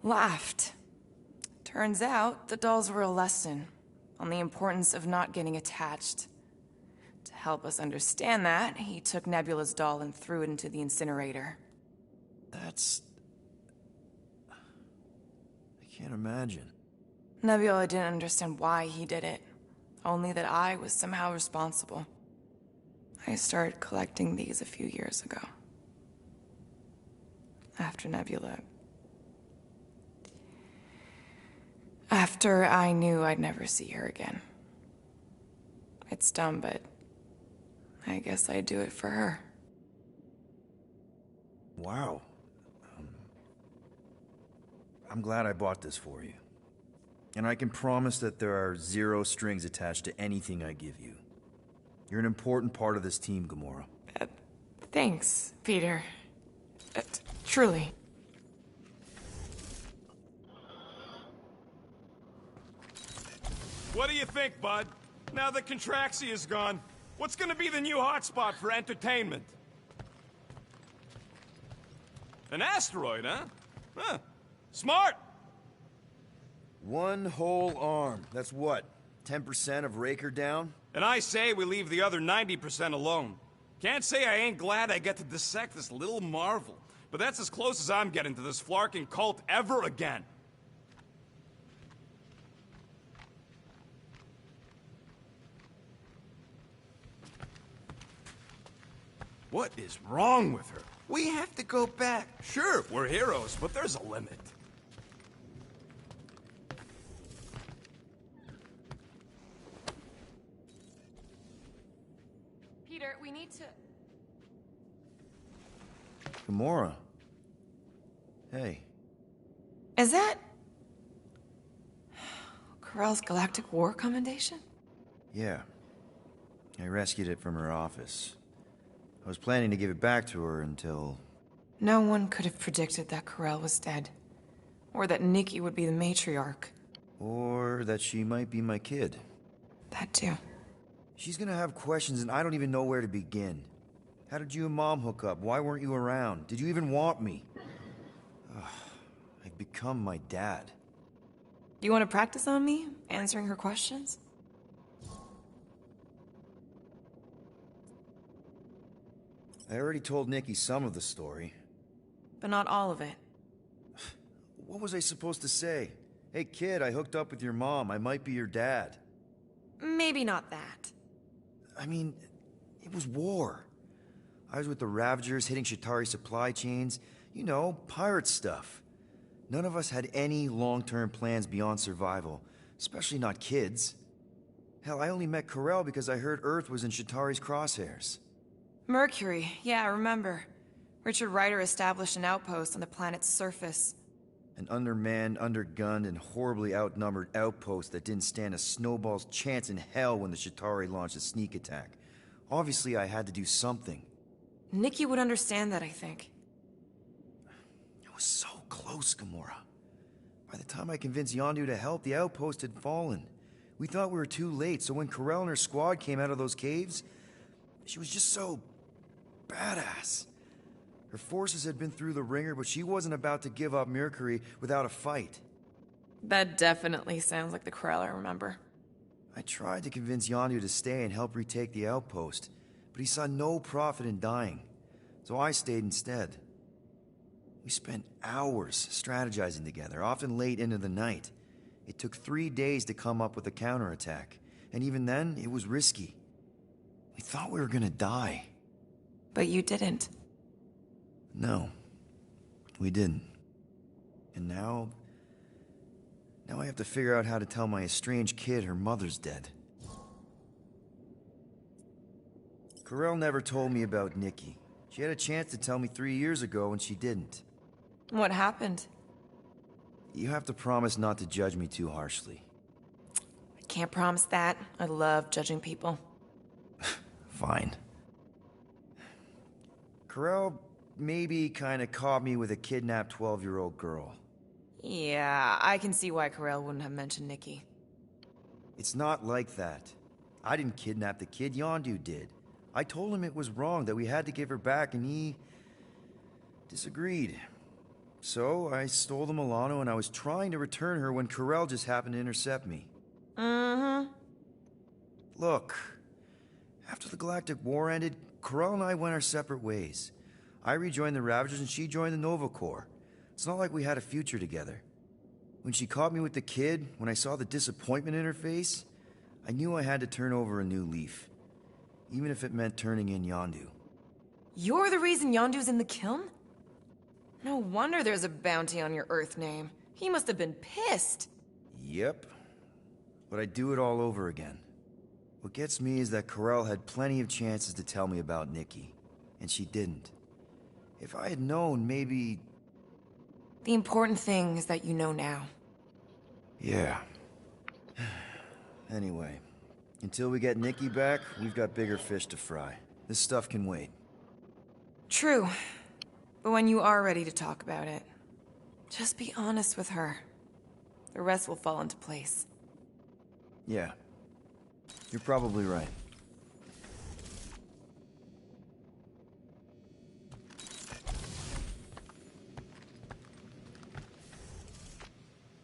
laughed. Turns out, the dolls were a lesson on the importance of not getting attached. To help us understand that, he took Nebula's doll and threw it into the incinerator. That's... I can't imagine. Nebula didn't understand why he did it, only that I was somehow responsible. I started collecting these a few years ago. After Nebula. After I knew I'd never see her again. It's dumb, but I guess I'd do it for her. Wow. I'm glad I bought this for you. And I can promise that there are 0 strings attached to anything I give you. You're an important part of this team, Gamora. Thanks, Peter. Truly. What do you think, bud? Now that Contraxi is gone, what's gonna be the new hotspot for entertainment? An asteroid, huh? Huh. Smart! One whole arm. That's what? 10% of Raker down? And I say we leave the other 90% alone. Can't say I ain't glad I get to dissect this little marvel, but that's as close as I'm getting to this Flarkin cult ever again. What is wrong with her? We have to go back. Sure, we're heroes, but there's a limit. Peter, we need to... Gamora. Hey. Is that... Corell's Galactic War Commendation? Yeah. I rescued it from her office. I was planning to give it back to her until... No one could have predicted that Corell was dead. Or that Nikki would be the matriarch. Or that she might be my kid. That too. She's gonna have questions and I don't even know where to begin. How did you and Mom hook up? Why weren't you around? Did you even want me? I've become my dad. Do you want to practice on me, answering her questions? I already told Nikki some of the story. But not all of it. What was I supposed to say? Hey kid, I hooked up with your mom. I might be your dad. Maybe not that. I mean, it was war. I was with the Ravagers hitting Shatari supply chains. You know, pirate stuff. None of us had any long-term plans beyond survival. Especially not kids. Hell, I only met Corell because I heard Earth was in Shatari's crosshairs. Mercury, yeah, I remember. Richard Ryder established an outpost on the planet's surface. An undermanned, undergunned, and horribly outnumbered outpost that didn't stand a snowball's chance in hell when the Shatari launched a sneak attack. Obviously, I had to do something. Nikki would understand that, I think. It was so close, Gamora. By the time I convinced Yondu to help, the outpost had fallen. We thought we were too late, so when Corell and her squad came out of those caves, she was just so... badass. Her forces had been through the ringer, but she wasn't about to give up Mercury without a fight. That definitely sounds like the Corell I remember. I tried to convince Yondu to stay and help retake the outpost, but he saw no profit in dying, so I stayed instead. We spent hours strategizing together, often late into the night. It took 3 days to come up with a counterattack, and even then, it was risky. We thought we were gonna die. But you didn't. No, we didn't. And now I have to figure out how to tell my estranged kid her mother's dead. Corell never told me about Nikki. She had a chance to tell me 3 years ago and she didn't. What happened? You have to promise not to judge me too harshly. I can't promise that. I love judging people. Fine. Corell maybe kinda caught me with a kidnapped 12-year-old girl. Yeah, I can see why Corell wouldn't have mentioned Nikki. It's not like that. I didn't kidnap the kid, Yondu did. I told him it was wrong, that we had to give her back, and he... disagreed. So, I stole the Milano, and I was trying to return her when Corell just happened to intercept me. Mm-hmm. Look, after the Galactic War ended, Corell and I went our separate ways. I rejoined the Ravagers and she joined the Nova Corps. It's not like we had a future together. When she caught me with the kid, when I saw the disappointment in her face, I knew I had to turn over a new leaf. Even if it meant turning in Yondu. You're the reason Yondu's in the kiln? No wonder there's a bounty on your Earth name. He must have been pissed. Yep. But I'd do it all over again. What gets me is that Corell had plenty of chances to tell me about Nikki, and she didn't. If I had known, maybe... The important thing is that you know now. Yeah. Anyway, until we get Nikki back, we've got bigger fish to fry. This stuff can wait. True. But when you are ready to talk about it, just be honest with her. The rest will fall into place. Yeah. You're probably right.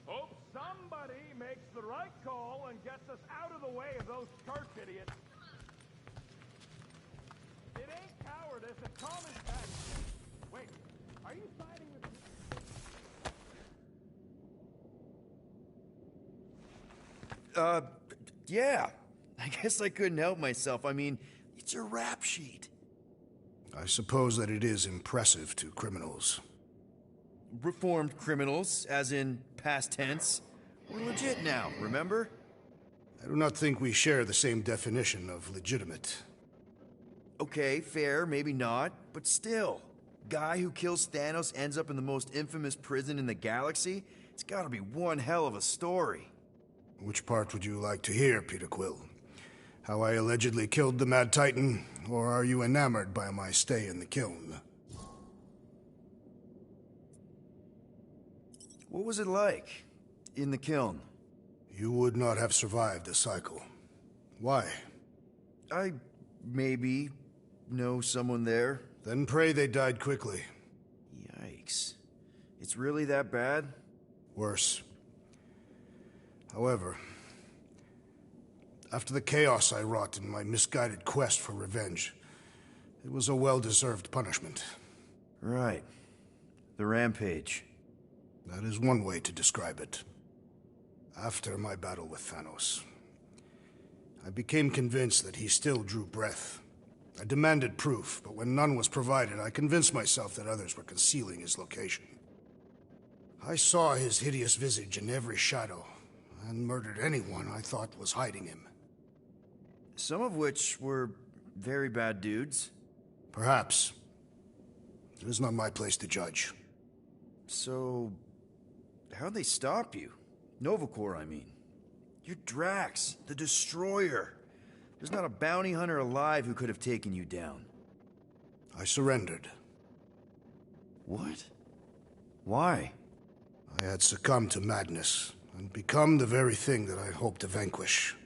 Hope somebody makes the right call and gets us out of the way of those church idiots. It ain't cowardice, it's common sense. Wait, are you siding with me? Yeah. I guess I couldn't help myself. I mean, it's a rap sheet. I suppose that it is impressive to criminals. Reformed criminals, as in past tense. We're legit now, remember? I do not think we share the same definition of legitimate. Okay, fair, maybe not, but still. Guy who kills Thanos ends up in the most infamous prison in the galaxy? It's gotta be one hell of a story. Which part would you like to hear, Peter Quill? How I allegedly killed the Mad Titan, or are you enamored by my stay in the kiln? What was it like in the kiln? You would not have survived the cycle. Why? I maybe know someone there. Then pray they died quickly. Yikes. It's really that bad? Worse. However, after the chaos I wrought in my misguided quest for revenge, it was a well-deserved punishment. Right. The rampage. That is one way to describe it. After my battle with Thanos, I became convinced that he still drew breath. I demanded proof, but when none was provided, I convinced myself that others were concealing his location. I saw his hideous visage in every shadow, and murdered anyone I thought was hiding him. Some of which were very bad dudes. Perhaps. It is not my place to judge. So, how'd they stop you? Nova Corps, I mean. You're Drax, the Destroyer. There's not a bounty hunter alive who could have taken you down. I surrendered. What? Why? I had succumbed to madness, and become the very thing that I hoped to vanquish.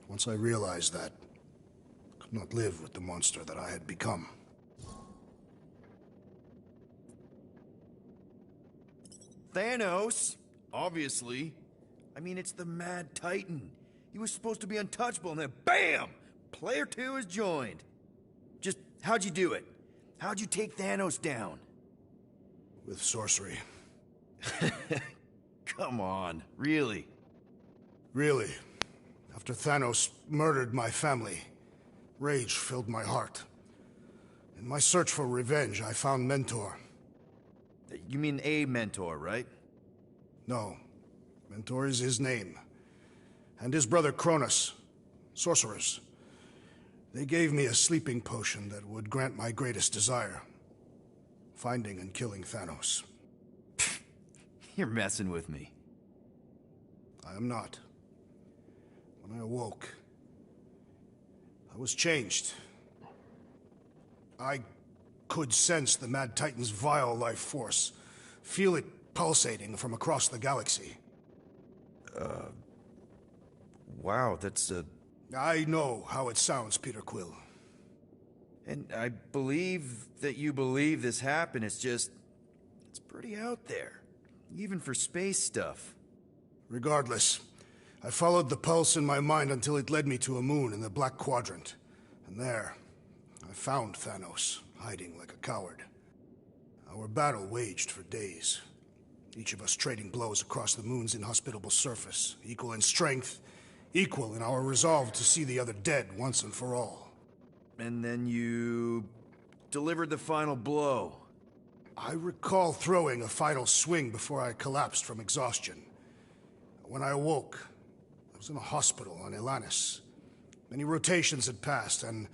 Once I realized that, I could not live with the monster that I had become. Thanos? Obviously. I mean, it's the Mad Titan. He was supposed to be untouchable, and then BAM! Player 2 is joined. Just, how'd you do it? How'd you take Thanos down? With sorcery. Come on, really? Really. After Thanos murdered my family, rage filled my heart. In my search for revenge, I found Mentor. You mean a mentor, right? No. Mentor is his name. And his brother Cronus. Sorcerers. They gave me a sleeping potion that would grant my greatest desire. Finding and killing Thanos. You're messing with me. I am not. When I awoke, I was changed. I could sense the Mad Titan's vile life force, feel it pulsating from across the galaxy. Wow, that's I know how it sounds, Peter Quill. And I believe that you believe this happened. It's just, it's pretty out there. Even for space stuff. Regardless, I followed the pulse in my mind until it led me to a moon in the Black Quadrant. And there, I found Thanos, hiding like a coward. Our battle waged for days. Each of us trading blows across the moon's inhospitable surface, equal in strength, equal in our resolve to see the other dead once and for all. And then you delivered the final blow. I recall throwing a final swing before I collapsed from exhaustion. When I awoke, I was in a hospital on Elanis. Many rotations had passed, and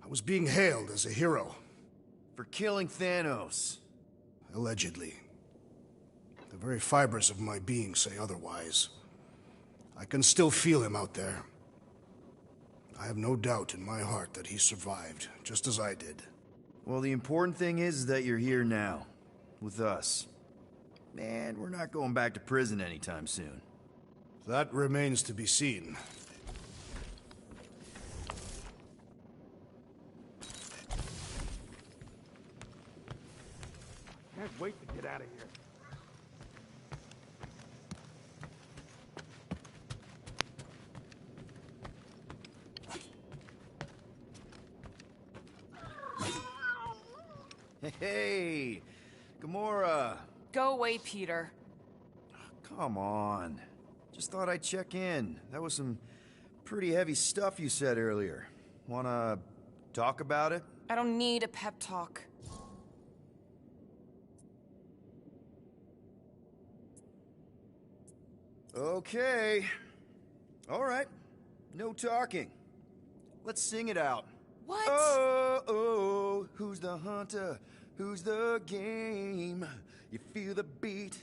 I was being hailed as a hero. For killing Thanos. Allegedly. The very fibers of my being say otherwise. I can still feel him out there. I have no doubt in my heart that he survived, just as I did. Well, the important thing is that you're here now, with us. And we're not going back to prison anytime soon. That remains to be seen. Can't wait to get out of here. Hey, Gamora. Go away, Peter. Come on. Just thought I'd check in. That was some pretty heavy stuff you said earlier. Wanna talk about it? I don't need a pep talk. Okay. All right. No talking. Let's sing it out. What? Oh, who's the hunter? Who's the game? You feel the beat,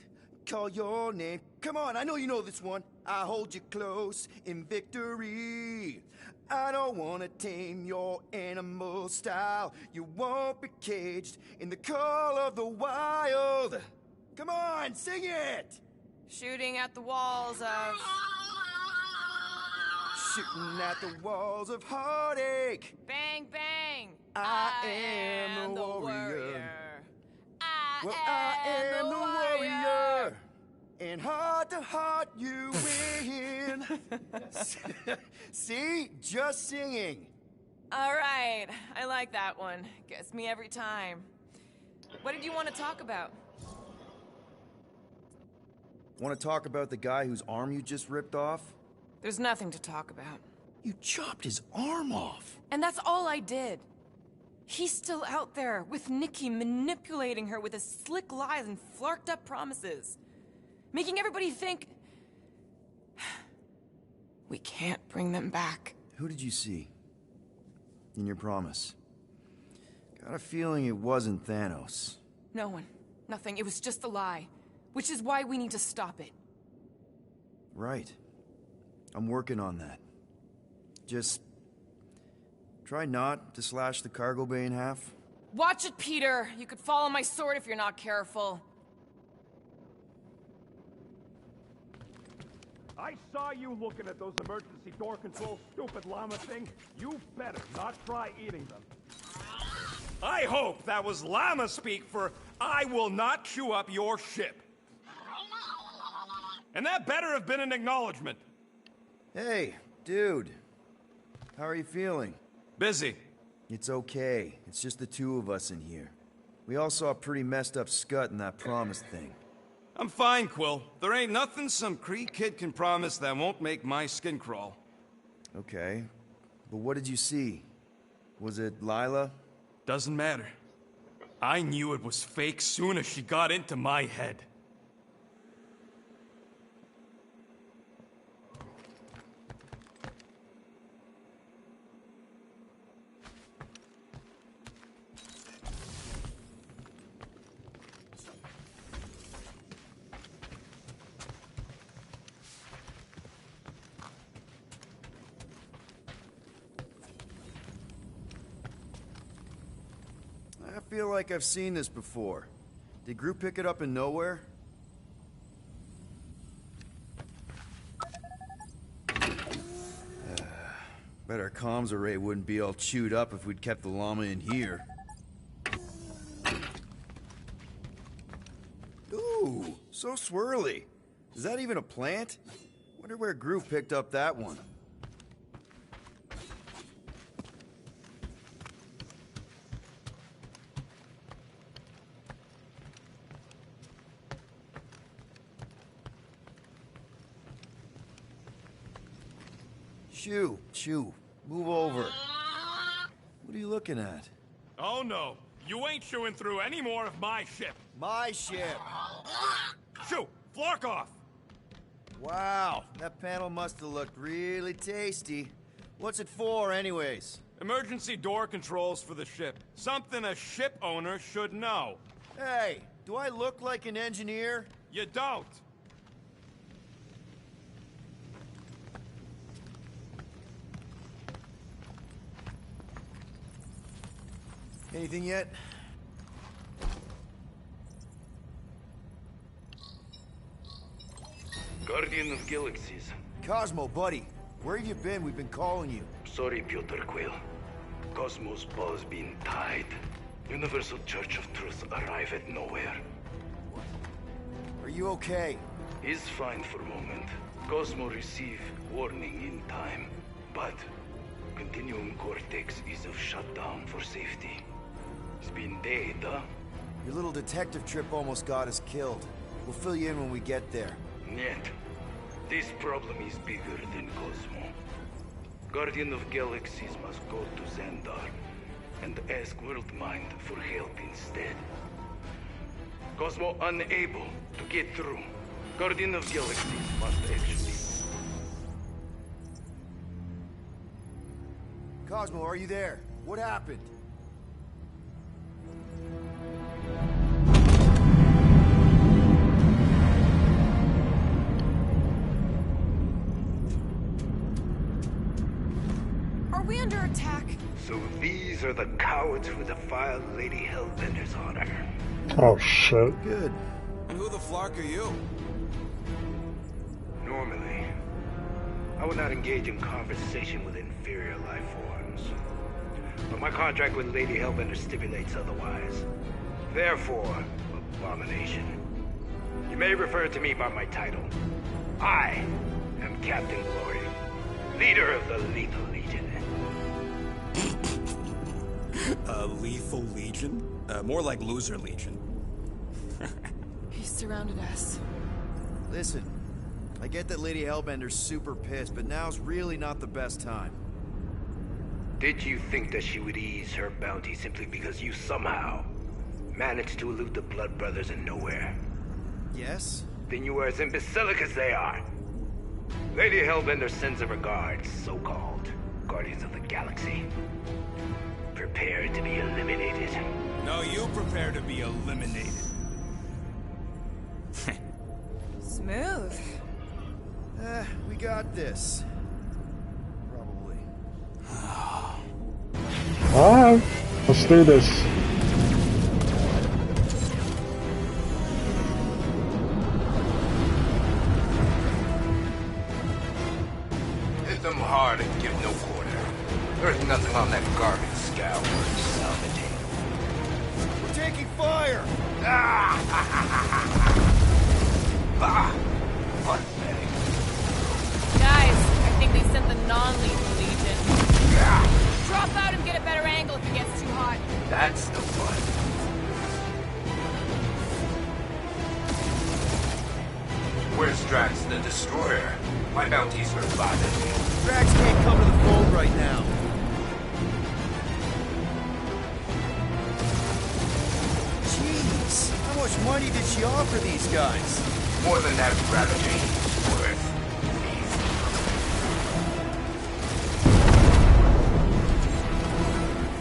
call your name. Come on, I know you know this one. I hold you close in victory. I don't wanna tame your animal style. You won't be caged in the call of the wild. Come on, sing it! Shooting at the walls of... Shooting at the walls of heartache. Bang, bang! I am the warrior. I am the warrior. And heart to heart you win. See? Just singing. All right, I like that one. Gets me every time. What did you want to talk about? Want to talk about the guy whose arm you just ripped off? There's nothing to talk about. You chopped his arm off. And that's all I did. He's still out there, with Nikki manipulating her with his slick lies and flarked up promises. Making everybody think... we can't bring them back. Who did you see? In your promise? Got a feeling it wasn't Thanos. No one. Nothing. It was just a lie. Which is why we need to stop it. Right. I'm working on that. Just... try not to slash the cargo bay in half. Watch it, Peter! You could fall on my sword if you're not careful. I saw you looking at those emergency door control stupid llama thing. You better not try eating them. I hope that was llama speak for I will not chew up your ship. And that better have been an acknowledgement. Hey, dude. How are you feeling? Busy. It's okay. It's just the two of us in here. We all saw a pretty messed up scut in that promise thing. I'm fine, Quill. There ain't nothing some Kree kid can promise that won't make my skin crawl. Okay. But what did you see? Was it Lila? Doesn't matter. I knew it was fake soon as she got into my head. I feel like I've seen this before. Did Groot pick it up in nowhere? Bet our comms array wouldn't be all chewed up if we'd kept the llama in here. Ooh, so swirly. Is that even a plant? Wonder where Groot picked up that one. Chew. Move over. What are you looking at? Oh no, you ain't chewing through any more of my ship. My ship. Shoo, flark off. Wow, that panel must have looked really tasty. What's it for, anyways? Emergency door controls for the ship. Something a ship owner should know. Hey, do I look like an engineer? You don't. Anything yet? Guardian Guardian of Galaxies. Cosmo, buddy. Where have you been? We've been calling you. Sorry, Piotr Quill. Cosmo's ball's been tied. Universal Church of Truth arrive at nowhere. Are you okay? He's fine for a moment. Cosmo receive warning in time. But Continuum Cortex is of shutdown for safety. It's been dead, huh? Your little detective trip almost got us killed. We'll fill you in when we get there. Yet, this problem is bigger than Cosmo. Guardian of Galaxies must go to Xandar and ask Worldmind for help instead. Cosmo unable to get through. Guardian of Galaxies must actually... Cosmo, are you there? What happened? Are we under attack? So these are the cowards who defiled Lady Hellbender's honor. Oh shit. Good. And who the flark are you? Normally, I would not engage in conversation with inferior life forms. But my contract with Lady Hellbender stipulates otherwise. Therefore, abomination. You may refer to me by my title. I am Captain Glory, leader of the Lethal Legion. Lethal Legion? More like Loser Legion. He surrounded us. Listen, I get that Lady Hellbender's super pissed, but now's really not the best time. Did you think that she would ease her bounty simply because you somehow managed to elude the Blood Brothers in nowhere? Yes? Then you were as imbecilic as they are. Lady Hellbender sends her regards, so-called Guardians of the Galaxy. Prepare to be eliminated. No, you prepare to be eliminated. Smooth. We got this. Probably. Alright, let's do this. Hit them hard and give no quarter. There's nothing on that garbage scow worth salvaging. We're taking fire! Pathetic. Guys, I think they sent the non-lethal legion. Drop out and get a better angle if it gets too hot. That's the fun. Where's Drax the Destroyer? My bounties are bothered. Drax can't come to the fold right now. Jeez, how much money did she offer these guys? More than that ravaging is worth.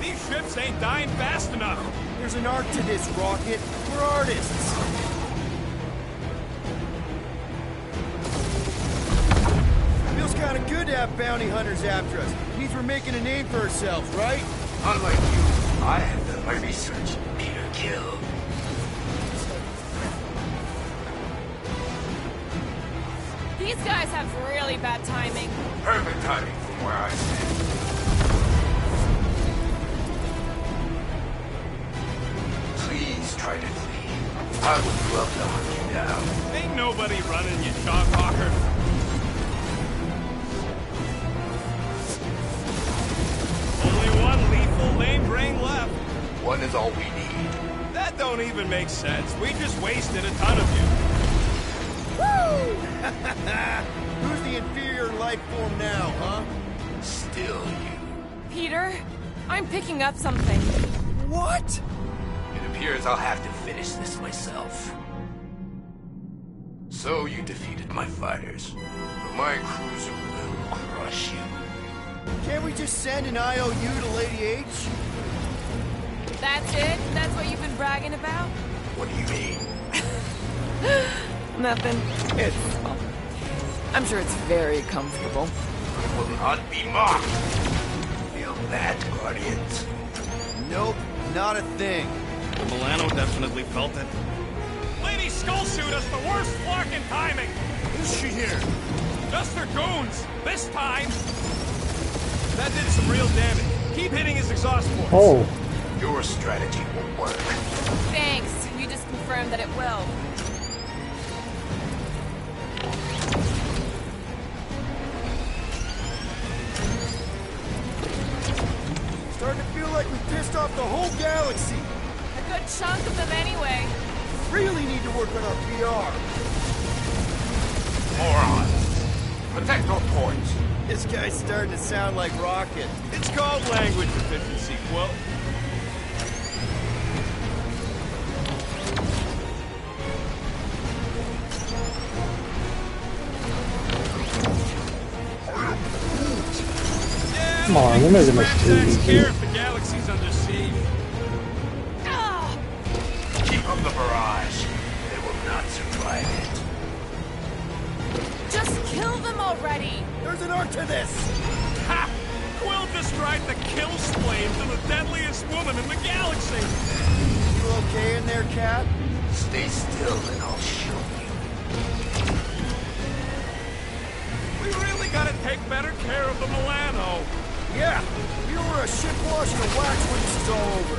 These ships ain't dying fast enough. There's an art to this, Rocket. We're artists. Feels kind of good to have bounty hunters after us. Means we're making a name for ourselves, right? Unlike you, I have done my research. Peter Kill. These guys have really bad timing. Perfect timing from where I stand. Please try to flee. I would love to hunt you down. Ain't nobody running, you shockwalker. Only one lethal lame brain left. One is all we need. That don't even make sense. We just wasted a ton of you. Woo! Who's the inferior life form now, huh? Still you. Peter, I'm picking up something. What? It appears I'll have to finish this myself. So you defeated my fighters, but my cruiser will crush you. Can't we just send an IOU to Lady H? That's it? That's what you've been bragging about? What do you mean? Nothing. I'm sure it's very comfortable. It will not be mocked. Feel that, Guardians? Nope, not a thing. Milano definitely felt it. Lady Skull shoot us the worst flark in timing. is she here? Just her goons! This time! That did some real damage. Keep hitting his exhaust ports. Oh. Your strategy will work. Thanks. You just confirmed that it will. Starting to feel like we pissed off the whole galaxy. A good chunk of them anyway. Really need to work on our PR. Morons! Protect our points. This guy's starting to sound like Rocket. It's called language efficiency, Quill. Come on, they're making this too easy. Care if the galaxy's under siege. Keep up the barrage. They will not survive it. Just kill them already! There's an art to this! Ha! Quill just tried to kill Splane to the deadliest woman in the galaxy! You okay in there, Cap? Stay still and I'll show you. We really gotta take better care of the Milano. Yeah, we order a ship wash and a wax when this is all over.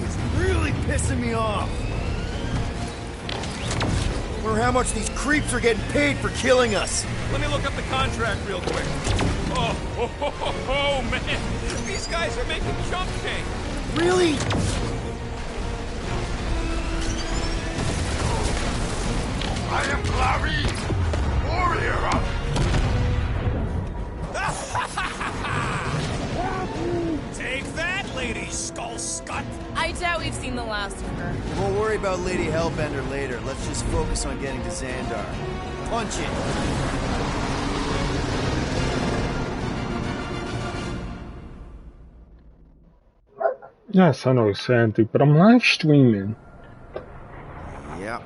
It's really pissing me off. Wonder how much these creeps are getting paid for killing us. Let me look up the contract real quick. Oh, man. These guys are making chump change. Really? I am Clary, warrior. Take that, Lady Skull Scut. I doubt we've seen the last of her. We'll worry about Lady Hellbender later. Let's just focus on getting to Xandar. Punch it. Yes, I know, Sandy, but I'm live streaming. Yep.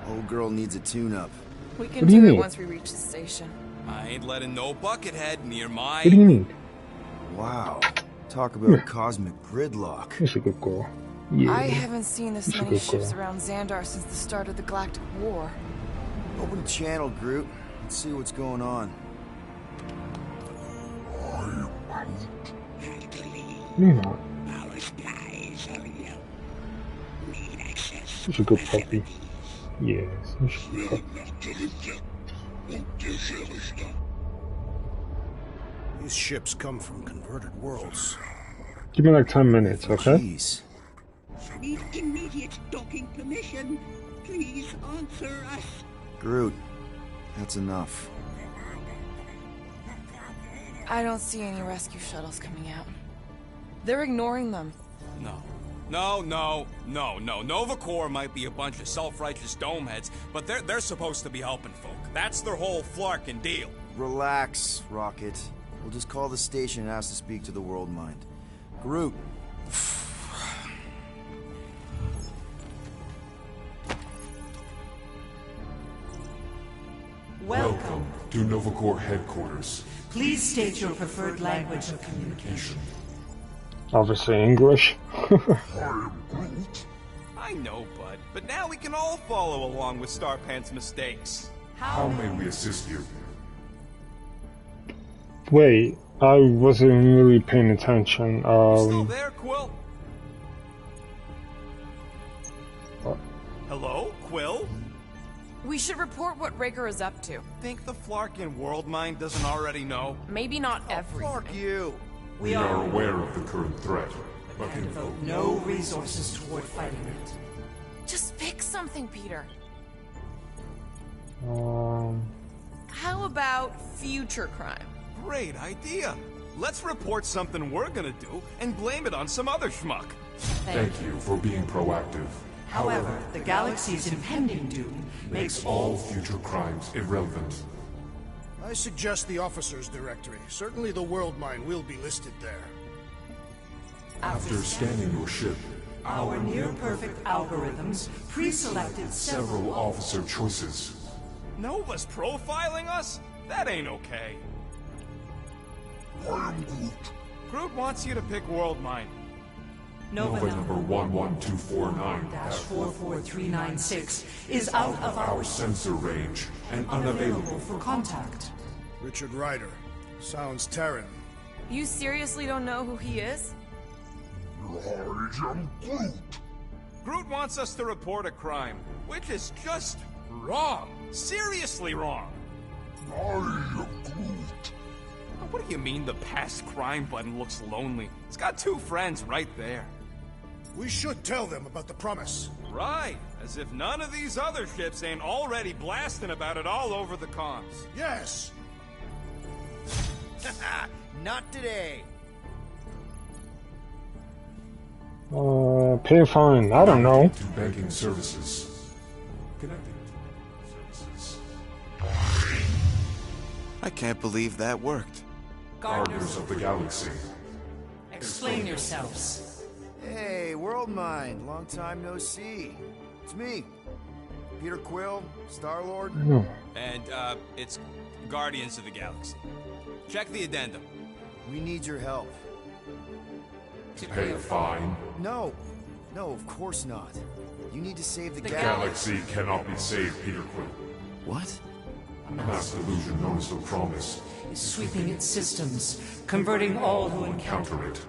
Old girl needs a tune-up. We can What do you do it need? once we reach the station. I ain't letting no buckethead near my... What do you need? Wow. Talk about cosmic gridlock. That's a good girl. Yeah. I haven't seen this That's a many good ships girl. around Xandar since the start of the Galactic War. Open the channel, Groot. Let's see what's going on. You're not. Such a good puppy. Yes, such a good puppy. These ships come from converted worlds. Give me like 10 minutes, okay? Jeez. Need immediate docking permission. Please answer us. Groot, that's enough. I don't see any rescue shuttles coming out. They're ignoring them. No. Nova Corps might be a bunch of self-righteous domeheads, but they're supposed to be helping folk. That's their whole flarkin' deal. Relax, Rocket. We'll just call the station and ask to speak to the World Mind. Groot. Welcome to Nova Corps headquarters. Please state your preferred language of communication. Obviously English. I know, bud, but now we can all follow along with Starpant's mistakes. How may we assist you? Wait, I wasn't really paying attention. Still there, Quill? Hello, Quill? We should report what Raker is up to. Think the Flarkin World Mind doesn't already know? Maybe not everything. Fuck you. We are aware of the current threat, but can Devote no resources toward fighting it. Just pick something, Peter. How about future crime? Great idea. Let's report something we're gonna do and blame it on some other schmuck. Thank you for being proactive. However, the galaxy's impending doom makes All future crimes irrelevant. I suggest the officers' directory. Certainly the World Mine will be listed there. After scanning your ship, our near-perfect algorithms pre-selected several officer choices. Nova's profiling us? That ain't okay. I am Groot. Groot wants you to pick World Mind. Nova number 11249-44396 is out of our sensor range and unavailable for contact. Richard Ryder. Sounds Terran. You seriously don't know who he is? I am Groot. Groot wants us to report a crime, which is just wrong. Seriously wrong. I am Groot. What do you mean the past crime button looks lonely? It's got two friends right there. We should tell them about the promise. Right, as if none of these other ships ain't already blasting about it all over the comms. Yes! Not today. Pay a fine. I don't know. To banking services. Connecting services. I can't believe that worked. Gardeners of the Galaxy. Explain yourselves. Hey, World Mind. Long time no see. It's me. Peter Quill, Star-Lord. And, it's Guardians of the Galaxy. Check the addendum. We need your help. To pay a fine? No. No, of course not. You need to save the galaxy cannot be saved, Peter Quill. What? A mass delusion known as the Promise is sweeping its systems, converting all who encounter it.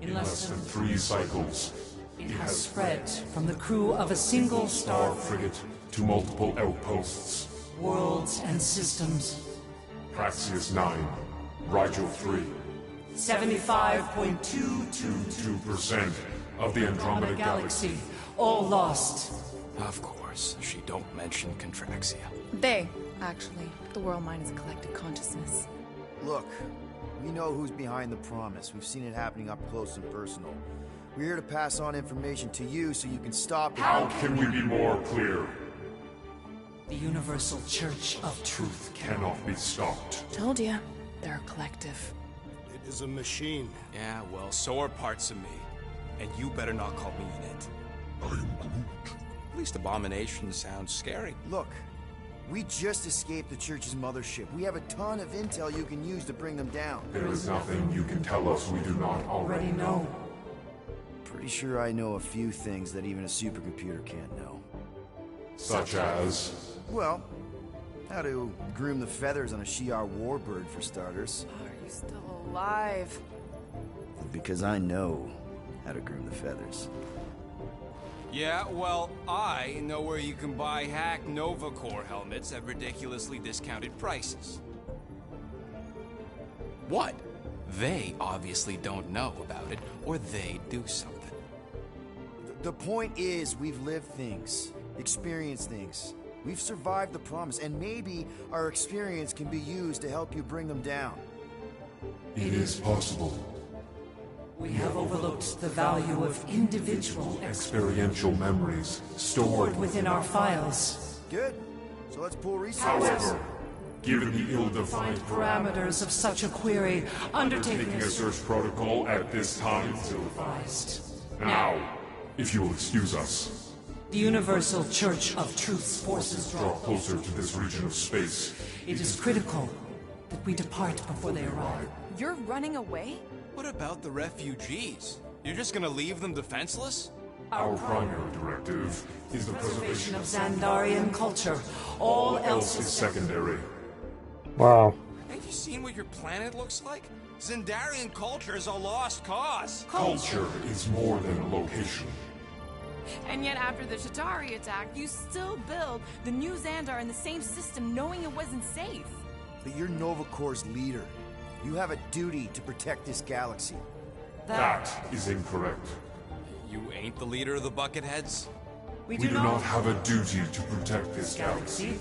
In less than 3 cycles, it has spread from the crew of a single star frigate to multiple outposts, worlds and systems. Praxius 9, Rigel 3. 75.222% of the Andromeda Galaxy, all lost. Of course, she don't mention Contraxia. They, actually. The world mind is a collective consciousness. Look, we know who's behind the promise. We've seen it happening up close and personal. We're here to pass on information to you so you can stop it. How can we be more clear? The Universal Church of Truth cannot be stopped. Told ya. They're a collective. It is a machine. Yeah, well, so are parts of me. And you better not call me in it. I am Groot. At least Abomination sounds scary. Look, we just escaped the Church's mothership. We have a ton of intel you can use to bring them down. There is nothing you can tell us we do not already know. Pretty sure I know a few things that even a supercomputer can't know. Such as? Well, how to groom the feathers on a Shi'ar warbird, for starters. Are you still alive? Because I know how to groom the feathers. Yeah, well, I know where you can buy hack Nova Corps helmets at ridiculously discounted prices. What? They obviously don't know about it, or they do something. The point is, we've lived things, experienced things. We've survived the promise, and maybe our experience can be used to help you bring them down. It is possible. We have overlooked the value of individual experiential memories stored within our files. Good. So let's pull resources. However, given the ill-defined parameters of such a query, undertaking a search protocol at this time is ill-advised. Now, if you will excuse us. The Universal Church of Truth's forces draw closer to this region of space. It is critical that we depart before they arrive. You're running away? What about the refugees? You're just gonna leave them defenseless? Our primary directive is the preservation of Xandarian culture. All else is secondary. Wow. Have you seen what your planet looks like? Xandarian culture is a lost cause. Culture is more than a location. And yet after the Chitauri attack, you still build the new Xandar in the same system knowing it wasn't safe. But you're Nova Corps' leader. You have a duty to protect this galaxy. That is incorrect. You ain't the leader of the Bucketheads? We do not have a duty to protect this galaxy.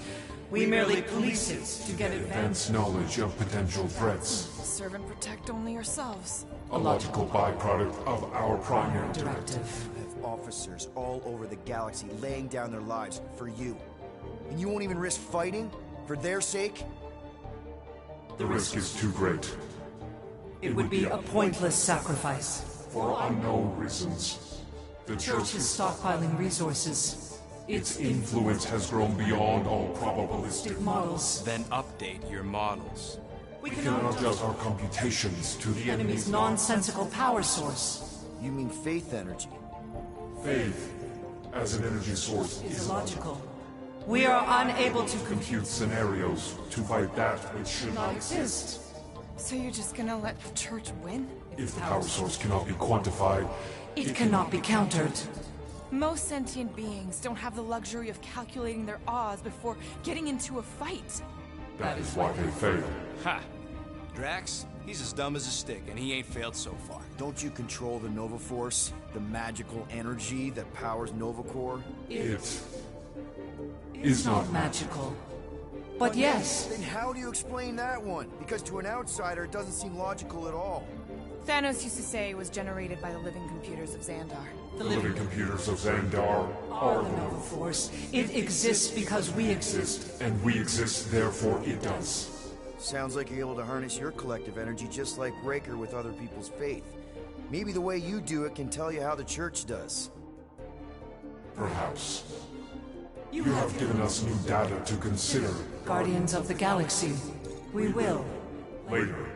We merely police it to get advanced knowledge of potential threats. Serve and protect only yourselves. A logical byproduct of our primary directive. I have officers all over the galaxy laying down their lives for you. And you won't even risk fighting? For their sake? The risk is too great. It would be a pointless sacrifice. For unknown reasons. The Church is stockpiling resources. Its influence has grown beyond all probabilistic models. Then update your models. We cannot adjust our computations to the enemy's nonsensical power source. You mean faith energy? Faith, as an energy source, is Illogical. We are unable to compute scenarios to fight that which should not exist. So you're just gonna let the church win? If the power source cannot be quantified, It cannot be countered. Most sentient beings don't have the luxury of calculating their odds before getting into a fight. that is why they fail. Ha! Drax, he's as dumb as a stick, and he ain't failed so far. Don't you control the Nova Force? The magical energy that powers Nova Corps? It is not magical. But yes. Then how do you explain that one? Because to an outsider, it doesn't seem logical at all. Thanos used to say it was generated by the living computers of Xandar. The living computers of Xandar are the Nova Force. It exists because we exist. and we exist, therefore it does. Sounds like you're able to harness your collective energy just like Raker with other people's faith. Maybe the way you do it can tell you how the church does. Perhaps. You have given us new data to consider. Guardians of the Galaxy. We will. Later.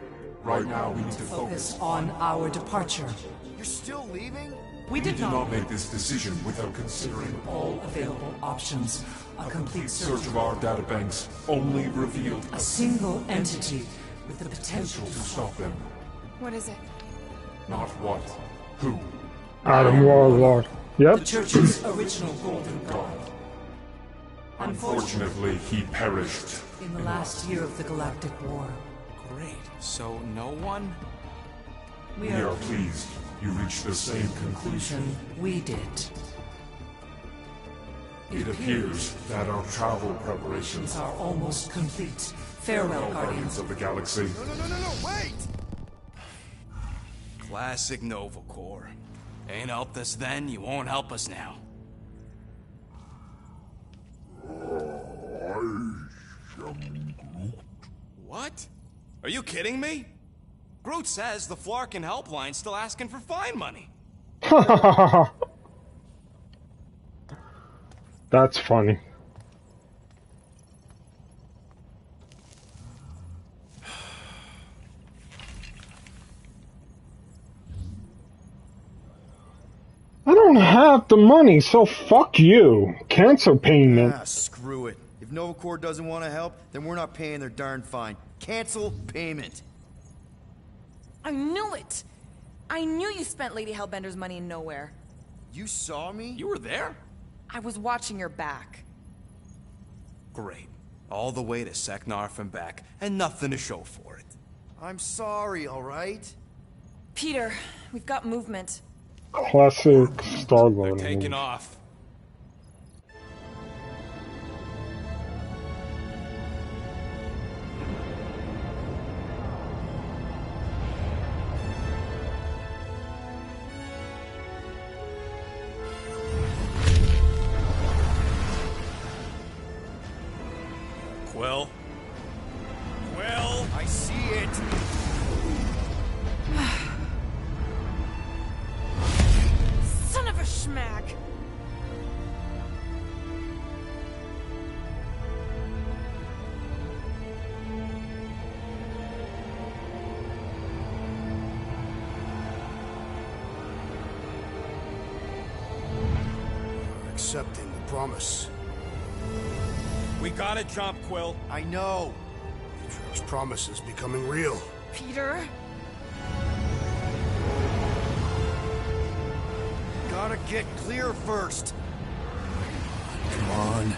Right now, we need to focus on our departure. You're still leaving? We did not make this decision without considering all available options. A complete search of our databanks only revealed a single entity with the potential to stop them. What is it? Not what, who. Adam Warlock. Yep. The Church's original Golden God. Unfortunately, he perished in the last year of the Galactic War. Great. So no one? We are pleased you reached the same conclusion we did. It appears that our travel preparations are almost complete. Farewell, Guardians of the Galaxy. No, wait! Classic Nova Corps. Ain't helped us then, you won't help us now. What? Are you kidding me? Groot says the Flarkin helpline's still asking for fine money. That's funny. I don't have the money, so fuck you. Cancel payment. Ah, screw it. If Nova Corps doesn't want to help, then we're not paying their darn fine. Cancel payment. I knew it! I knew you spent Lady Hellbender's money in nowhere. You saw me? You were there? I was watching your back. Great. All the way to Seknarf and back, and nothing to show for it. I'm sorry, alright? Peter, we've got movement. Classic Star-Lord. They're taking off. Quill? I see it! Son of a schmack! You're accepting the promise. We gotta jump, Quill. I know. Atrio's promise is becoming real. Peter? Gotta get clear first. Come on.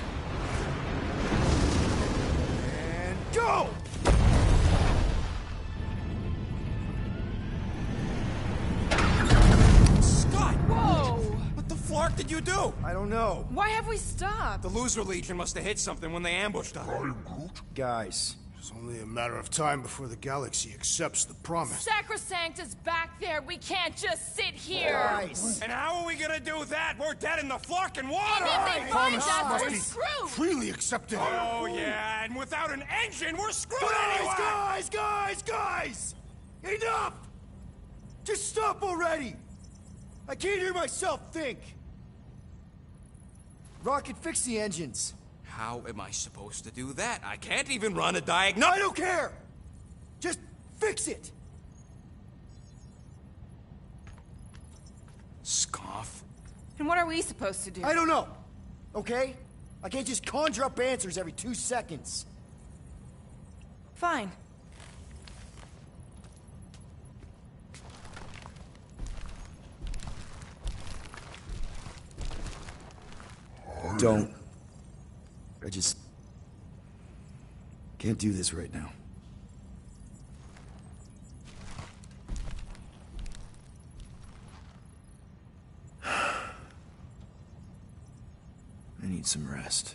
And go! Scott! Whoa! What the flark did you do? I don't know. Why have we stopped? The Loser Legion must have hit something when they ambushed us. Guys. It's only a matter of time before the galaxy accepts the promise. Sacrosanct is back there. We can't just sit here. Guys. And how are we gonna do that? We're dead in the flarkin' water! And if they find us, must we're be screwed. freely accepted. Oh, yeah, and without an engine, we're screwed anyway! Guys! Enough! Just stop already! I can't hear myself think! Rocket, fix the engines. How am I supposed to do that? I can't even run a diagnostic. I don't care! Just fix it! Scoff? And what are we supposed to do? I don't know, okay? I can't just conjure up answers every 2 seconds. Fine. Don't. I just can't do this right now. I need some rest.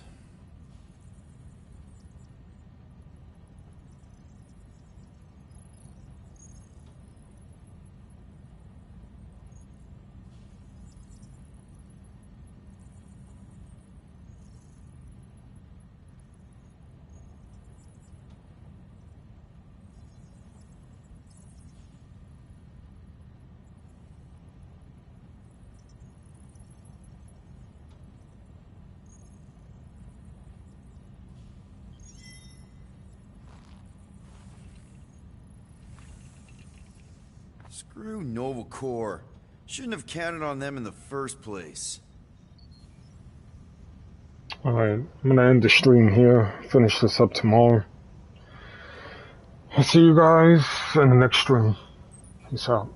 Screw Nova Corps. Shouldn't have counted on them in the first place. Alright, I'm gonna end the stream here, finish this up tomorrow. I'll see you guys in the next stream. Peace out.